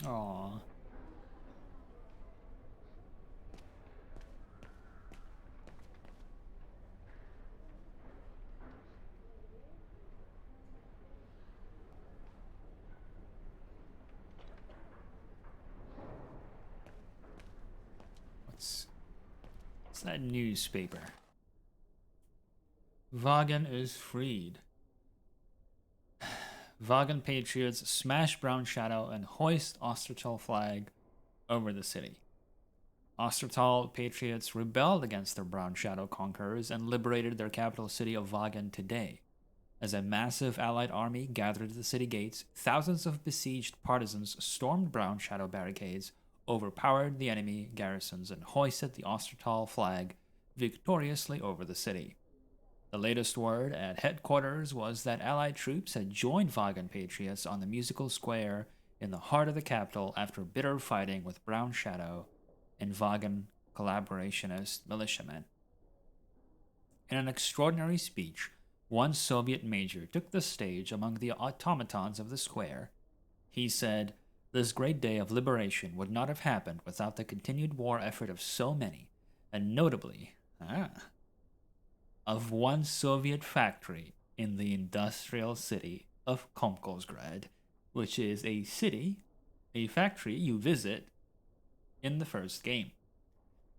[SPEAKER 1] Aww. What's that newspaper? Vagan is freed. Vagan patriots smash Brown Shadow and hoist Ostertal flag over the city. Ostertal patriots rebelled against their Brown Shadow conquerors and liberated their capital city of Vagan today. As a massive allied army gathered at the city gates, thousands of besieged partisans stormed Brown Shadow barricades, overpowered the enemy garrisons, and hoisted the Ostertal flag victoriously over the city. The latest word at headquarters was that Allied troops had joined Vagan patriots on the musical square in the heart of the capital after bitter fighting with Brown Shadow and Vagan collaborationist militiamen. In an extraordinary speech, one Soviet major took the stage among the automatons of the square. He said, "This great day of liberation would not have happened without the continued war effort of so many, and notably, of one Soviet factory in the industrial city of Komkolsgrad, which is a factory you visit in the first game.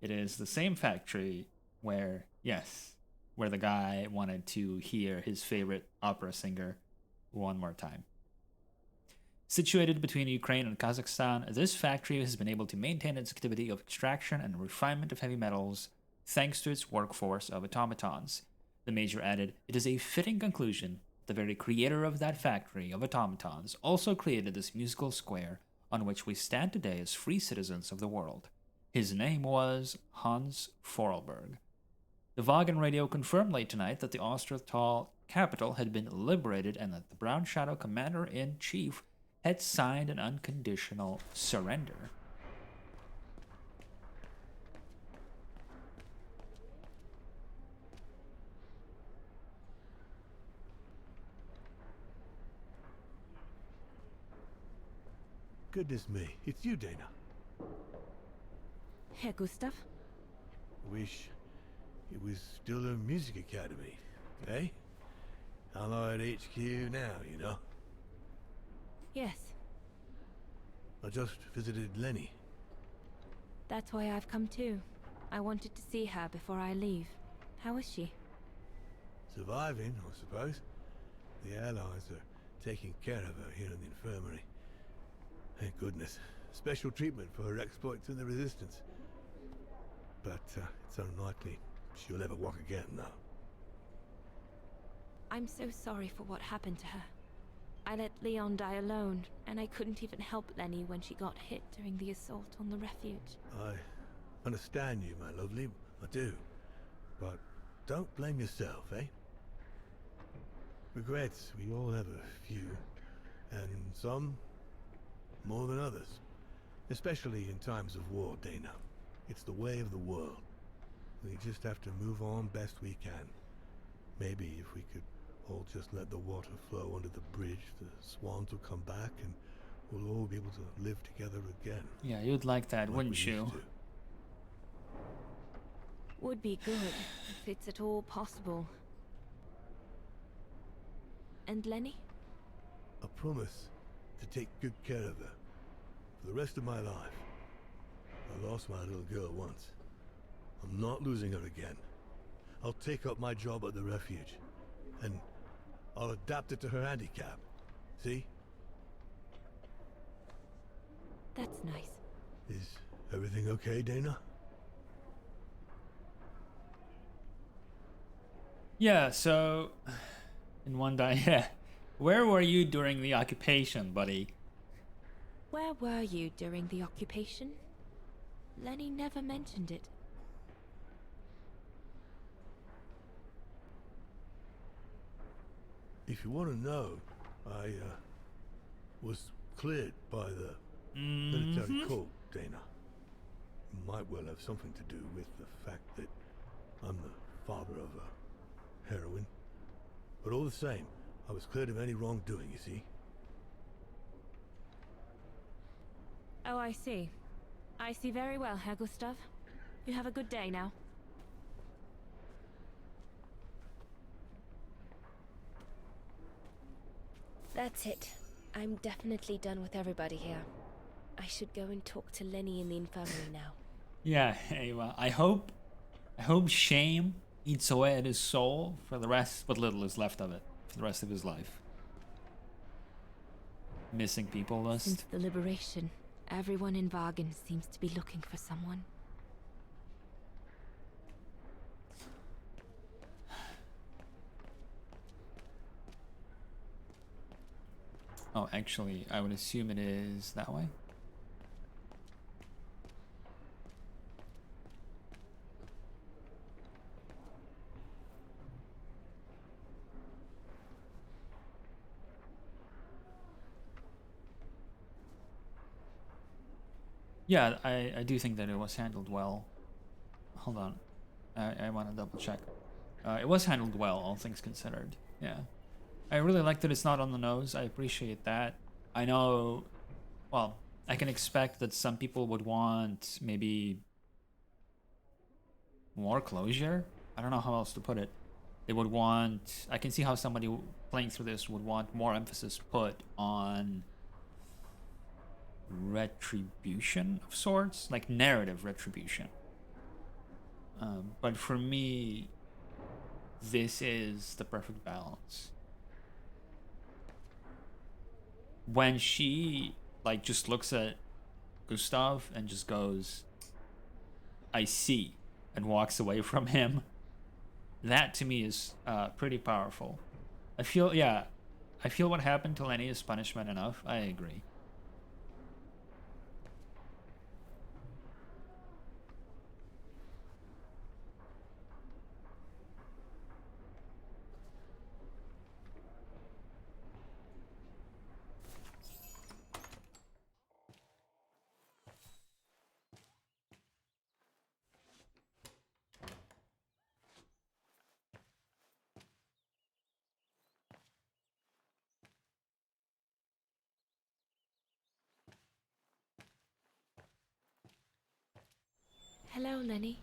[SPEAKER 1] It is the same factory where the guy wanted to hear his favorite opera singer one more time. Situated between Ukraine and Kazakhstan, this factory has been able to maintain its activity of extraction and refinement of heavy metals thanks to its workforce of automatons." The major added, "It is a fitting conclusion that the very creator of that factory of automatons also created this musical square on which we stand today as free citizens of the world. His name was Hans Vorarlberg." The Vagan radio confirmed late tonight that the Ostertal capital had been liberated and that the Brown Shadow commander-in-chief had signed an unconditional surrender.
[SPEAKER 7] Goodness me, it's you, Dana.
[SPEAKER 9] Herr Gustav?
[SPEAKER 7] Wish it was still a music academy, eh? Allied HQ now, you know.
[SPEAKER 9] Yes,
[SPEAKER 7] I just visited Lenny.
[SPEAKER 9] that's why I've come too. I wanted to see her before I leave. How is she?
[SPEAKER 7] Surviving, I suppose. The Allies are taking care of her here in the infirmary. Thank goodness. Special treatment for her exploits in the Resistance. But it's unlikely she'll ever walk again, though.
[SPEAKER 9] I'm so sorry for what happened to her. I let Leon die alone, and I couldn't even help Lenny when she got hit during the assault on the refuge.
[SPEAKER 7] I understand you, my lovely. I do. But don't blame yourself, eh? Regrets, we all have a few. And some more than others. Especially in times of war, Dana. It's the way of the world. We just have to move on best we can. Maybe if we could all just let the water flow under the bridge, the swans will come back and we'll all be able to live together again.
[SPEAKER 1] Yeah, you'd like that, wouldn't you?
[SPEAKER 9] Would be good, if it's at all possible. And Lenny?
[SPEAKER 7] I promise to take good care of her for the rest of my life. I lost my little girl once. I'm not losing her again. I'll take up my job at the refuge, and I'll adapt it to her handicap. See?
[SPEAKER 9] That's nice.
[SPEAKER 7] Is everything okay, Dana?
[SPEAKER 1] Yeah, so in one day, yeah. Where were you during the occupation, buddy?
[SPEAKER 9] Where were you during the occupation? Lenny never mentioned it.
[SPEAKER 7] If you want to know, I was cleared by the military court, Dana. Might well have something to do with the fact that I'm the father of a heroine. But all the same, I was cleared of any wrongdoing, you see.
[SPEAKER 9] Oh, I see. I see very well, Herr Gustav. You have a good day now. That's it. I'm definitely done with everybody here. I should go and talk to Lenny in the infirmary now.
[SPEAKER 1] Yeah, Ava. I hope shame eats away at his soul for the rest, what little is left of it, for the rest of his life. Missing people list.
[SPEAKER 9] Since the liberation, everyone in Wagen seems to be looking for someone.
[SPEAKER 1] Oh, actually, I would assume it is that way. Yeah, I do think that it was handled well. Hold on. I want to double check. It was handled well, all things considered. Yeah. I really like that it's not on the nose. I appreciate that. I know, well, I can expect that some people would want maybe more closure. I don't know how else to put it. They would want, I can see how somebody playing through this would want more emphasis put on retribution of sorts, like narrative retribution. But for me, this is the perfect balance. When she like just looks at Gustav and just goes, I see, and walks away from him, that to me is pretty powerful. I feel what happened to Lenny is punishment enough. I agree.
[SPEAKER 9] Hello, Lenny.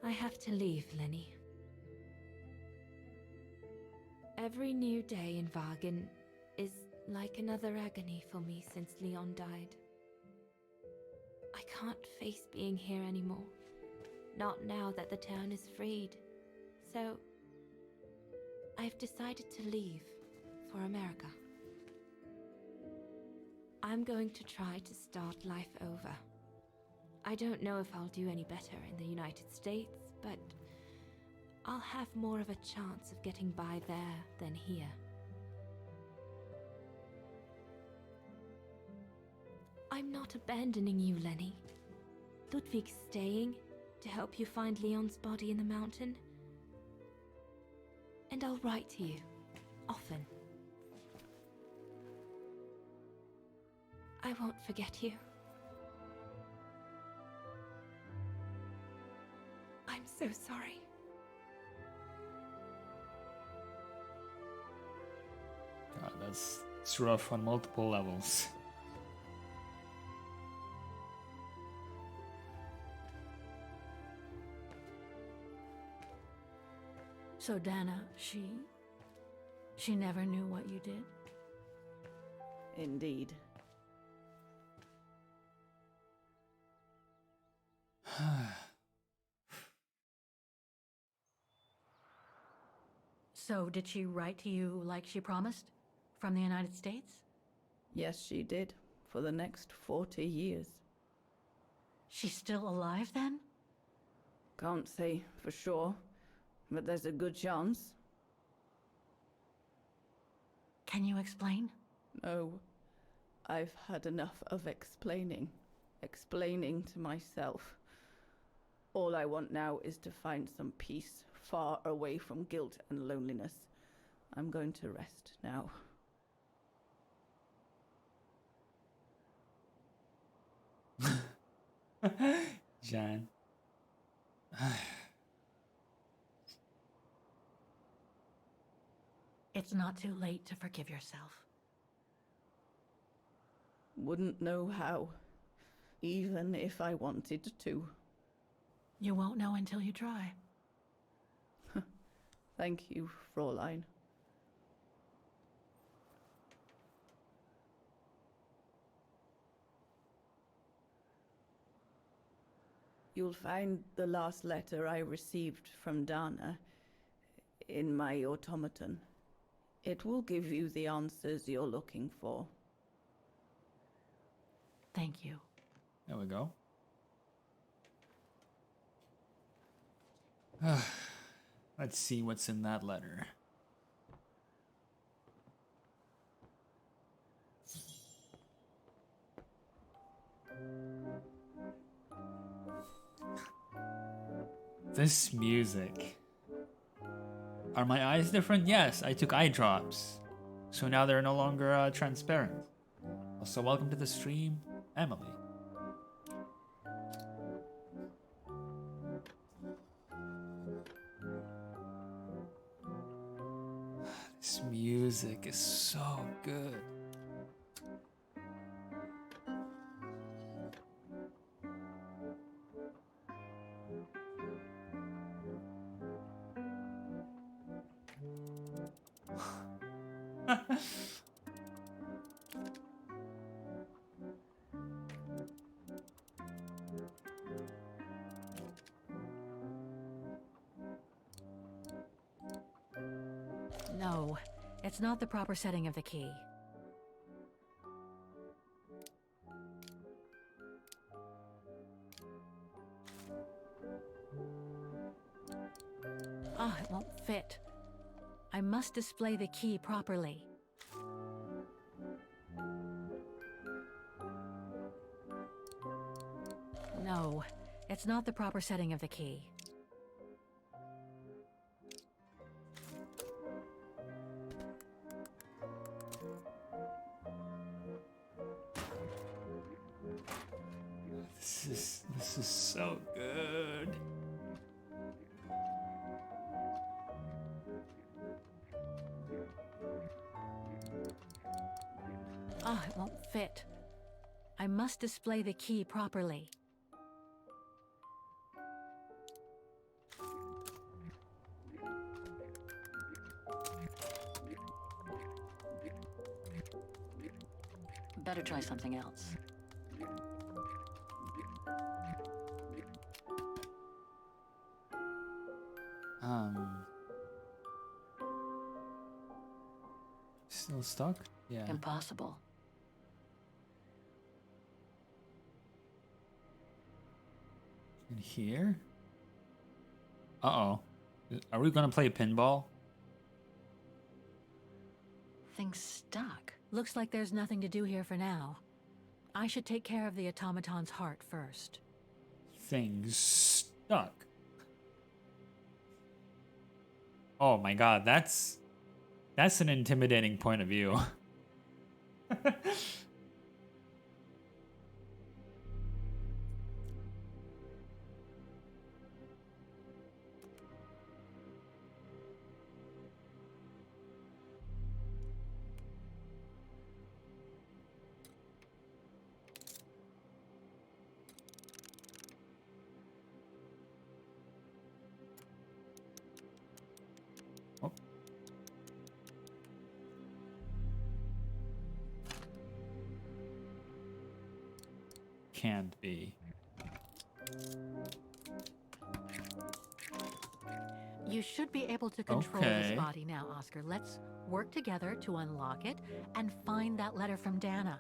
[SPEAKER 9] I have to leave, Lenny. Every new day in Wagen is like another agony for me since Leon died. I can't face being here anymore. Not now that the town is freed. So, I've decided to leave for America. I'm going to try to start life over. I don't know if I'll do any better in the United States, but I'll have more of a chance of getting by there than here. I'm not abandoning you, Lenny. Ludwig's staying to help you find Leon's body in the mountain. And I'll write to you, often. I won't forget you. I'm so sorry.
[SPEAKER 1] God, it's rough on multiple levels.
[SPEAKER 2] So Dana, she never knew what you did?
[SPEAKER 8] Indeed.
[SPEAKER 2] So did she write to you like she promised? From the United States?
[SPEAKER 8] Yes, she did. For the next 40 years.
[SPEAKER 2] She's still alive then?
[SPEAKER 8] Can't say for sure, but there's a good chance.
[SPEAKER 2] Can you explain?
[SPEAKER 8] No. I've had enough of explaining. Explaining to myself. All I want now is to find some peace, far away from guilt and loneliness. I'm going to rest now.
[SPEAKER 1] Jan.
[SPEAKER 2] It's not too late to forgive yourself.
[SPEAKER 8] Wouldn't know how, even if I wanted to.
[SPEAKER 2] You won't know until you try.
[SPEAKER 8] Thank you, Fräulein. You'll find the last letter I received from Dana in my automaton. It will give you the answers you're looking for.
[SPEAKER 2] Thank you.
[SPEAKER 1] There we go. Let's see what's in that letter. This music. Are my eyes different? Yes, I took eye drops. So now they're no longer transparent. Also, welcome to the stream, Emily. This music is so good.
[SPEAKER 2] No, it's not the proper setting of the key. Ah, it won't fit. I must display the key properly. No, it's not the proper setting of the key.
[SPEAKER 1] This is so good.
[SPEAKER 2] Ah, it won't fit. I must display the key properly.
[SPEAKER 6] Better try something else.
[SPEAKER 1] Still stuck? Yeah.
[SPEAKER 6] Impossible.
[SPEAKER 1] In here? Uh-oh. Are we gonna play pinball?
[SPEAKER 2] Thing's stuck. Looks like there's nothing to do here for now. I should take care of the automaton's heart first.
[SPEAKER 1] Thing's stuck. Oh my god, that's an intimidating point of view. Oh. Can't be.
[SPEAKER 2] You should be able to control this body now, Oscar. Let's work together to unlock it and find that letter from Dana.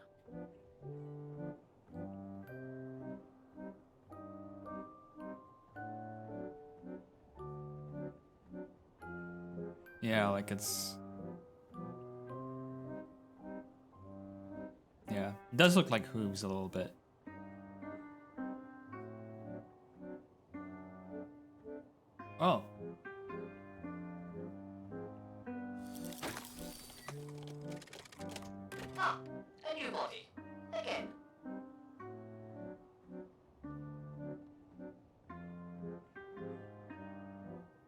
[SPEAKER 1] Yeah, like it's... Yeah, it does look like hooves a little bit. Oh.
[SPEAKER 3] Ah, a new body. Again.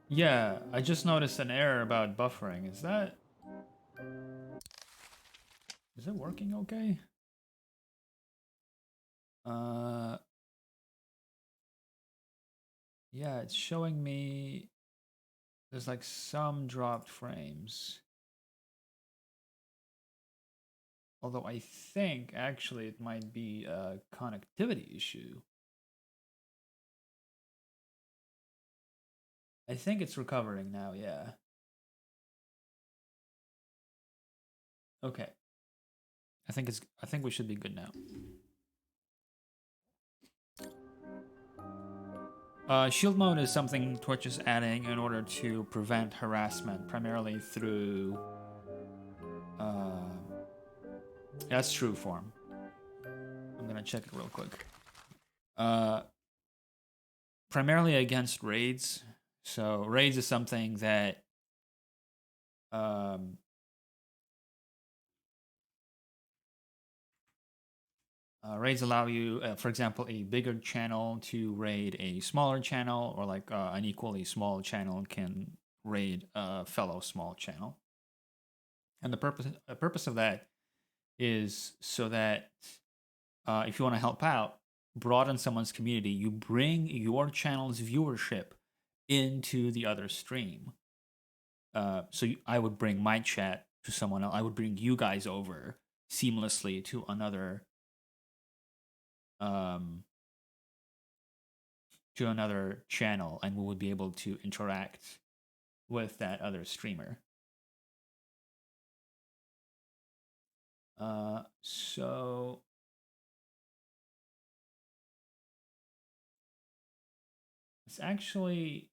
[SPEAKER 1] Yeah, I just noticed an error about buffering. Is it working okay? Yeah, it's showing me there's like some dropped frames. Although I think actually it might be a connectivity issue. I think it's recovering now, yeah. Okay. I think we should be good now. Shield mode is something Twitch is adding in order to prevent harassment, primarily through that's true form. I'm gonna check it real quick. Primarily against raids. So raids is something that raids allow you, for example, a bigger channel to raid a smaller channel, or like an equally small channel can raid a fellow small channel. And the purpose of that is so that if you want to help out, broaden someone's community, you bring your channel's viewership into the other stream. I would bring my chat to someone else. I would bring you guys over seamlessly to another channel, and we would be able to interact with that other streamer. So it's actually,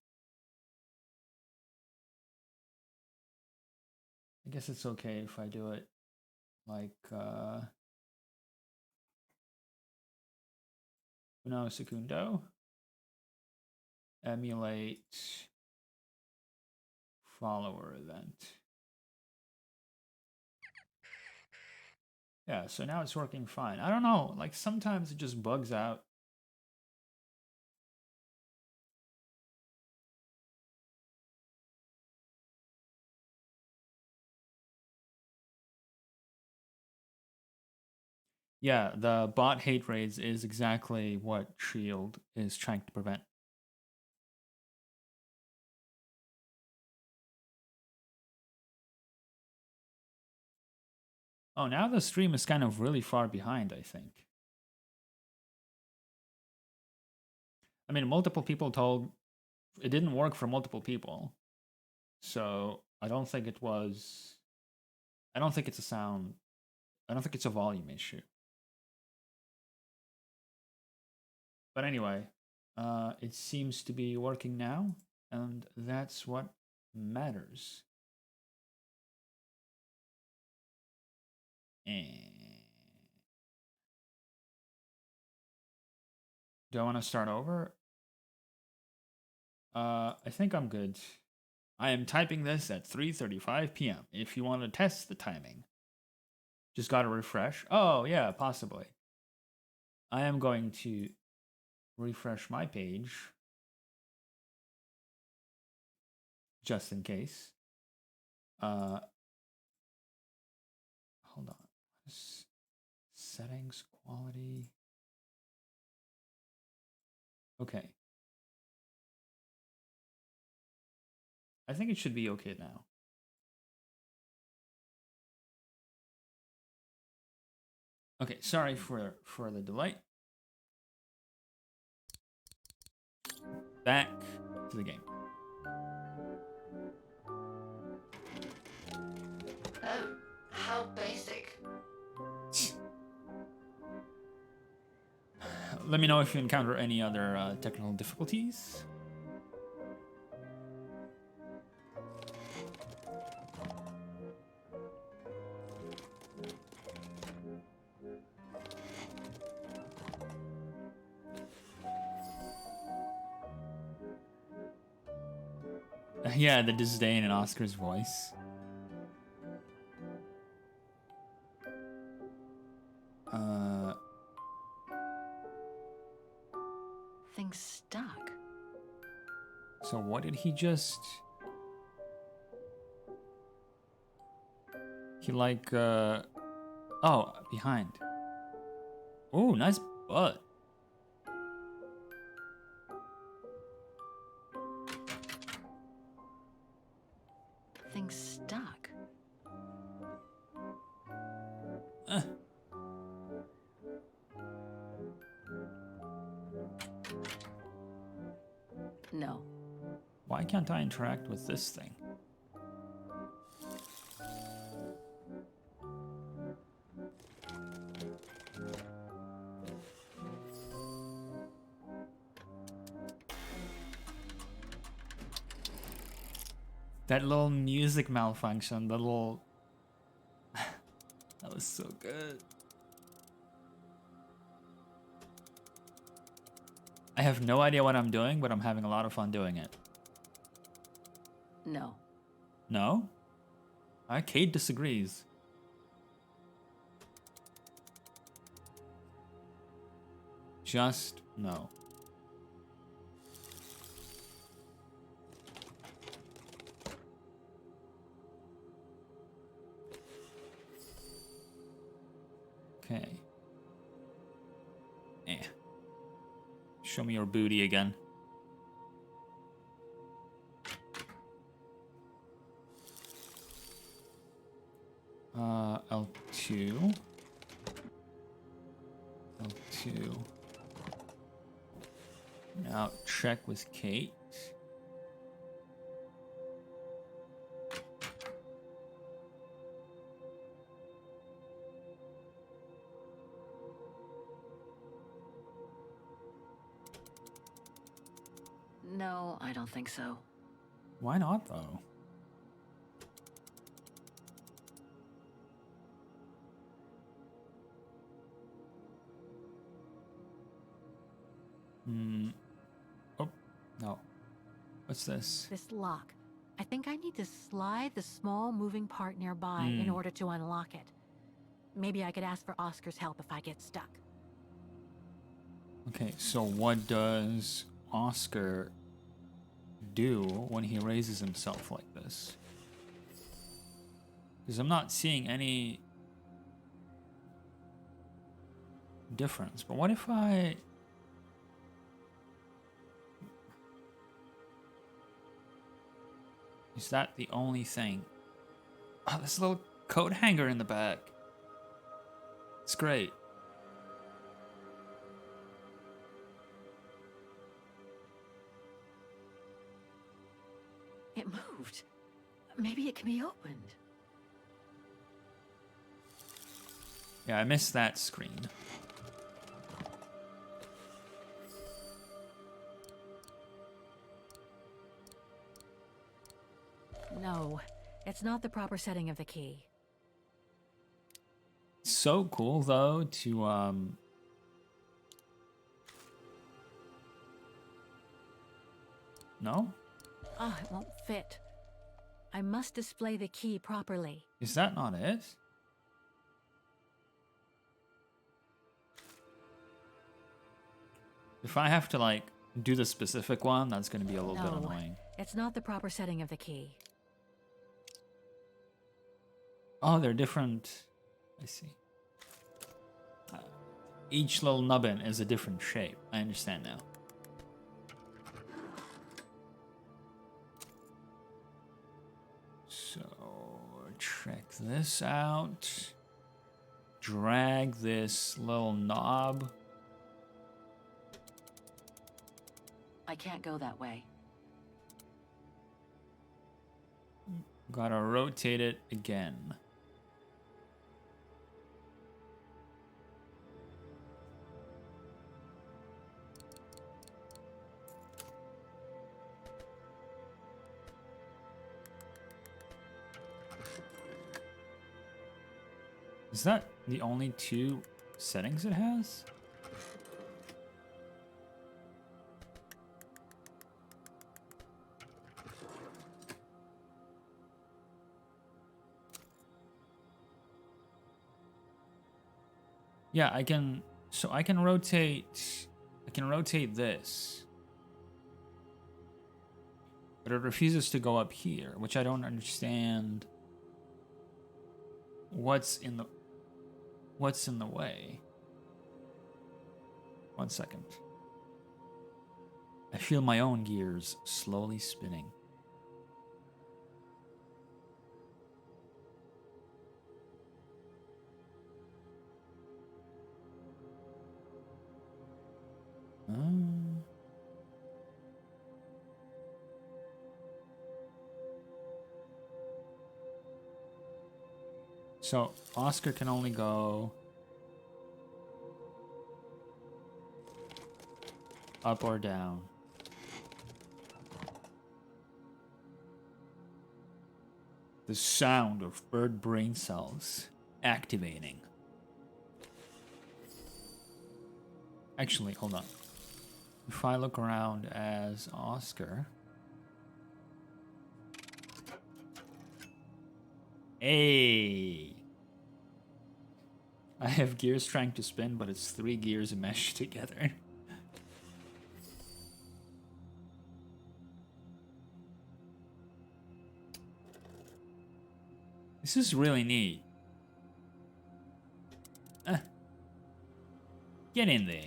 [SPEAKER 1] I guess it's okay if I do it like uno segundo, emulate follower event. Yeah, so now it's working fine. I don't know, like sometimes it just bugs out. Yeah, the bot hate raids is exactly what Shield is trying to prevent. Oh, now the stream is kind of really far behind, I think. I mean, multiple people told it didn't work for multiple people. So I don't think it was. I don't think it's a sound. I don't think it's a volume issue. But anyway, it seems to be working now, and that's what matters. Do I want to start over? I think I'm good. I am typing this at 3:35 p.m. If you want to test the timing, just gotta refresh. Oh yeah, possibly. I am going to refresh my page just in case. Hold on. Settings, quality. Okay. I think it should be okay now. Okay, sorry for the delay. Back to the game.
[SPEAKER 3] Oh, how basic.
[SPEAKER 1] Let me know if you encounter any other technical difficulties. Yeah, the disdain in Oscar's voice.
[SPEAKER 6] Things stuck.
[SPEAKER 1] So what did he just... He like, oh, behind. Oh, nice butt.
[SPEAKER 6] Things stuck. No.
[SPEAKER 1] Why can't I interact with this thing? That little music malfunction, the little... That was so good. I have no idea what I'm doing, but I'm having a lot of fun doing it.
[SPEAKER 6] No.
[SPEAKER 1] No? Kate disagrees. Just no. Okay. Show me your booty again. L2. L2. Now check with Kate.
[SPEAKER 6] No, I don't think so.
[SPEAKER 1] Why not, though? Oh, no. What's this?
[SPEAKER 2] This lock. I think I need to slide the small moving part nearby in order to unlock it. Maybe I could ask for Oscar's help if I get stuck.
[SPEAKER 1] Okay, so what does Oscar do when he raises himself like this? Because I'm not seeing any difference. But what if I... Is that the only thing? Oh, this little coat hanger in the back. It's great.
[SPEAKER 6] It moved. Maybe it can be opened.
[SPEAKER 1] Yeah, I missed that screen.
[SPEAKER 2] No, it's not the proper setting of the key.
[SPEAKER 1] So cool, though, to, No?
[SPEAKER 2] Ah, it won't fit. I must display the key properly.
[SPEAKER 1] Is that not it? If I have to, like, do the specific one, that's going to be a little bit annoying.
[SPEAKER 2] It's not the proper setting of the key.
[SPEAKER 1] Oh, they're different. I see. Each little nubbin is a different shape. I understand now. So, check this out. Drag this little knob.
[SPEAKER 6] I can't go that way.
[SPEAKER 1] Gotta rotate it again. Is that the only two settings it has? Yeah, I can. So I can rotate. I can rotate this, but it refuses to go up here, which I don't understand. What's in the way? 1 second. I feel my own gears slowly spinning. So Oscar can only go up or down. The sound of bird brain cells activating. Actually, hold on. If I look around as Oscar. Hey! I have gears trying to spin, but it's 3 gears meshed together. This is really neat. Get in there.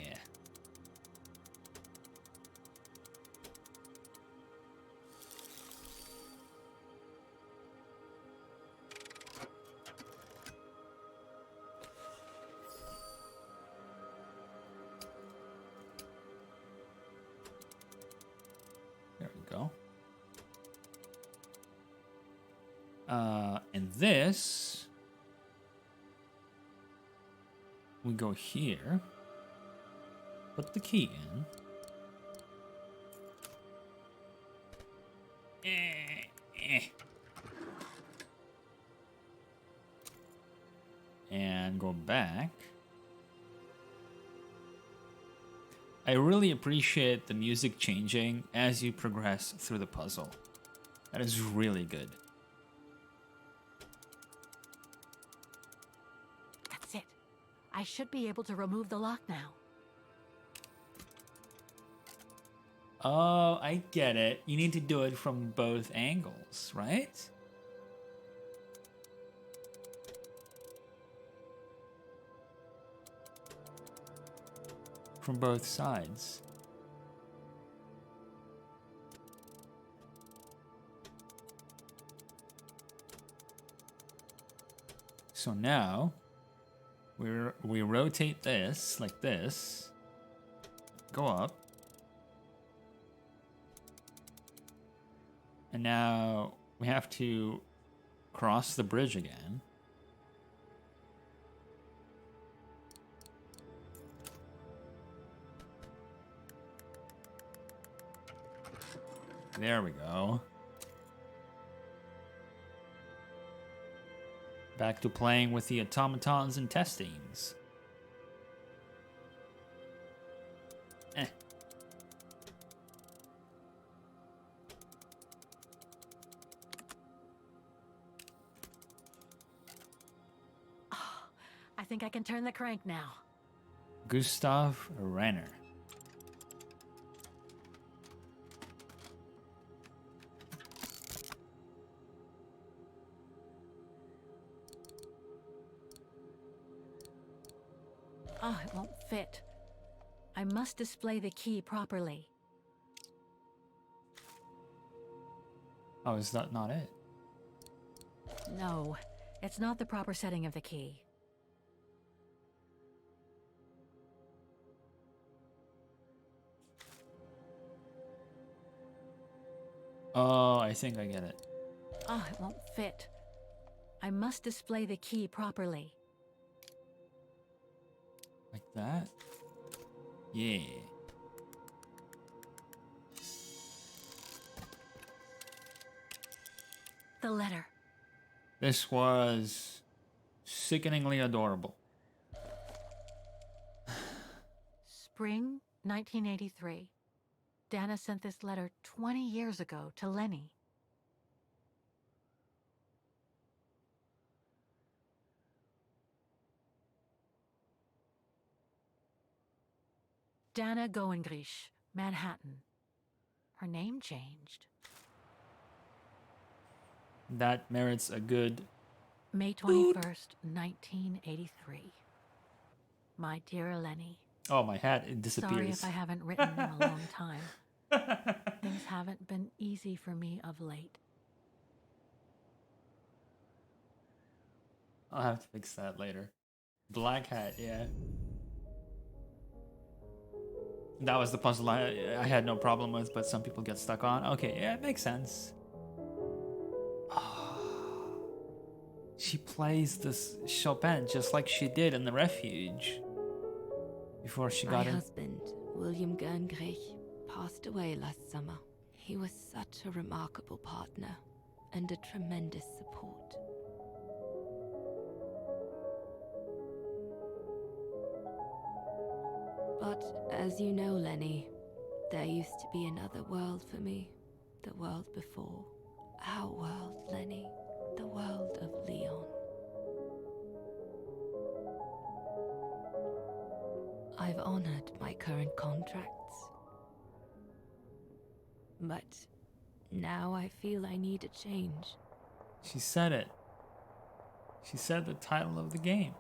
[SPEAKER 1] There we go. And this, we go here, put the key in. And go back. I really appreciate the music changing as you progress through the puzzle. That is really good.
[SPEAKER 2] That's it. I should be able to remove the lock now.
[SPEAKER 1] Oh, I get it. You need to do it from both angles, right? From both sides. So now we rotate this like this, go up, and now we have to cross the bridge again. There we go. Back to playing with the automatons and testings.
[SPEAKER 2] I think I can turn the crank now.
[SPEAKER 1] Gustav Renner.
[SPEAKER 2] Oh, it won't fit. I must display the key properly.
[SPEAKER 1] Oh, is that not it?
[SPEAKER 2] No, it's not the proper setting of the key.
[SPEAKER 1] Oh, I think I get it.
[SPEAKER 2] Oh, it won't fit. I must display the key properly.
[SPEAKER 1] Like that? Yeah.
[SPEAKER 2] The letter.
[SPEAKER 1] This was sickeningly adorable.
[SPEAKER 2] Spring 1983. Dana sent this letter 20 years ago to Lenny. Dana Goengrich, Manhattan. Her name changed.
[SPEAKER 1] That merits a good...
[SPEAKER 2] May 21st, 1983. My dear Lenny.
[SPEAKER 1] Oh, my hat, it disappears.
[SPEAKER 2] Sorry if I haven't written in a long time. Things haven't been easy for me of late.
[SPEAKER 1] I'll have to fix that later. Black hat, yeah. That was the puzzle I had no problem with, but some people get stuck on. Okay, yeah, it makes sense. She plays this Chopin just like she did in The Refuge. Before she got
[SPEAKER 9] My
[SPEAKER 1] in.
[SPEAKER 9] husband, William Gerngrich, passed away last summer. He was such a remarkable partner and a tremendous support. But as you know, Lenny, there used to be another world for me. The world before. Our world, Lenny. The world of Leon. I've honored my current contracts. But now I feel I need a change.
[SPEAKER 1] She said it. She said the title of the game.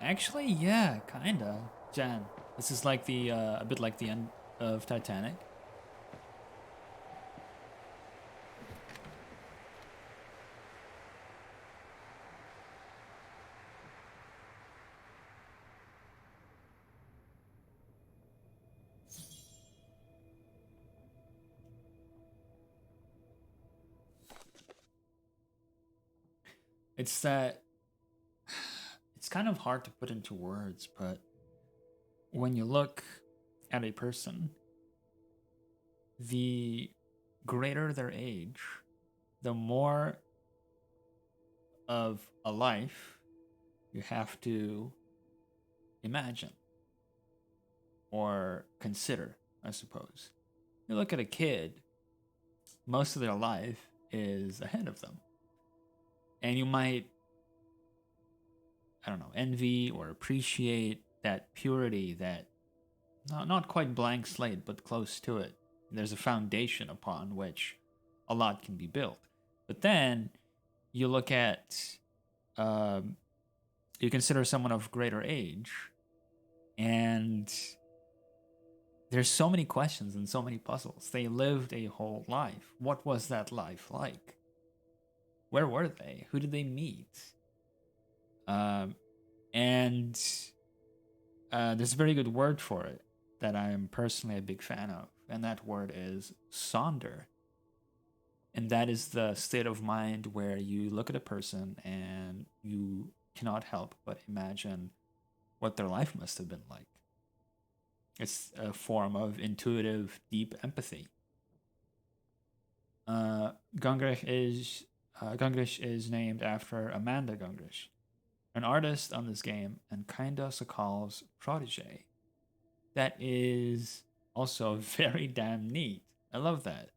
[SPEAKER 1] Actually, yeah, kinda. Jan, this is like the, a bit like the end of Titanic. It's that it's kind of hard to put into words, but when you look at a person, the greater their age, the more of a life you have to imagine or consider, I suppose. You look at a kid, most of their life is ahead of them. And you might, I don't know, envy or appreciate that purity, that not quite blank slate, but close to it. There's a foundation upon which a lot can be built. But then you look at, you consider someone of greater age, and there's so many questions and so many puzzles. They lived a whole life. What was that life like? Where were they? Who did they meet? And there's a very good word for it that I am personally a big fan of, and that word is sonder. And that is the state of mind where you look at a person and you cannot help but imagine what their life must have been like. It's a form of intuitive, deep empathy. Gungrich is named after Amanda Gungrich, an artist on this game and kinda Sokol's protege. That is also very damn neat. I love that.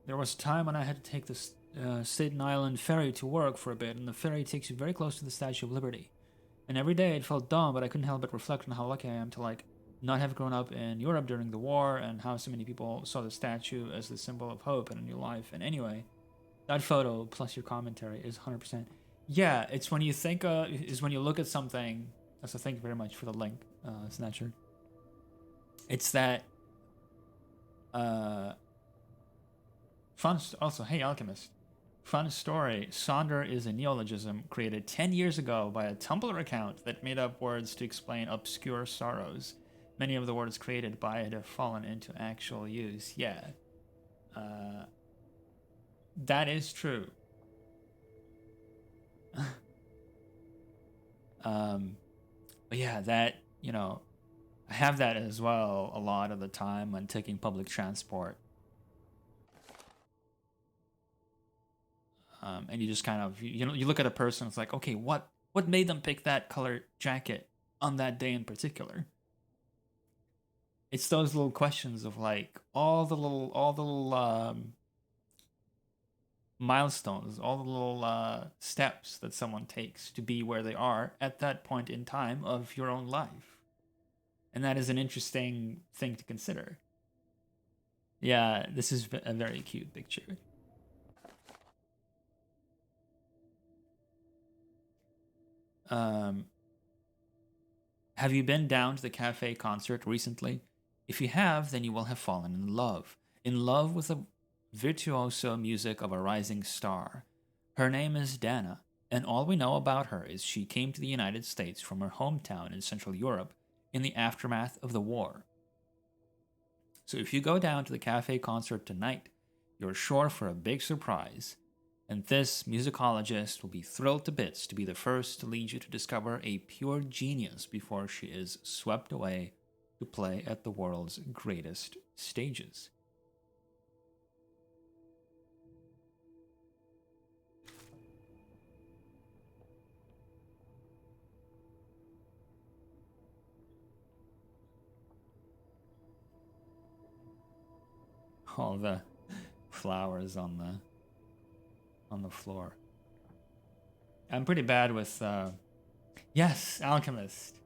[SPEAKER 1] There was a time when I had to take the Staten Island ferry to work for a bit, and the ferry takes you very close to the Statue of Liberty. And every day it felt dumb, but I couldn't help but reflect on how lucky I am to, like, not have grown up in Europe during the war, and how so many people saw the statue as the symbol of hope and a new life. And anyway, that photo plus your commentary is 100%. Yeah, it's when you think, is when you look at something. So thank you very much for the link, Snatcher. It's that, fun. Also, hey, Alchemist. Fun story. Sonder is a neologism created 10 years ago by a Tumblr account that made up words to explain obscure sorrows. Many of the words created by it have fallen into actual use. Yeah. That is true. But yeah, that, I have that as well a lot of the time when taking public transport. And you just kind of, you look at a person, it's like, okay, what made them pick that color jacket on that day in particular? It's those little questions of like all the little milestones, all the little steps that someone takes to be where they are at that point in time of your own life. And that is an interesting thing to consider. Yeah, this is a very cute picture. Have you been down to the cafe concert recently? If you have, then you will have fallen in love. In love with the virtuoso music of a rising star. Her name is Dana, and all we know about her is she came to the United States from her hometown in Central Europe in the aftermath of the war. So if you go down to the cafe concert tonight, you're sure for a big surprise. And this musicologist will be thrilled to bits to be the first to lead you to discover a pure genius before she is swept away to play at the world's greatest stages. All the flowers on the floor. I'm pretty bad with yes, Alchemist.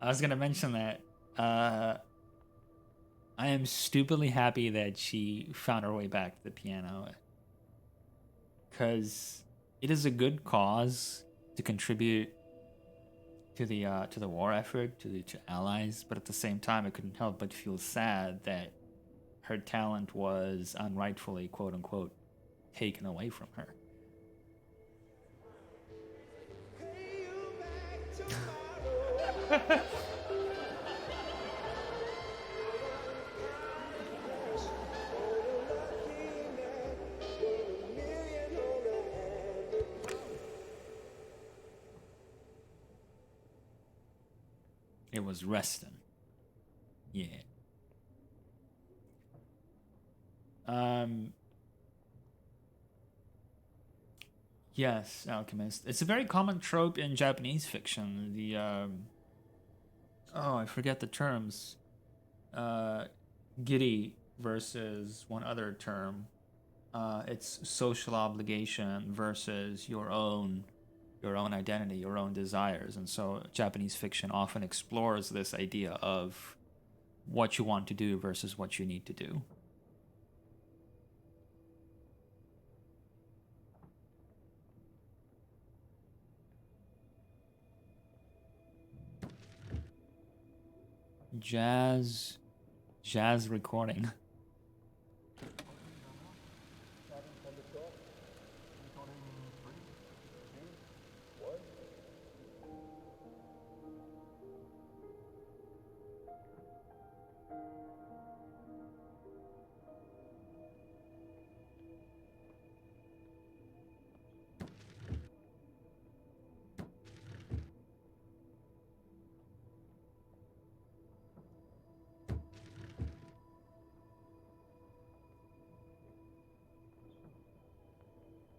[SPEAKER 1] I was gonna mention that. I am stupidly happy that she found her way back to the piano, because it is a good cause to contribute to the war effort, to allies. But at the same time, I couldn't help but feel sad that her talent was unrightfully, quote unquote, taken away from her. It was Reston. Yeah. Yes, Alchemist. It's a very common trope in Japanese fiction. The I forget the terms. Giri versus one other term. It's social obligation versus your own identity, your own desires. And so Japanese fiction often explores this idea of what you want to do versus what you need to do. Jazz recording.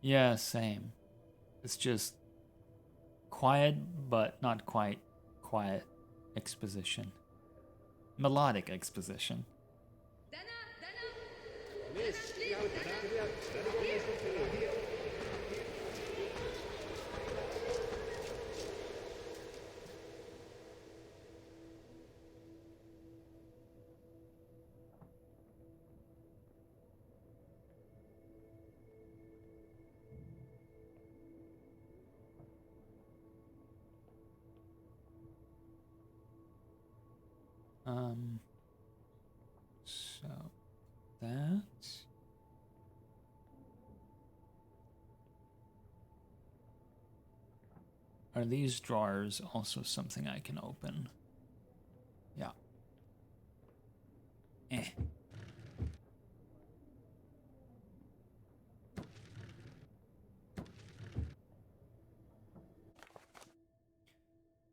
[SPEAKER 1] Yeah, same. It's just quiet, but not quite quiet exposition. Melodic exposition. So that Are these drawers also something I can open? Yeah. Eh.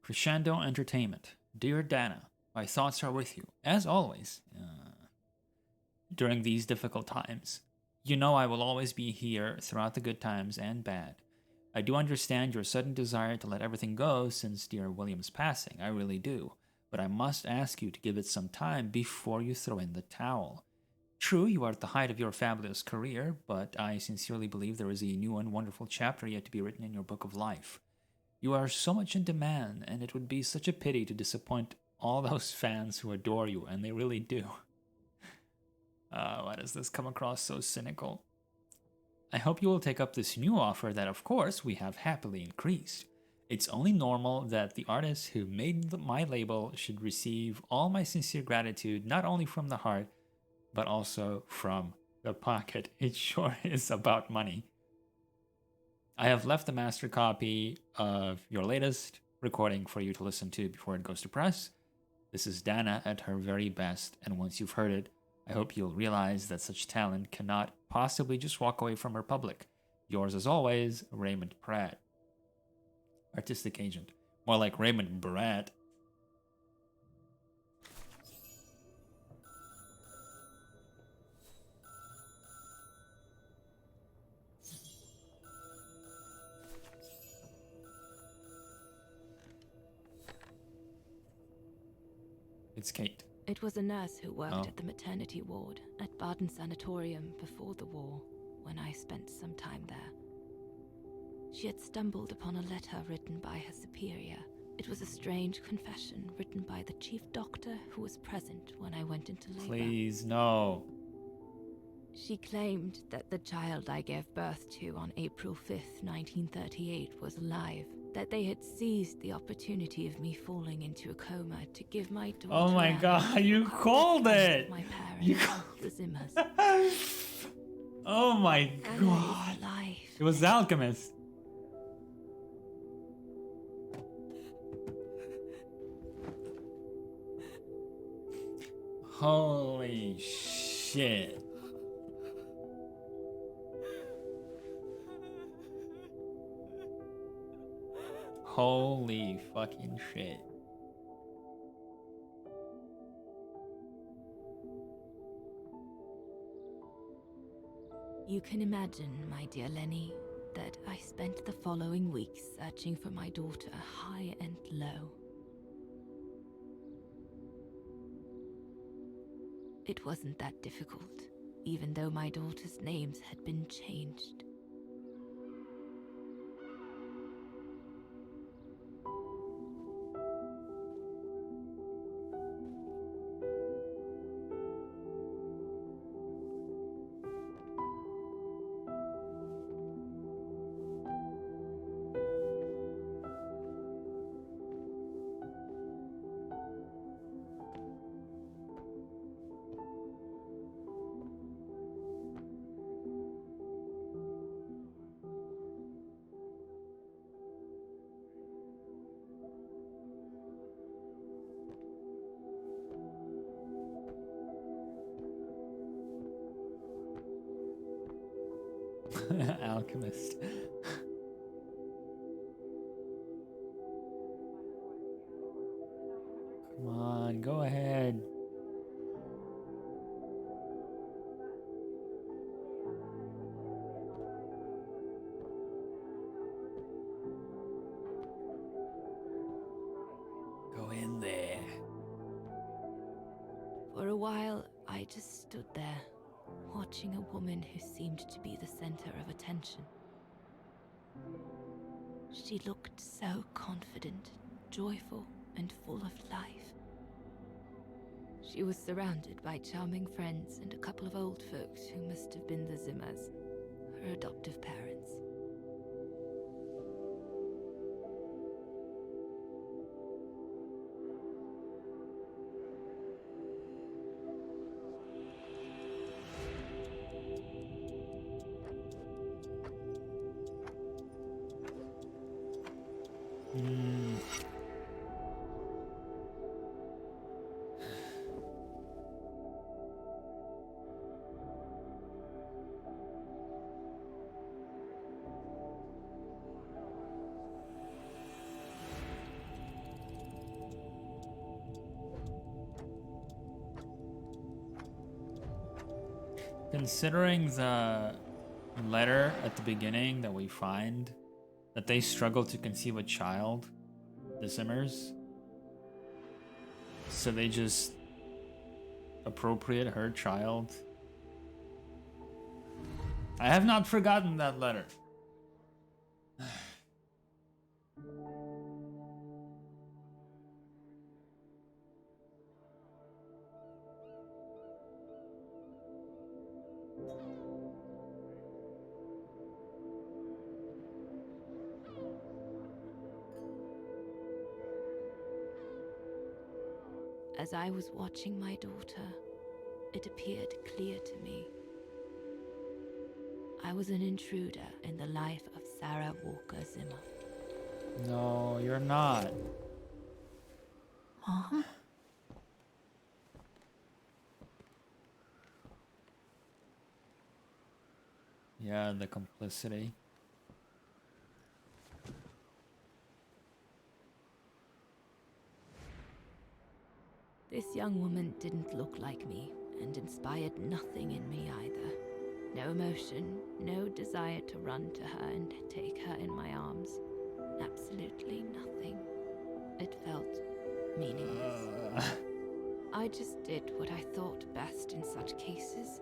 [SPEAKER 1] Crescendo Entertainment. Dear Dana, my thoughts are with you, as always, during these difficult times. You know I will always be here throughout the good times and bad. I do understand your sudden desire to let everything go since dear William's passing, I really do, but I must ask you to give it some time before you throw in the towel. True, you are at the height of your fabulous career, but I sincerely believe there is a new and wonderful chapter yet to be written in your book of life. You are so much in demand, and it would be such a pity to disappoint all those fans who adore you, and they really do. Why does this come across so cynical? I hope you will take up this new offer that, of course, we have happily increased. It's only normal that the artist who made my label should receive all my sincere gratitude, not only from the heart, but also from the pocket. It sure is about money. I have left the master copy of your latest recording for you to listen to before it goes to press. This is Dana at her very best, and once you've heard it, I hope you'll realize that such talent cannot possibly just walk away from her public. Yours as always, Raymond Pratt. Artistic agent. More like Raymond Brat. It's Kate.
[SPEAKER 9] It was a nurse who worked at the maternity ward at Barton Sanatorium before the war, when I spent some time there. She had stumbled upon a letter written by her superior. It was a strange confession written by the chief doctor who was present when I went into labor.
[SPEAKER 1] Please, no.
[SPEAKER 9] She claimed that the child I gave birth to on April 5th, 1938 was alive, that they had seized the opportunity of me falling into a coma to give my daughter...
[SPEAKER 1] Oh my god, you called it!
[SPEAKER 9] My parents,
[SPEAKER 1] You
[SPEAKER 9] the Zimmers.
[SPEAKER 1] Oh my god. It was the Alchemist. Holy shit. Holy fucking shit.
[SPEAKER 9] You can imagine, my dear Lenny, that I spent the following weeks searching for my daughter high and low. It wasn't that difficult, even though my daughter's names had been changed.
[SPEAKER 1] Alchemist. Come on, go ahead. Go in there.
[SPEAKER 9] For a while, I just stood there, watching a woman who seemed to be the center of attention. She looked so confident, joyful, and full of life. She was surrounded by charming friends and a couple of old folks who must have been the Zimmers, her adoptive parents.
[SPEAKER 1] Hmm. Considering the letter at the beginning that we find, that they struggle to conceive a child, the Simmers, so they just appropriate her child. I have not forgotten that letter.
[SPEAKER 9] As I was watching my daughter, it appeared clear to me. I was an intruder in the life of Sarah Walker Zimmer.
[SPEAKER 1] No, you're not.
[SPEAKER 2] Mom?
[SPEAKER 1] Yeah, the complicity.
[SPEAKER 9] This young woman didn't look like me and inspired nothing in me either. No emotion, no desire to run to her and take her in my arms. Absolutely nothing. It felt meaningless. I just did what I thought best in such cases.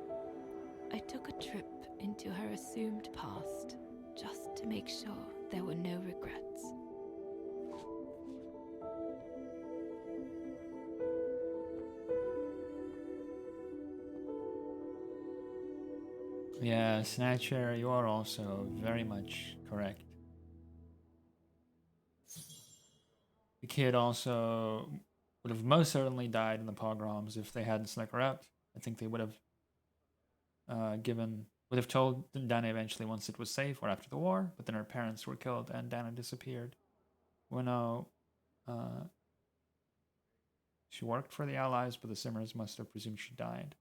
[SPEAKER 9] I took a trip into her assumed past, just to make sure there were no regrets.
[SPEAKER 1] Yeah, Snatcher, you are also very much correct. The kid also would have most certainly died in the pogroms if they hadn't snuck her out. I think they would have would have told Dana eventually once it was safe or after the war, but then her parents were killed and Dana disappeared. Well, no, she worked for the Allies, but the Simmers must have presumed she died.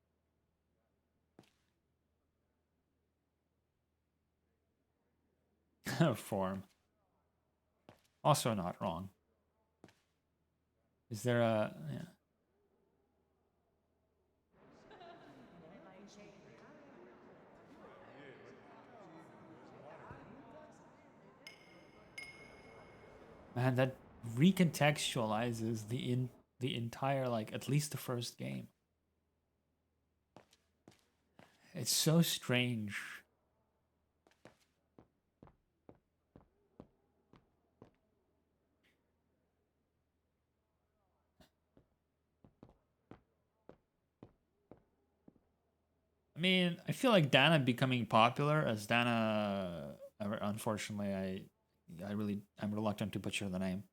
[SPEAKER 1] Form. Also not wrong. Is there a... Yeah. Man, that recontextualizes the entire, like, at least the first game. It's so strange. I mean, I feel like Dana becoming popular as Dana. Unfortunately, I'm reluctant to butcher the name,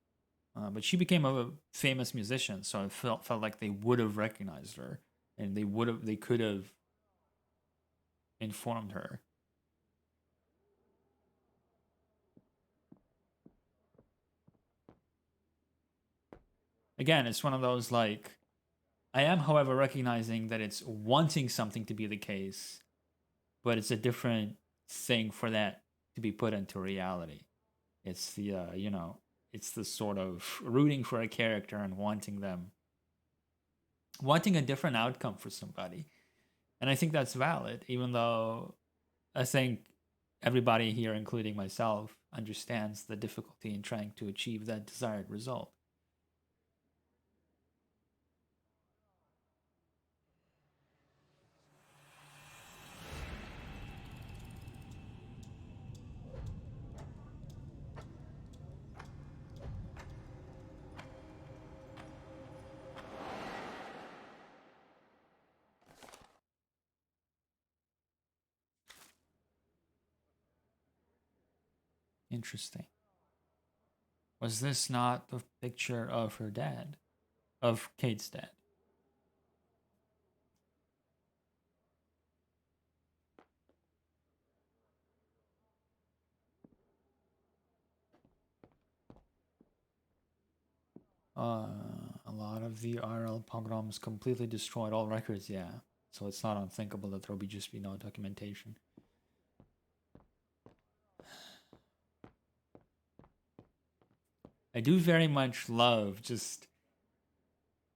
[SPEAKER 1] but she became a famous musician, so I felt like they would have recognized her, and they could have informed her. Again, it's one of those like. I am, however, recognizing that it's wanting something to be the case, but it's a different thing for that to be put into reality. It's the it's the sort of rooting for a character and wanting a different outcome for somebody. And I think that's valid, even though I think everybody here, including myself, understands the difficulty in trying to achieve that desired result. Interesting. Was this not the picture of her dad? Of Kate's dad? A lot of the RL pogroms completely destroyed all records, yeah. So it's not unthinkable that there will just be no documentation. I do very much love just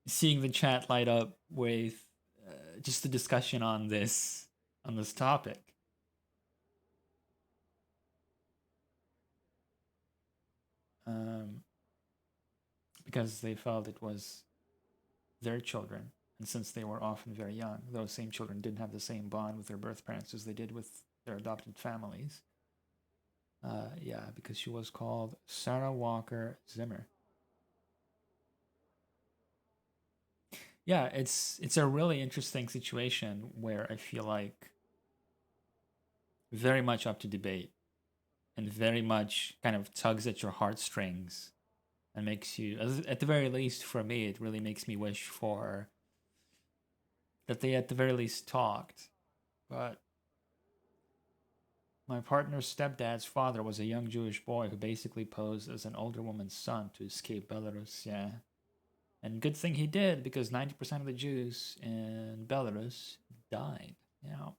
[SPEAKER 1] seeing the chat light up with just the discussion on this topic. Because they felt it was their children, and since they were often very young, those same children didn't have the same bond with their birth parents as they did with their adopted families. Yeah, because she was called Sarah Walker Zimmer. Yeah, it's a really interesting situation where I feel like very much up to debate and very much kind of tugs at your heartstrings and makes you, at the very least for me, it really makes me wish for that they at the very least talked. But my partner's stepdad's father was a young Jewish boy who basically posed as an older woman's son to escape Belarus, yeah. And good thing he did, because 90% of the Jews in Belarus died, yeah.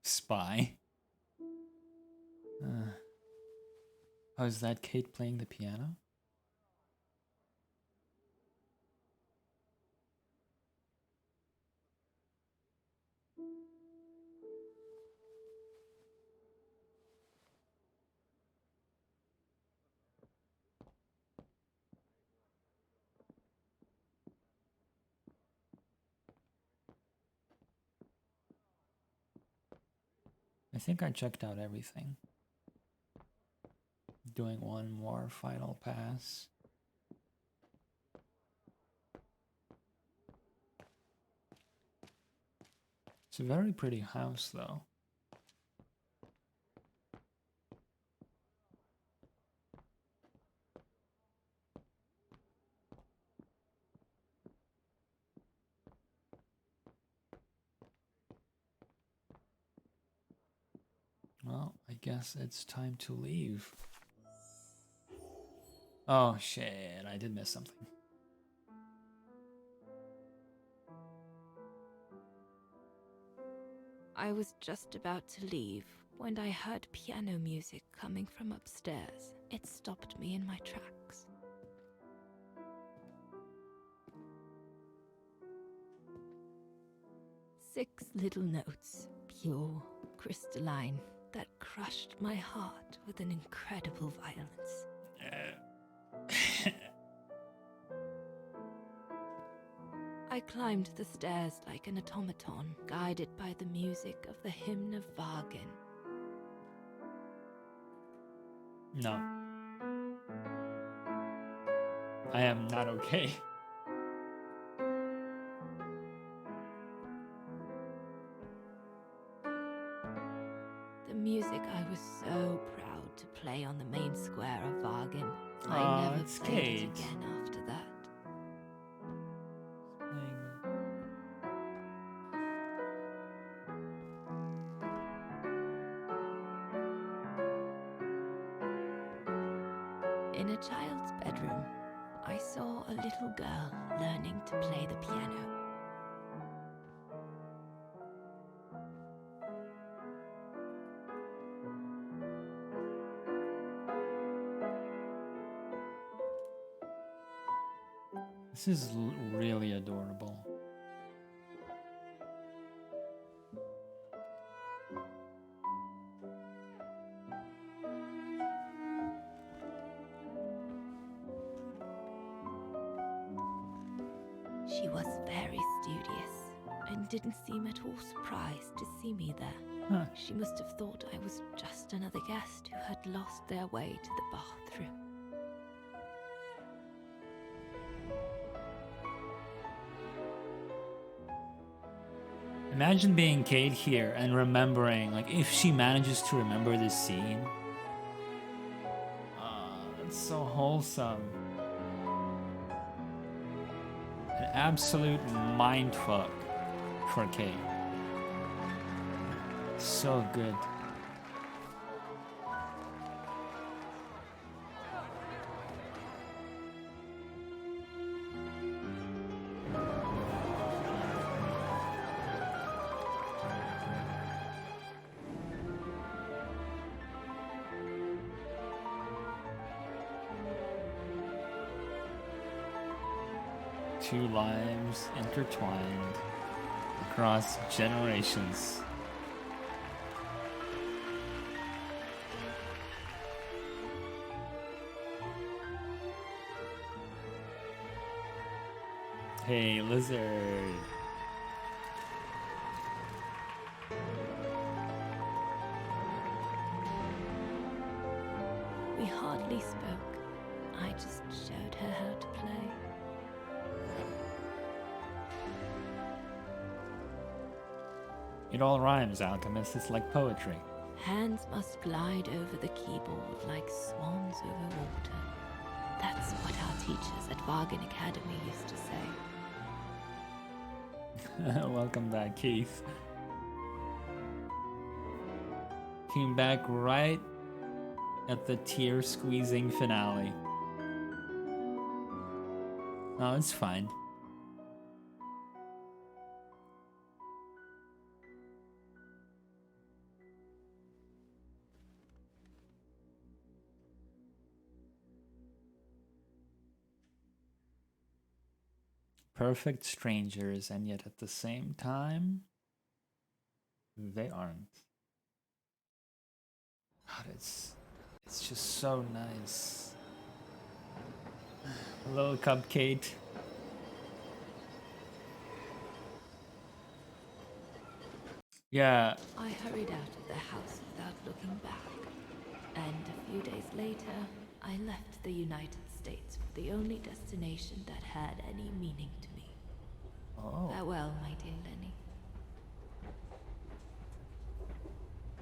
[SPEAKER 1] Spy. Oh, is that Kate playing the piano? I think I checked out everything. Doing one more final pass. It's a very pretty house, though. Well, I guess it's time to leave. Oh shit, I did miss something.
[SPEAKER 9] I was just about to leave when I heard piano music coming from upstairs. It stopped me in my tracks. Six little notes, pure, crystalline, that crushed my heart with an incredible violence. I climbed the stairs like an automaton, guided by the music of the hymn of Wagen.
[SPEAKER 1] No. I am not okay.
[SPEAKER 9] The music I was so proud to play on the main square of Wagen. I never
[SPEAKER 1] it's
[SPEAKER 9] played
[SPEAKER 1] Kate.
[SPEAKER 9] it again after that. In a child's bedroom, I saw a little girl learning to play the piano.
[SPEAKER 1] This is really adorable.
[SPEAKER 9] She was very studious and didn't seem at all surprised to see me there.
[SPEAKER 1] Huh.
[SPEAKER 9] She must have thought I was just another guest who had lost their way to the bathroom.
[SPEAKER 1] Imagine being Kate here and remembering, like, if she manages to remember this scene. That's so wholesome. An absolute mindfuck for Kate. So good. Two lives intertwined across generations. Hey, lizard.
[SPEAKER 9] We hardly spoke. I just showed her how to play.
[SPEAKER 1] It all rhymes, Alchemist. It's like poetry.
[SPEAKER 9] Hands must glide over the keyboard like swans over water. That's what our teachers at Vargan Academy used to say.
[SPEAKER 1] Welcome back, Keith. Came back right at the tear-squeezing finale. Oh, it's fine. Perfect strangers, and yet at the same time, they aren't. God, it's just so nice. Hello, Cupcake. Yeah.
[SPEAKER 9] I hurried out of the house without looking back. And a few days later, I left the United States for the only destination that had any meaning to me.
[SPEAKER 1] Oh.
[SPEAKER 9] Farewell, my dear Lenny.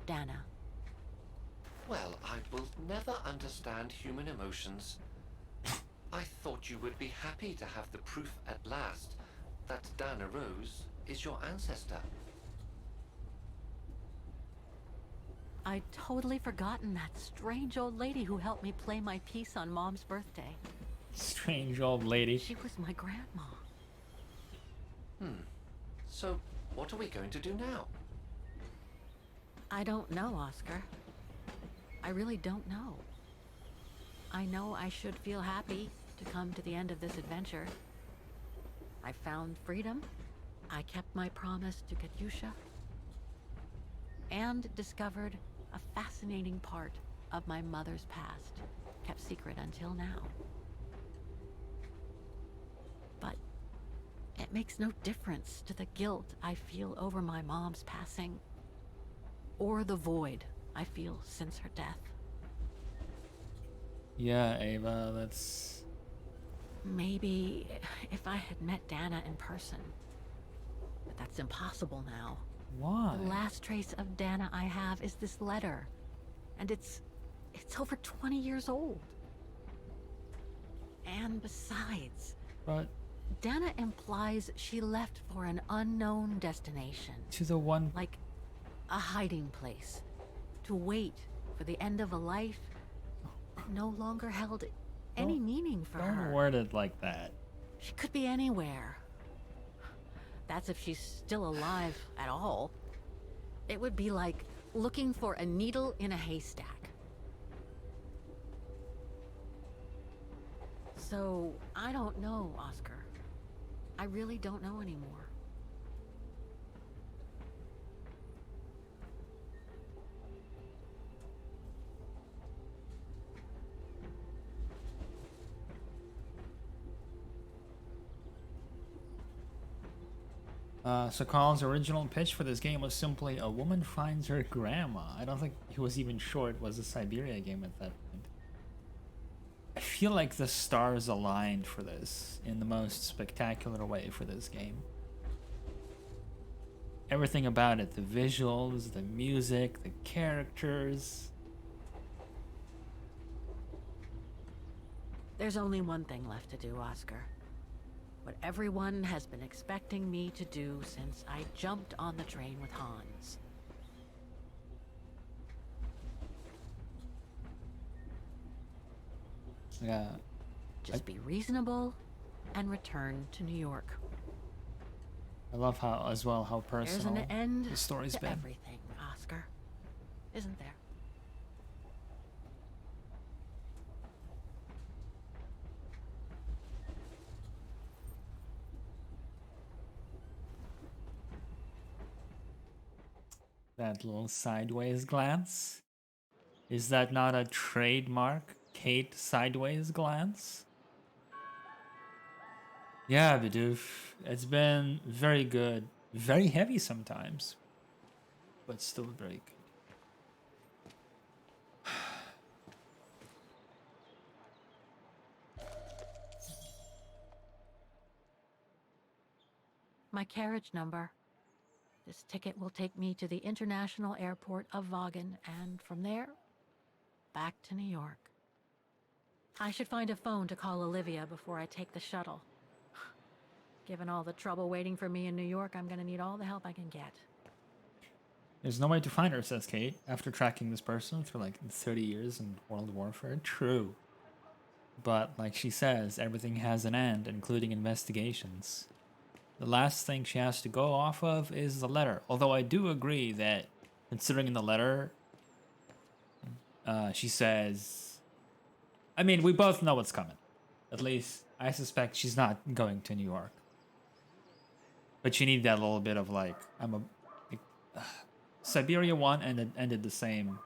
[SPEAKER 2] Dana.
[SPEAKER 3] Well, I will never understand human emotions. I thought you would be happy to have the proof at last that Dana Rose is your ancestor.
[SPEAKER 2] I'd totally forgotten that strange old lady who helped me play my piece on Mom's birthday.
[SPEAKER 1] Strange old lady.
[SPEAKER 2] She was my grandma.
[SPEAKER 3] So, what are we going to do now?
[SPEAKER 2] I don't know, Oscar. I really don't know. I know I should feel happy to come to the end of this adventure. I found freedom. I kept my promise to Katyusha. And discovered a fascinating part of my mother's past, kept secret until now. But it makes no difference to the guilt I feel over my mom's passing, or the void I feel since her death.
[SPEAKER 1] Yeah, Ava, that's...
[SPEAKER 2] Maybe if I had met Dana in person. But that's impossible now.
[SPEAKER 1] Why?
[SPEAKER 2] The last trace of Dana I have is this letter. And it's over 20 years old. And besides...
[SPEAKER 1] But...
[SPEAKER 2] Dana implies she left for an unknown destination.
[SPEAKER 1] To the one...
[SPEAKER 2] Like a hiding place. To wait for the end of a life that no longer held any meaning for her.
[SPEAKER 1] Don't word it like that.
[SPEAKER 2] She could be anywhere. That's if she's still alive at all. It would be like looking for a needle in a haystack. So, I don't know, Oscar. I really don't know anymore.
[SPEAKER 1] So Carl's original pitch for this game was simply a woman finds her grandma. I don't think he was even sure it was a Syberia game at that point. I feel like the stars aligned for this in the most spectacular way for this game. Everything about it, the visuals, the music, the characters.
[SPEAKER 2] There's only one thing left to do, Oscar. What everyone has been expecting me to do since I jumped on the train with Hans.
[SPEAKER 1] Yeah.
[SPEAKER 2] Just be reasonable and return to New York.
[SPEAKER 1] I love how, as well, how personal
[SPEAKER 2] There's an end
[SPEAKER 1] the story's
[SPEAKER 2] to
[SPEAKER 1] been.
[SPEAKER 2] everything, Oscar. Isn't there?
[SPEAKER 1] That little sideways glance. Is that not a trademark Kate sideways glance? Yeah, Bidoof. It's been very good. Very heavy sometimes. But still very good.
[SPEAKER 2] My carriage number. This ticket will take me to the international airport of Vaughan, and from there, back to New York. I should find a phone to call Olivia before I take the shuttle. Given all the trouble waiting for me in New York, I'm gonna need all the help I can get.
[SPEAKER 1] There's no way to find her, says Kate, after tracking this person for like 30 years in World Warfare. True. But like she says, everything has an end, including investigations. The last thing she has to go off of is the letter. Although I do agree that, considering in the letter, she says... I mean, we both know what's coming. At least, I suspect she's not going to New York. But you need that little bit of like, Syberia 1 ended the same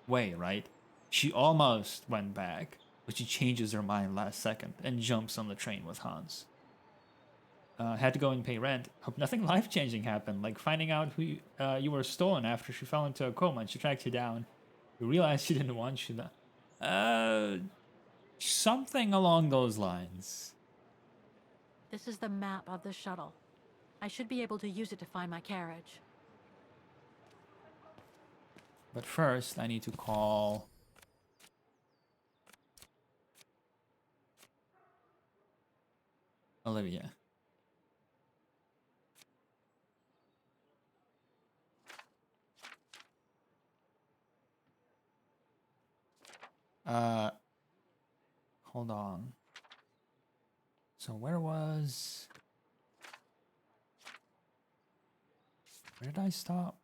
[SPEAKER 1] way, right? She almost went back, but she changes her mind last second and jumps on the train with Hans. Had to go and pay rent. Hope nothing life-changing happened, like finding out who you were stolen after she fell into a coma and she tracked you down. You realized she didn't want you. Something along those lines.
[SPEAKER 2] This is the map of the shuttle. I should be able to use it to find my carriage.
[SPEAKER 1] But first, I need to call... Olivia. Hold on. So where did I stop?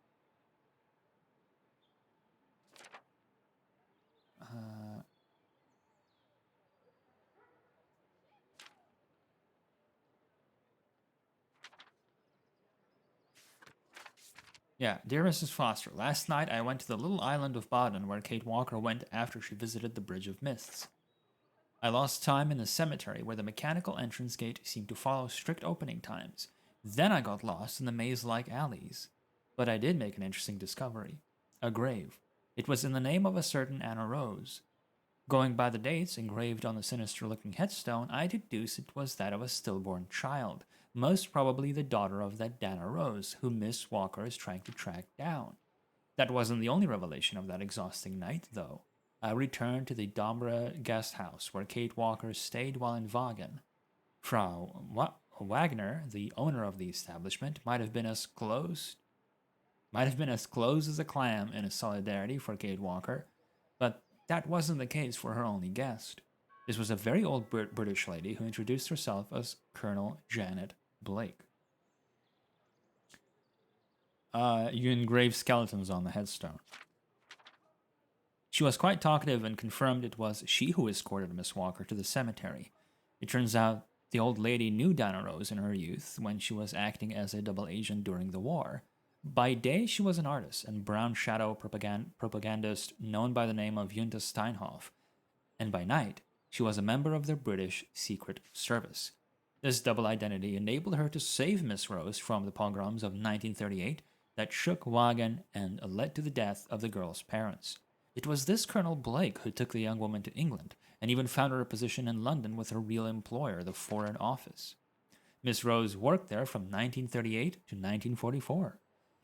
[SPEAKER 1] Yeah, dear Mrs. Foster, last night I went to the little island of Baden where Kate Walker went after she visited the Bridge of Mists. I lost time in the cemetery where the mechanical entrance gate seemed to follow strict opening times. Then I got lost in the maze-like alleys. But I did make an interesting discovery. A grave. It was in the name of a certain Anna Rose. Going by the dates engraved on the sinister-looking headstone, I deduced it was that of a stillborn child, most probably the daughter of that Dana Rose, whom Miss Walker is trying to track down. That wasn't the only revelation of that exhausting night, though. I returned to the Dombra guest house, where Kate Walker stayed while in Vaughan. Frau Wagner, the owner of the establishment, might have been as close as a clam in a solidarity for Kate Walker, but that wasn't the case for her only guest. This was a very old British lady who introduced herself as Colonel Janet Blake. You engraved skeletons on the headstone. She was quite talkative and confirmed it was she who escorted Miss Walker to the cemetery. It turns out the old lady knew Dana Rose in her youth when she was acting as a double agent during the war. By day, she was an artist and brown shadow propagandist known by the name of Junta Steinhoff, and by night, she was a member of the British Secret Service. This double identity enabled her to save Miss Rose from the pogroms of 1938 that shook Wagen and led to the death of the girl's parents. It was this Colonel Blake who took the young woman to England and even found her a position in London with her real employer, the Foreign Office. Miss Rose worked there from 1938 to 1944.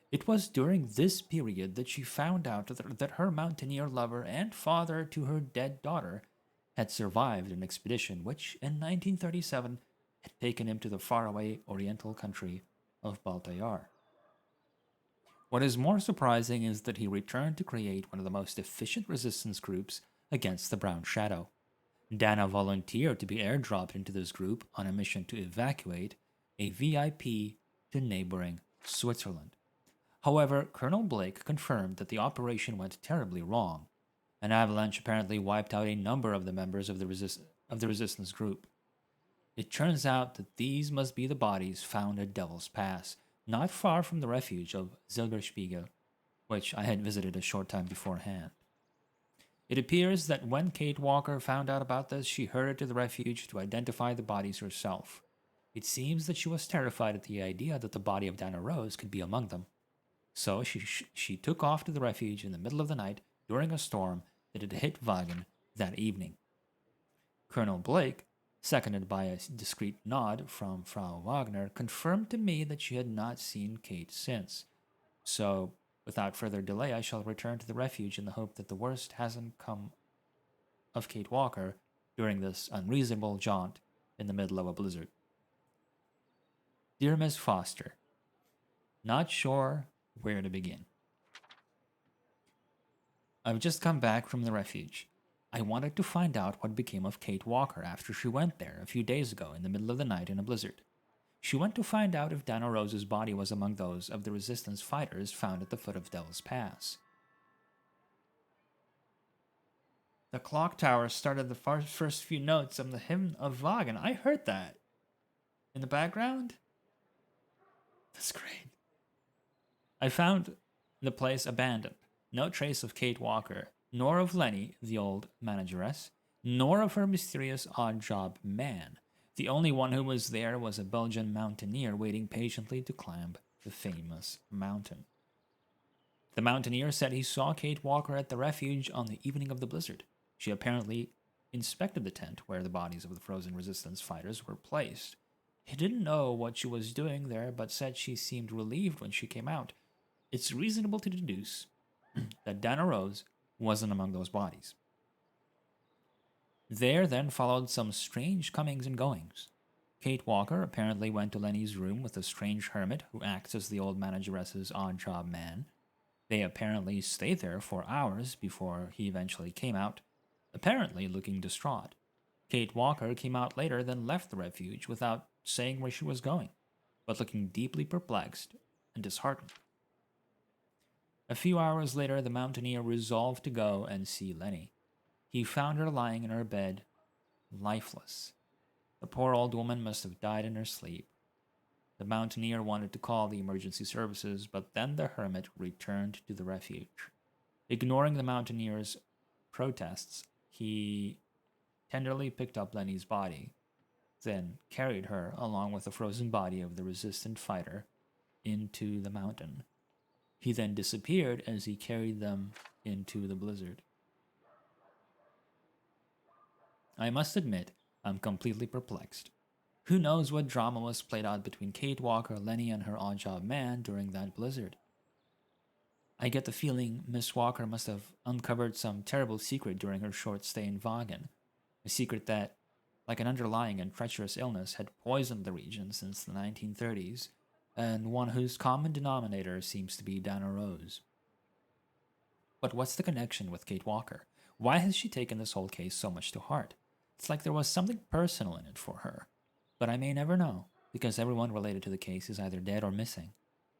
[SPEAKER 1] It was during this period that she found out that her mountaineer lover and father to her dead daughter had survived an expedition which, in 1937, had taken him to the faraway oriental country of Baltayar. What is more surprising is that he returned to create one of the most efficient resistance groups against the Brown Shadow. Dana volunteered to be airdropped into this group on a mission to evacuate a VIP to neighboring Switzerland. However, Colonel Blake confirmed that the operation went terribly wrong. An avalanche apparently wiped out a number of the members of the resistance group. It turns out that these must be the bodies found at Devil's Pass, not far from the refuge of Silberspiegel, which I had visited a short time beforehand. It appears that when Kate Walker found out about this, she hurried to the refuge to identify the bodies herself. It seems that she was terrified at the idea that the body of Dana Rose could be among them. So she took off to the refuge in the middle of the night during a storm that had hit Wagen that evening. Colonel Blake, seconded by a discreet nod from Frau Wagner, confirmed to me that she had not seen Kate since. So, without further delay, I shall return to the refuge in the hope that the worst hasn't come of Kate Walker during this unreasonable jaunt in the middle of a blizzard. Dear Miss Foster, not sure where to begin. I've just come back from the refuge. I wanted to find out what became of Kate Walker after she went there a few days ago in the middle of the night in a blizzard. She went to find out if Dana Rose's body was among those of the resistance fighters found at the foot of Devil's Pass. The clock tower started the first few notes of the hymn of Wagen. I heard that. In the background? That's great. I found the place abandoned. No trace of Kate Walker, nor of Lenny, the old manageress, nor of her mysterious odd-job man. The only one who was there was a Belgian mountaineer waiting patiently to climb the famous mountain. The mountaineer said he saw Kate Walker at the refuge on the evening of the blizzard. She apparently inspected the tent where the bodies of the frozen resistance fighters were placed. He didn't know what she was doing there, but said she seemed relieved when she came out. It's reasonable to deduce that Dana Rose wasn't among those bodies. There then followed some strange comings and goings. Kate Walker apparently went to Lenny's room with a strange hermit who acts as the old manageress's odd-job man. They apparently stayed there for hours before he eventually came out, apparently looking distraught. Kate Walker came out later, then left the refuge without saying where she was going, but looking deeply perplexed and disheartened. A few hours later, the mountaineer resolved to go and see Lenny. He found her lying in her bed, lifeless. The poor old woman must have died in her sleep. The mountaineer wanted to call the emergency services, but then the hermit returned to the refuge. Ignoring the mountaineer's protests, he tenderly picked up Lenny's body, then carried her, along with the frozen body of the resistant fighter, into the mountain. He then disappeared as he carried them into the blizzard. I must admit, I'm completely perplexed. Who knows what drama was played out between Kate Walker, Lenny, and her odd-job man during that blizzard? I get the feeling Miss Walker must have uncovered some terrible secret during her short stay in Wagen, a secret that, like an underlying and treacherous illness, had poisoned the region since the 1930s, and one whose common denominator seems to be Dana Rose. But what's the connection with Kate Walker? Why has she taken this whole case so much to heart? It's like there was something personal in it for her. But I may never know, because everyone related to the case is either dead or missing,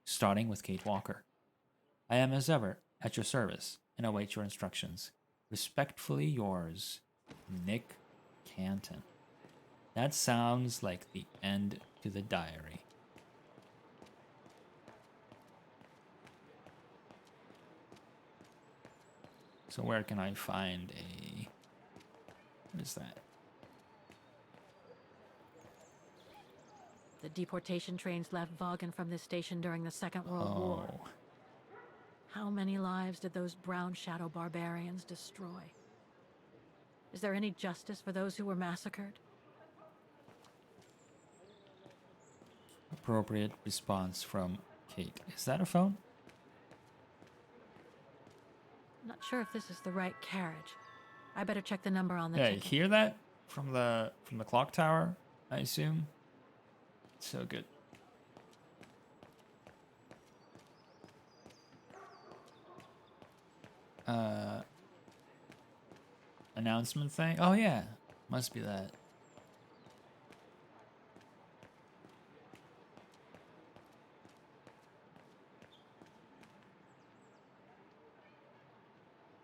[SPEAKER 1] starting with Kate Walker. I am, as ever, at your service, and await your instructions. Respectfully yours, Nick Canton. That sounds like the end to the diary. So where can I find a... What is that?
[SPEAKER 2] The deportation trains left Vaughan from this station during the Second World War.
[SPEAKER 1] Oh.
[SPEAKER 2] How many lives did those brown shadow barbarians destroy? Is there any justice for those who were massacred?
[SPEAKER 1] Appropriate response from Kate. Is that a phone?
[SPEAKER 2] I'm not sure if this is the right carriage. I better check the number on the
[SPEAKER 1] Yeah, you
[SPEAKER 2] ticket.
[SPEAKER 1] hear that from the clock tower, I assume. So good. Announcement thing? Oh yeah, must be that.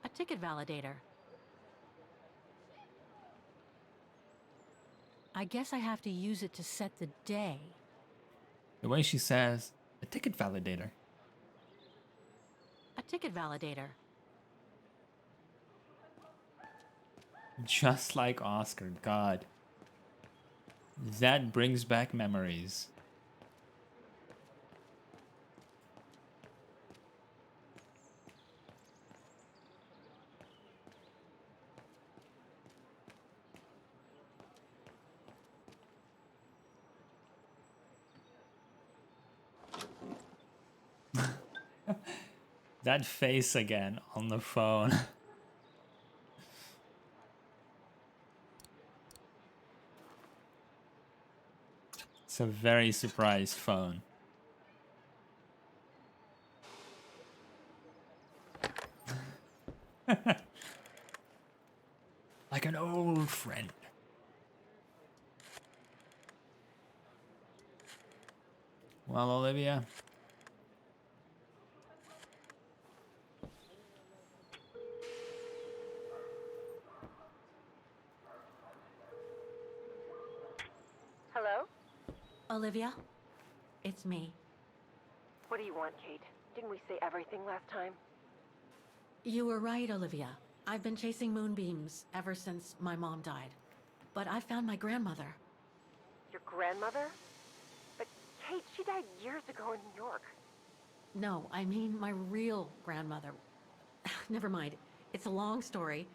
[SPEAKER 2] A ticket validator. I guess I have to use it to set the day.
[SPEAKER 1] The way she says, a ticket validator.
[SPEAKER 2] A ticket validator.
[SPEAKER 1] Just like Oscar, God. That brings back memories. That face again on the phone. It's a very surprised phone. Like an old friend. Well, Olivia.
[SPEAKER 15] Hello?
[SPEAKER 2] Olivia? It's me.
[SPEAKER 15] What do you want, Kate? Didn't we say everything last time?
[SPEAKER 2] You were right, Olivia. I've been chasing moonbeams ever since my mom died. But I found my grandmother.
[SPEAKER 15] Your grandmother? But Kate, she died years ago in New York.
[SPEAKER 2] No, I mean my real grandmother. Never mind. It's a long story.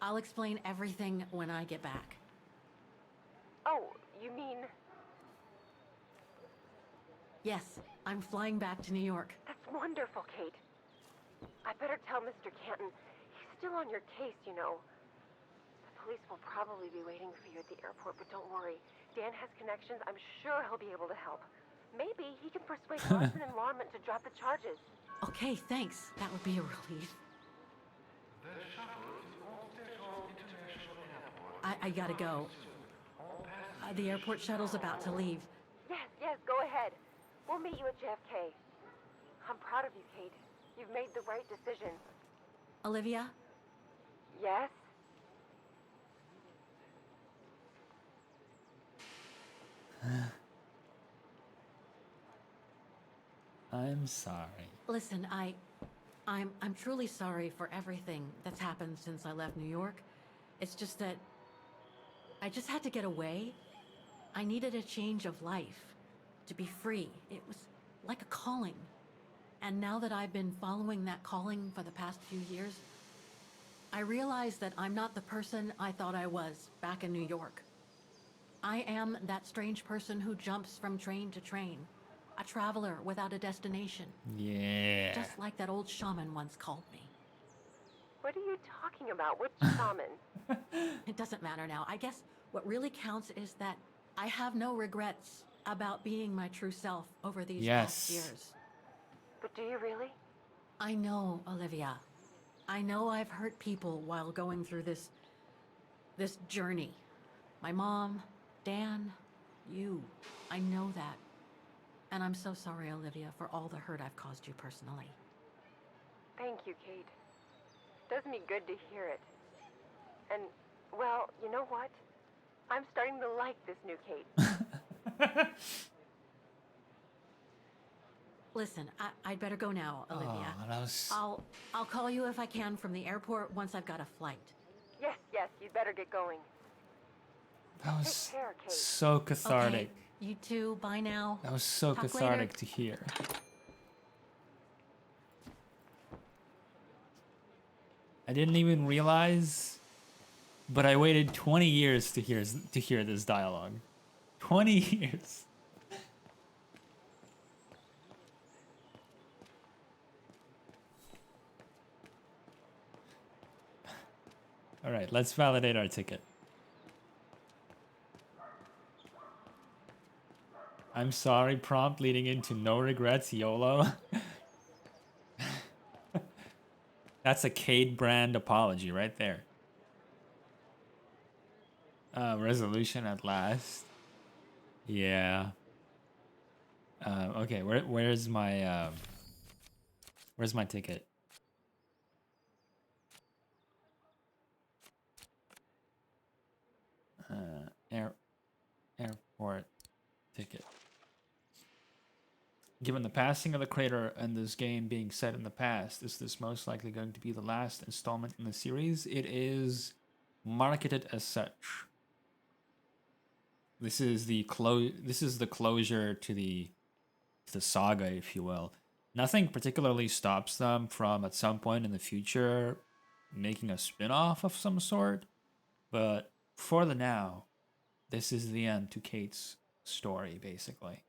[SPEAKER 2] I'll explain everything when I get back.
[SPEAKER 15] Oh, you mean...
[SPEAKER 2] Yes, I'm flying back to New York.
[SPEAKER 15] That's wonderful, Kate. I better tell Mr. Canton. He's still on your case, you know. The police will probably be waiting for you at the airport, but don't worry. Dan has connections. I'm sure he'll be able to help. Maybe he can persuade Larson and Lorman to drop the charges.
[SPEAKER 2] Okay, thanks. That would be a relief. I gotta go. The airport shuttle's about to leave.
[SPEAKER 15] Yes, go ahead. We'll meet you at JFK. I'm proud of you, Kate. You've made the right decision.
[SPEAKER 2] Olivia?
[SPEAKER 15] Yes?
[SPEAKER 1] I'm sorry.
[SPEAKER 2] Listen, I'm truly sorry for everything that's happened since I left New York. It's just that I just had to get away. I needed a change of life, to be free. It was like a calling. And now that I've been following that calling for the past few years, I realize that I'm not the person I thought I was back in New York. I am that strange person who jumps from train to train, a traveler without a destination.
[SPEAKER 1] Yeah.
[SPEAKER 2] Just like that old shaman once called me.
[SPEAKER 15] What are you talking about? Which shaman?
[SPEAKER 2] It doesn't matter now. I guess what really counts is that I have no regrets about being my true self over these past years.
[SPEAKER 15] But do you really?
[SPEAKER 2] I know, Olivia. I know I've hurt people while going through this journey. My mom, Dan, you. I know that. And I'm so sorry, Olivia, for all the hurt I've caused you personally.
[SPEAKER 15] Thank you, Kate. Does me good to hear it. And, well, you know what? I'm starting to like this new Kate.
[SPEAKER 2] Listen, I'd better go now, Olivia.
[SPEAKER 1] Oh, that was...
[SPEAKER 2] I'll call you if I can from the airport once I've got a flight.
[SPEAKER 15] Yes, you'd better get going.
[SPEAKER 1] That was
[SPEAKER 15] Take care, Kate.
[SPEAKER 1] so cathartic.
[SPEAKER 2] Okay, You too, bye now.
[SPEAKER 1] That was so
[SPEAKER 2] Talk
[SPEAKER 1] cathartic
[SPEAKER 2] later.
[SPEAKER 1] to hear. I didn't even realize, but I waited 20 years to hear this dialogue. 20 years. All right, let's validate our ticket. I'm sorry, prompt leading into no regrets, YOLO. That's a Cade brand apology right there. Resolution at last. Yeah. Okay, where's my ticket? Airport ticket. Given the passing of the crater and this game being set in the past, is this most likely going to be the last installment in the series? It is marketed as such. This is the closure to the saga, if you will. Nothing particularly stops them from at some point in the future making a spin-off of some sort, but for the now, this is the end to Kate's story, basically.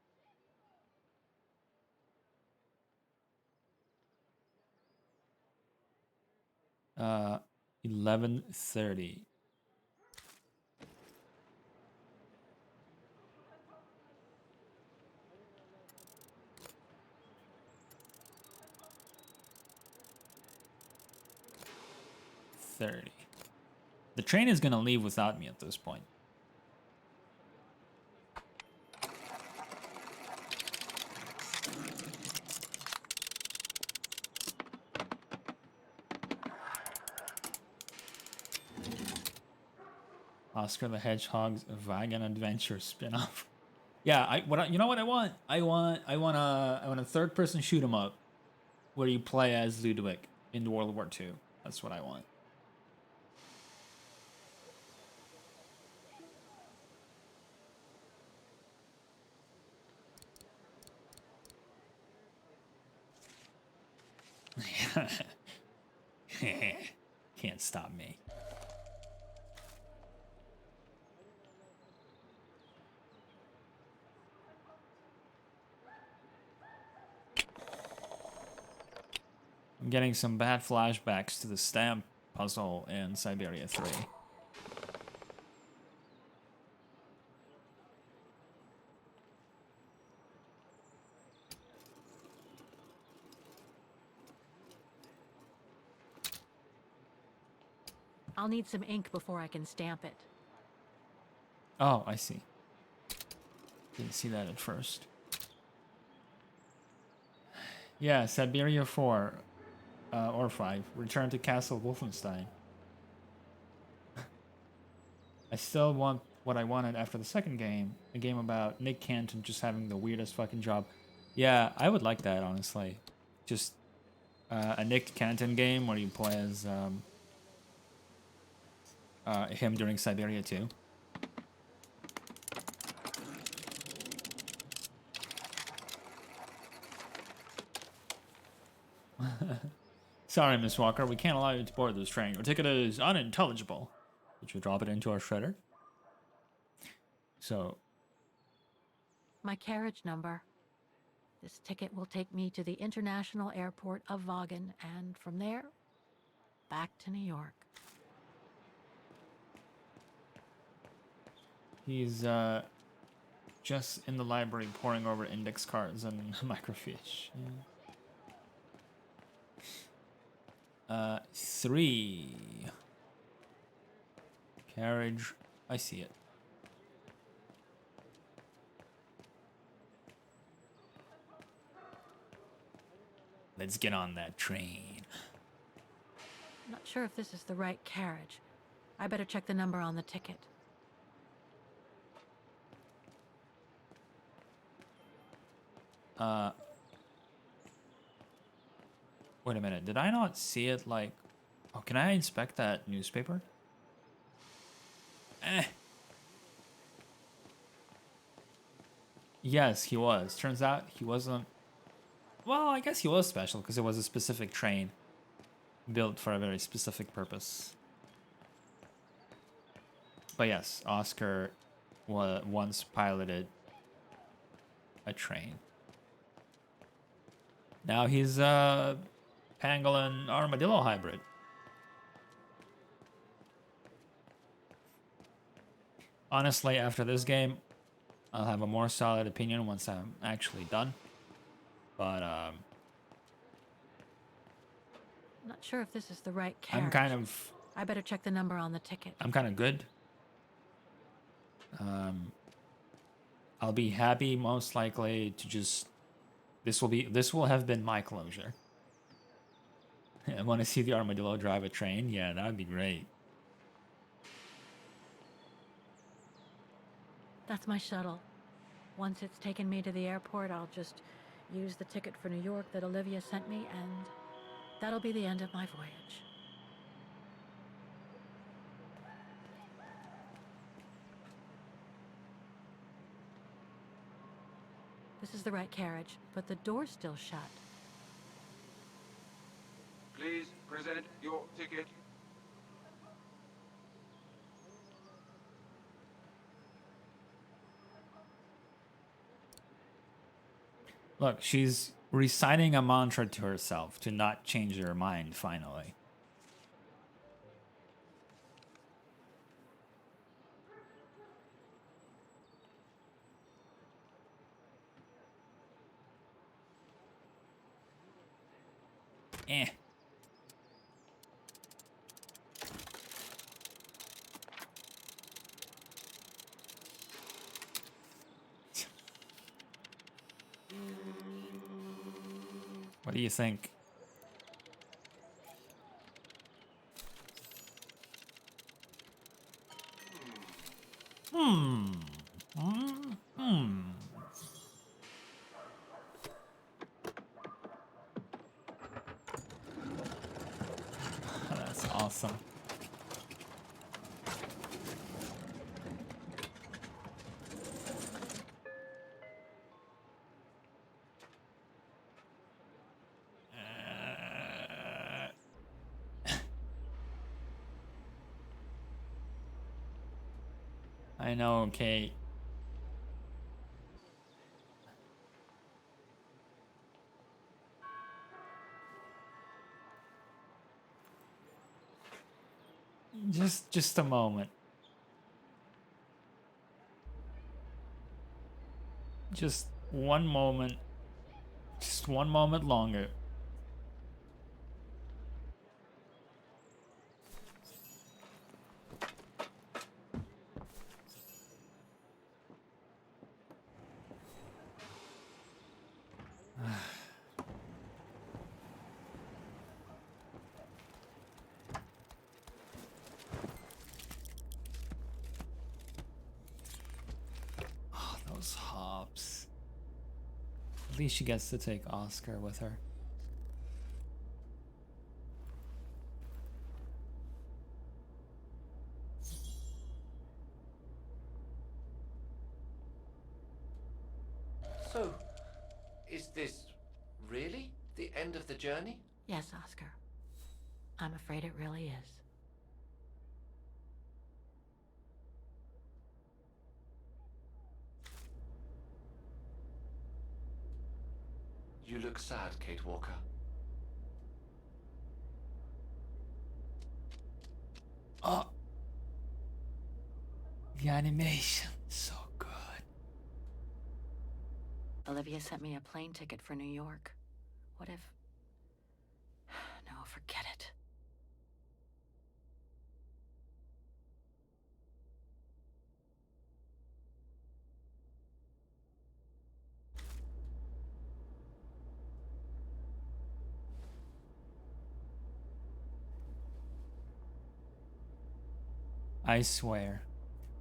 [SPEAKER 1] Uh, 11:30. The train is gonna leave without me at this point. Oscar the Hedgehog's Wagon Adventure spin-off. Yeah, you know what I want? I want a third-person shoot 'em up where you play as Ludwig in World War II. That's what I want. Can't stop me. I'm getting some bad flashbacks to the stamp puzzle in Syberia 3.
[SPEAKER 2] I'll need some ink before I can stamp it.
[SPEAKER 1] Oh, I see. Didn't see that at first. Yeah, Syberia 4 or 5. Return to Castle Wolfenstein. I still want what I wanted after the second game. A game about Nick Canton just having the weirdest fucking job. Yeah, I would like that, honestly. Just a Nick Canton game where you play as him during Syberia 2. Sorry, Miss Walker, we can't allow you to board this train. Your ticket is unintelligible. Did you drop it into our shredder? So...
[SPEAKER 2] My carriage number. This ticket will take me to the international airport of Wagen, and from there, back to New York.
[SPEAKER 1] He's just in the library poring over index cards and microfiche. Yeah. 3. Carriage. I see it. Let's get on that train.
[SPEAKER 2] I'm not sure if this is the right carriage. I better check the number on the ticket.
[SPEAKER 1] Wait a minute. Did I not see it like... Oh, can I inspect that newspaper? Yes, he was. Turns out he wasn't. Well, I guess he was special because it was a specific train built for a very specific purpose. But yes, Oscar once piloted a train. Now he's a pangolin armadillo hybrid. Honestly, after this game, I'll have a more solid opinion once I'm actually done. But
[SPEAKER 2] Not sure if this is the right carriage.
[SPEAKER 1] I'm kind of.
[SPEAKER 2] I better check the number on the ticket.
[SPEAKER 1] I'm kind of good. I'll be happy most likely to just. This will have been my closure. I want to see the armadillo drive a train. Yeah, that would be great.
[SPEAKER 2] That's my shuttle. Once it's taken me to the airport, I'll just use the ticket for New York that Olivia sent me, and that'll be the end of my voyage. This is the right carriage, but the door's still shut.
[SPEAKER 16] Please present your ticket.
[SPEAKER 1] Look, she's reciting a mantra to herself to not change her mind finally. Eh. What do you think? That's awesome. I know, Kate. Just a moment. Just one moment. Just one moment longer. Oh, those hops. At least she gets to take Oscar with her.
[SPEAKER 3] So, is this really the end of the journey?
[SPEAKER 2] Yes, Oscar. I'm afraid it really is.
[SPEAKER 3] You look sad, Kate Walker.
[SPEAKER 1] Oh. The animation, so good.
[SPEAKER 6] Olivia sent me a plane ticket for New York. What if... No, forget it.
[SPEAKER 1] I swear.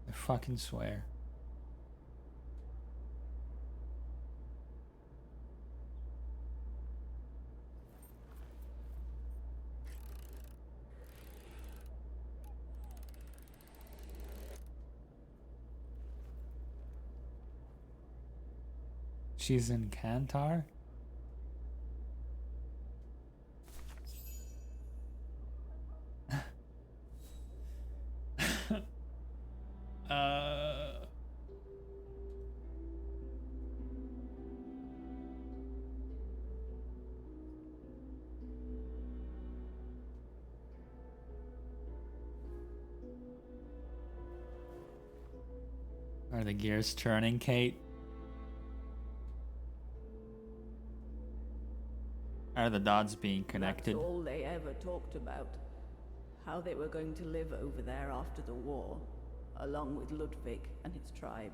[SPEAKER 1] I fucking swear. She's in Kantar? uh... Are the gears turning, Kate? Are the dots being connected?
[SPEAKER 8] That's all they ever talked about. How they were going to live over there after the war, along with Ludwig and his tribe.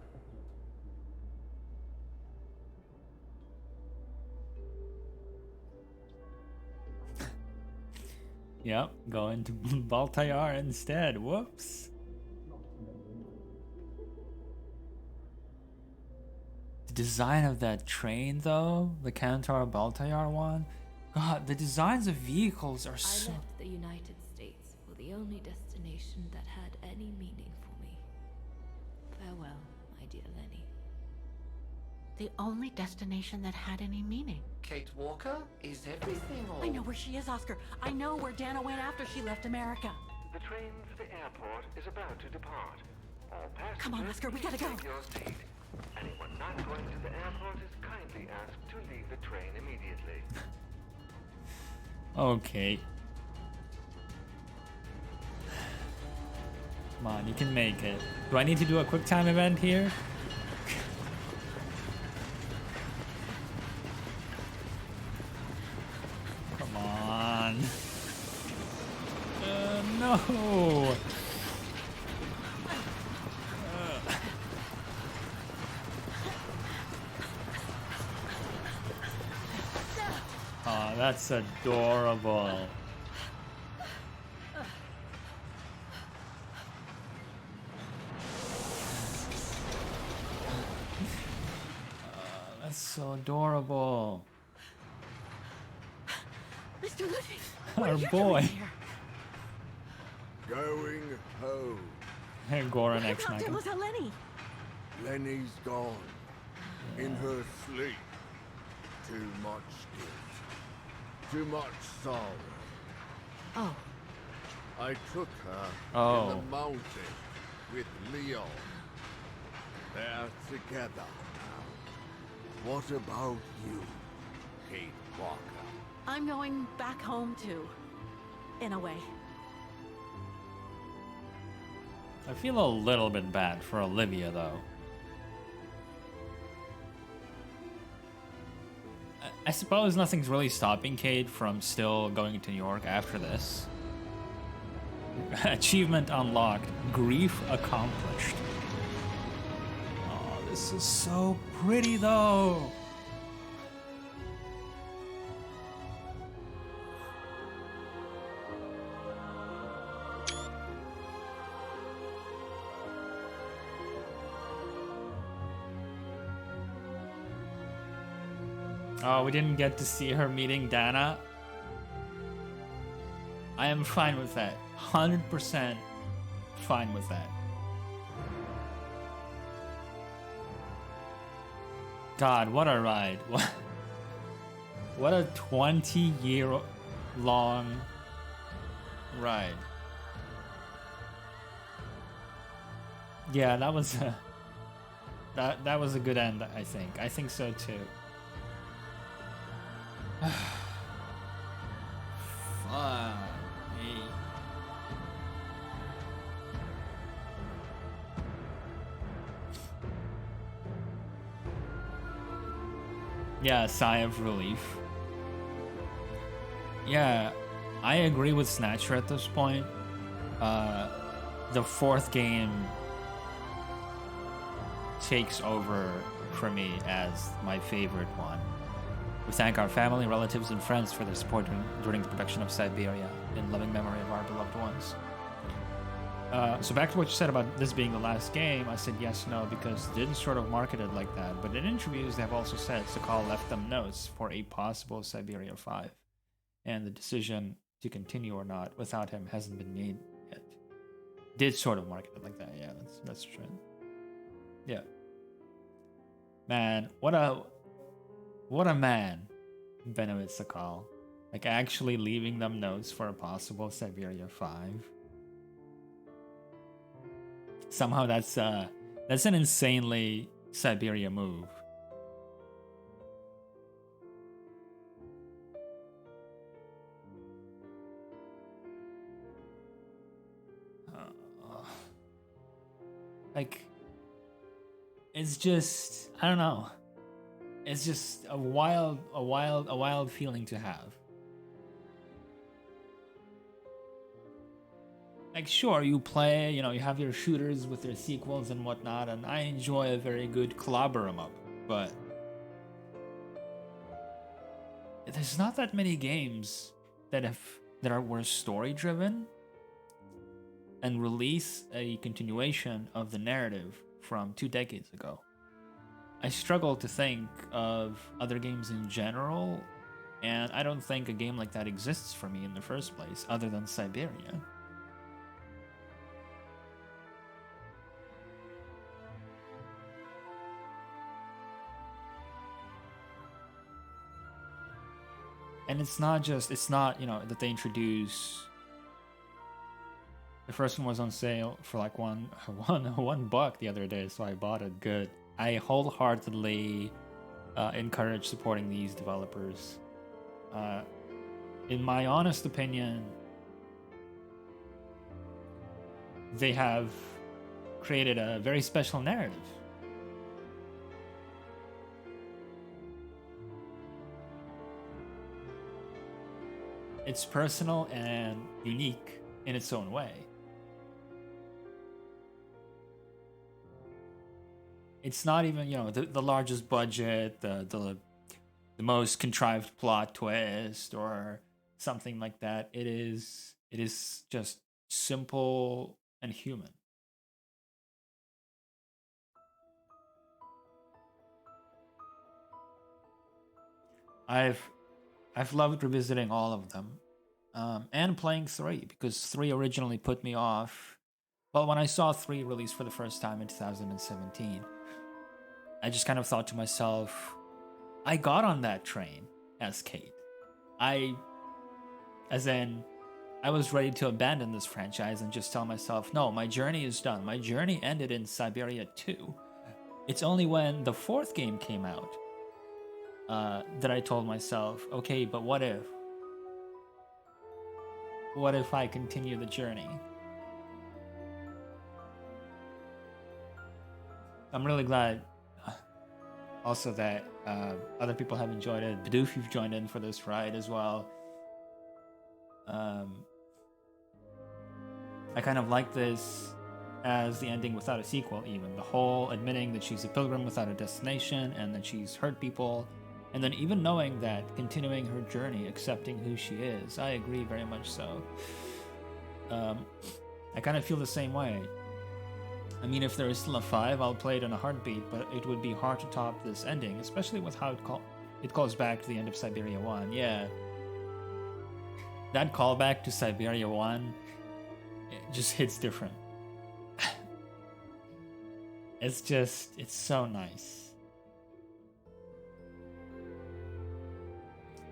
[SPEAKER 1] Yep, going to Baltayar instead. Whoops. The design of that train, though, the Kantar Baltayar one, God, the designs of vehicles are so.
[SPEAKER 9] I left the United States for the only destination that had any meaning for me. Farewell, my dear Lenny.
[SPEAKER 2] The only destination that had any meaning.
[SPEAKER 3] Kate Walker? Is everything all...
[SPEAKER 2] I know where she is, Oscar. I know where Dana went after she left America.
[SPEAKER 17] The train for the airport is about to depart. All passengers,
[SPEAKER 2] Come on, Oscar, we gotta go.
[SPEAKER 17] take your seat. Anyone not going to the airport is kindly asked to leave the train immediately.
[SPEAKER 1] Okay. Come on, you can make it. Do I need to do a quick time event here? Come on. No. Oh, that's adorable. That's so adorable.
[SPEAKER 2] Mr. Ludwig,
[SPEAKER 1] Our boy.
[SPEAKER 18] Going home.
[SPEAKER 1] Hey, Goran
[SPEAKER 2] What
[SPEAKER 1] X
[SPEAKER 2] about
[SPEAKER 1] Mega.
[SPEAKER 2] Demoiselle Lenny?
[SPEAKER 18] Lenny's gone. In her sleep. Too much guilt. Too much sorrow.
[SPEAKER 2] Oh.
[SPEAKER 18] I took her
[SPEAKER 1] Oh.
[SPEAKER 18] in the mountain with Leon. They're together now. What about you, Kate Walker?
[SPEAKER 2] I'm going back home too. In a way.
[SPEAKER 1] I feel a little bit bad for Olivia, though. I suppose nothing's really stopping Kate from still going to New York after this. Achievement unlocked. Grief accomplished. Oh, this is so pretty, though. Oh, we didn't get to see her meeting Dana. I am fine with that. 100% fine with that. God, what a ride. What a 20-year-long ride. Yeah, that was a... That was a good end, I think. I think so, too. Fuck me. Yeah, a sigh of relief. Yeah, I agree with Snatcher at this point. The fourth game takes over for me as my favorite one. We thank our family, relatives, and friends for their support during the production of Syberia, in loving memory of our beloved ones. So back to what you said about this being the last game, I said yes, no, because they didn't sort of market it like that. But in interviews, they have also said Sakal left them notes for a possible Syberia 5. And the decision to continue or not without him hasn't been made yet. Did sort of market it like that, yeah, that's true. Yeah. Man, what a What a man, Benowitz Sakal. Like, actually leaving them notes for a possible Syberia 5. Somehow that's an insanely Syberia move. Like, it's just, I don't know. It's just a wild feeling to have. Like, sure, you play, you know, you have your shooters with their sequels and whatnot, and I enjoy a very good collabor 'em up, but there's not that many games that were story driven and release a continuation of the narrative from 2 decades ago. I struggle to think of other games in general, and I don't think a game like that exists for me in the first place, other than Syberia. And it's not, you know, that they introduce. The first one was on sale for like $1 the other day, so I bought it. Good. I wholeheartedly encourage supporting these developers. In my honest opinion, they have created a very special narrative. It's personal and unique in its own way. It's not even, you know, the largest budget, the most contrived plot twist or something like that. It is just simple and human. I've loved revisiting all of them, and playing 3, because 3 originally put me off. Well, when I saw 3 released for the first time in 2017, I just kind of thought to myself, I got on that train as Kate. I was ready to abandon this franchise and just tell myself, no, my journey is done. My journey ended in Syberia 2. It's only when the 4th game came out that I told myself, okay, but what if? What if I continue the journey? I'm really glad also that other people have enjoyed it. Bidoof, you've joined in for this ride as well. I kind of like this as the ending without a sequel, even. The whole admitting that she's a pilgrim without a destination and that she's hurt people, and then even knowing that, continuing her journey, accepting who she is. I agree very much so. I kind of feel the same way. I mean, if there is still a 5, I'll play it in a heartbeat, but it would be hard to top this ending, especially with how it calls back to the end of Syberia 1. Yeah. That callback to Syberia 1, it just hits different. It's so nice.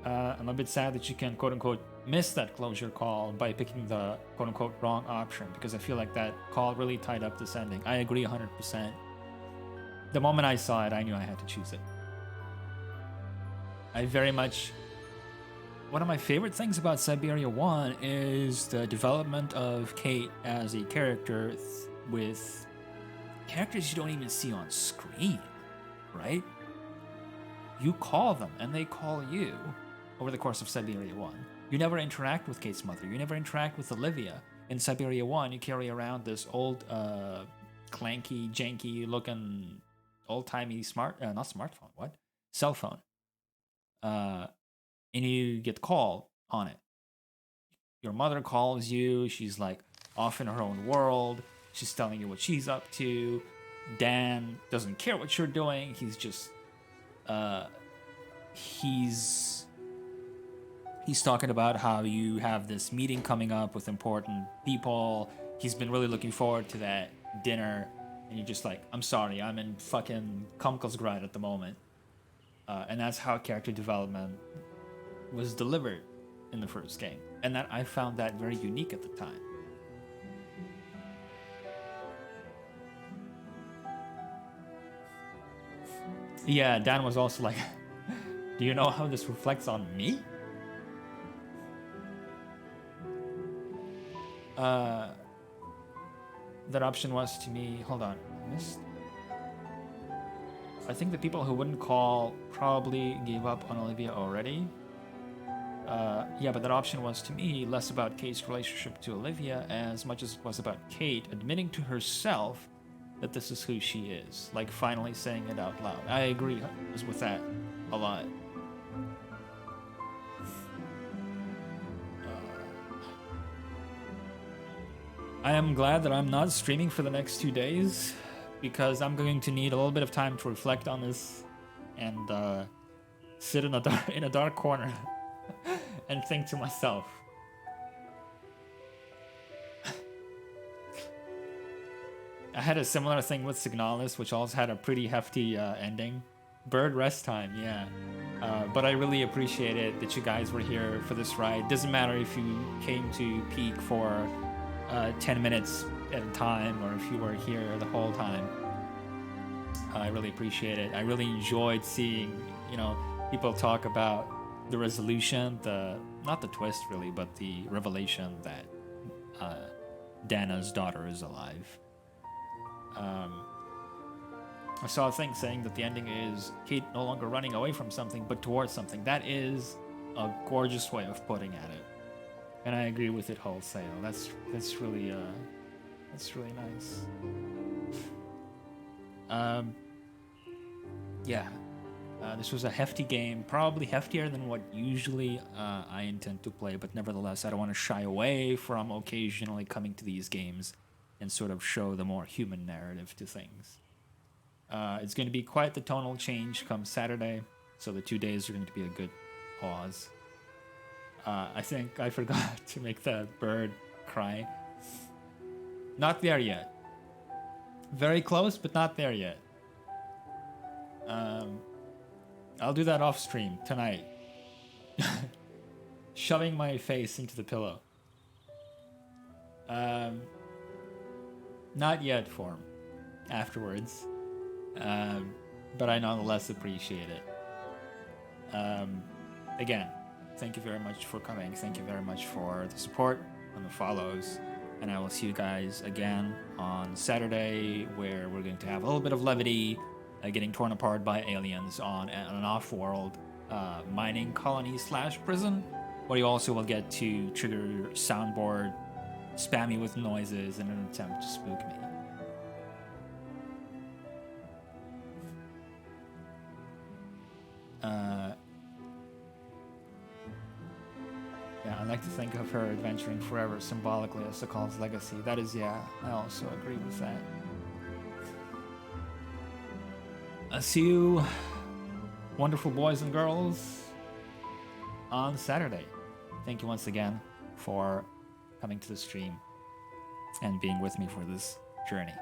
[SPEAKER 1] I'm a bit sad that you can quote-unquote miss that closure call by picking the quote-unquote wrong option, because I feel like that call really tied up this ending. I agree 100%. The moment I saw it, I knew I had to choose it. I very much... One of my favorite things about Syberia 1 is the development of Kate as a character with characters you don't even see on screen, right? You call them, and they call you over the course of Syberia 1. You never interact with Kate's mother. You never interact with Olivia. In Syberia 1, you carry around this old, clanky, janky-looking, old-timey cell phone. And you get called on it. Your mother calls you. She's, like, off in her own world. She's telling you what she's up to. Dan doesn't care what you're doing. He's just... He's talking about how you have this meeting coming up with important people. He's been really looking forward to that dinner. And you're just like, I'm sorry, I'm in fucking Kamkelsgrad at the moment. And that's how character development was delivered in the first game. And that I found that very unique at the time. Yeah, Dan was also like, do you know how this reflects on me? That option was to me, hold on, missed. I think the people who wouldn't call probably gave up on Olivia already. Yeah, but that option was to me less about Kate's relationship to Olivia as much as it was about Kate admitting to herself that this is who she is. Like finally saying it out loud. I agree with that a lot. I am glad that I'm not streaming for the next 2 days because I'm going to need a little bit of time to reflect on this and sit in a dark corner and think to myself. I had a similar thing with Signalis, which also had a pretty hefty ending. Bird rest time, yeah. But I really appreciate it that you guys were here for this ride. Doesn't matter if you came to Peak for 10 minutes at a time or if you were here the whole time. I really appreciate it. I really enjoyed seeing, you know, people talk about the resolution, not the twist really, but the revelation that Dana's daughter is alive. I saw a thing saying that the ending is Kate no longer running away from something, but towards something. That is a gorgeous way of putting at it, and I agree with it wholesale. That's really nice. Yeah, this was a hefty game, probably heftier than what usually I intend to play, but nevertheless, I don't want to shy away from occasionally coming to these games and sort of show the more human narrative to things. It's going to be quite the tonal change come Saturday, so the 2 days are going to be a good pause. I think I forgot to make the bird cry. Not there yet. Very close, but not there yet. I'll do that off stream tonight. Shoving my face into the pillow. Not yet form. Afterwards. But I nonetheless appreciate it. Again, thank you very much for coming. Thank you very much for the support and the follows. And I will see you guys again on Saturday, where we're going to have a little bit of levity, getting torn apart by aliens on an off-world mining colony / prison, where you also will get to trigger your soundboard, spam me with noises in an attempt to spook me. Yeah, I like to think of her adventuring forever symbolically as Sokol's legacy. That is, yeah, I also agree with that. I'll see you, wonderful boys and girls, on Saturday. Thank you once again for coming to the stream and being with me for this journey.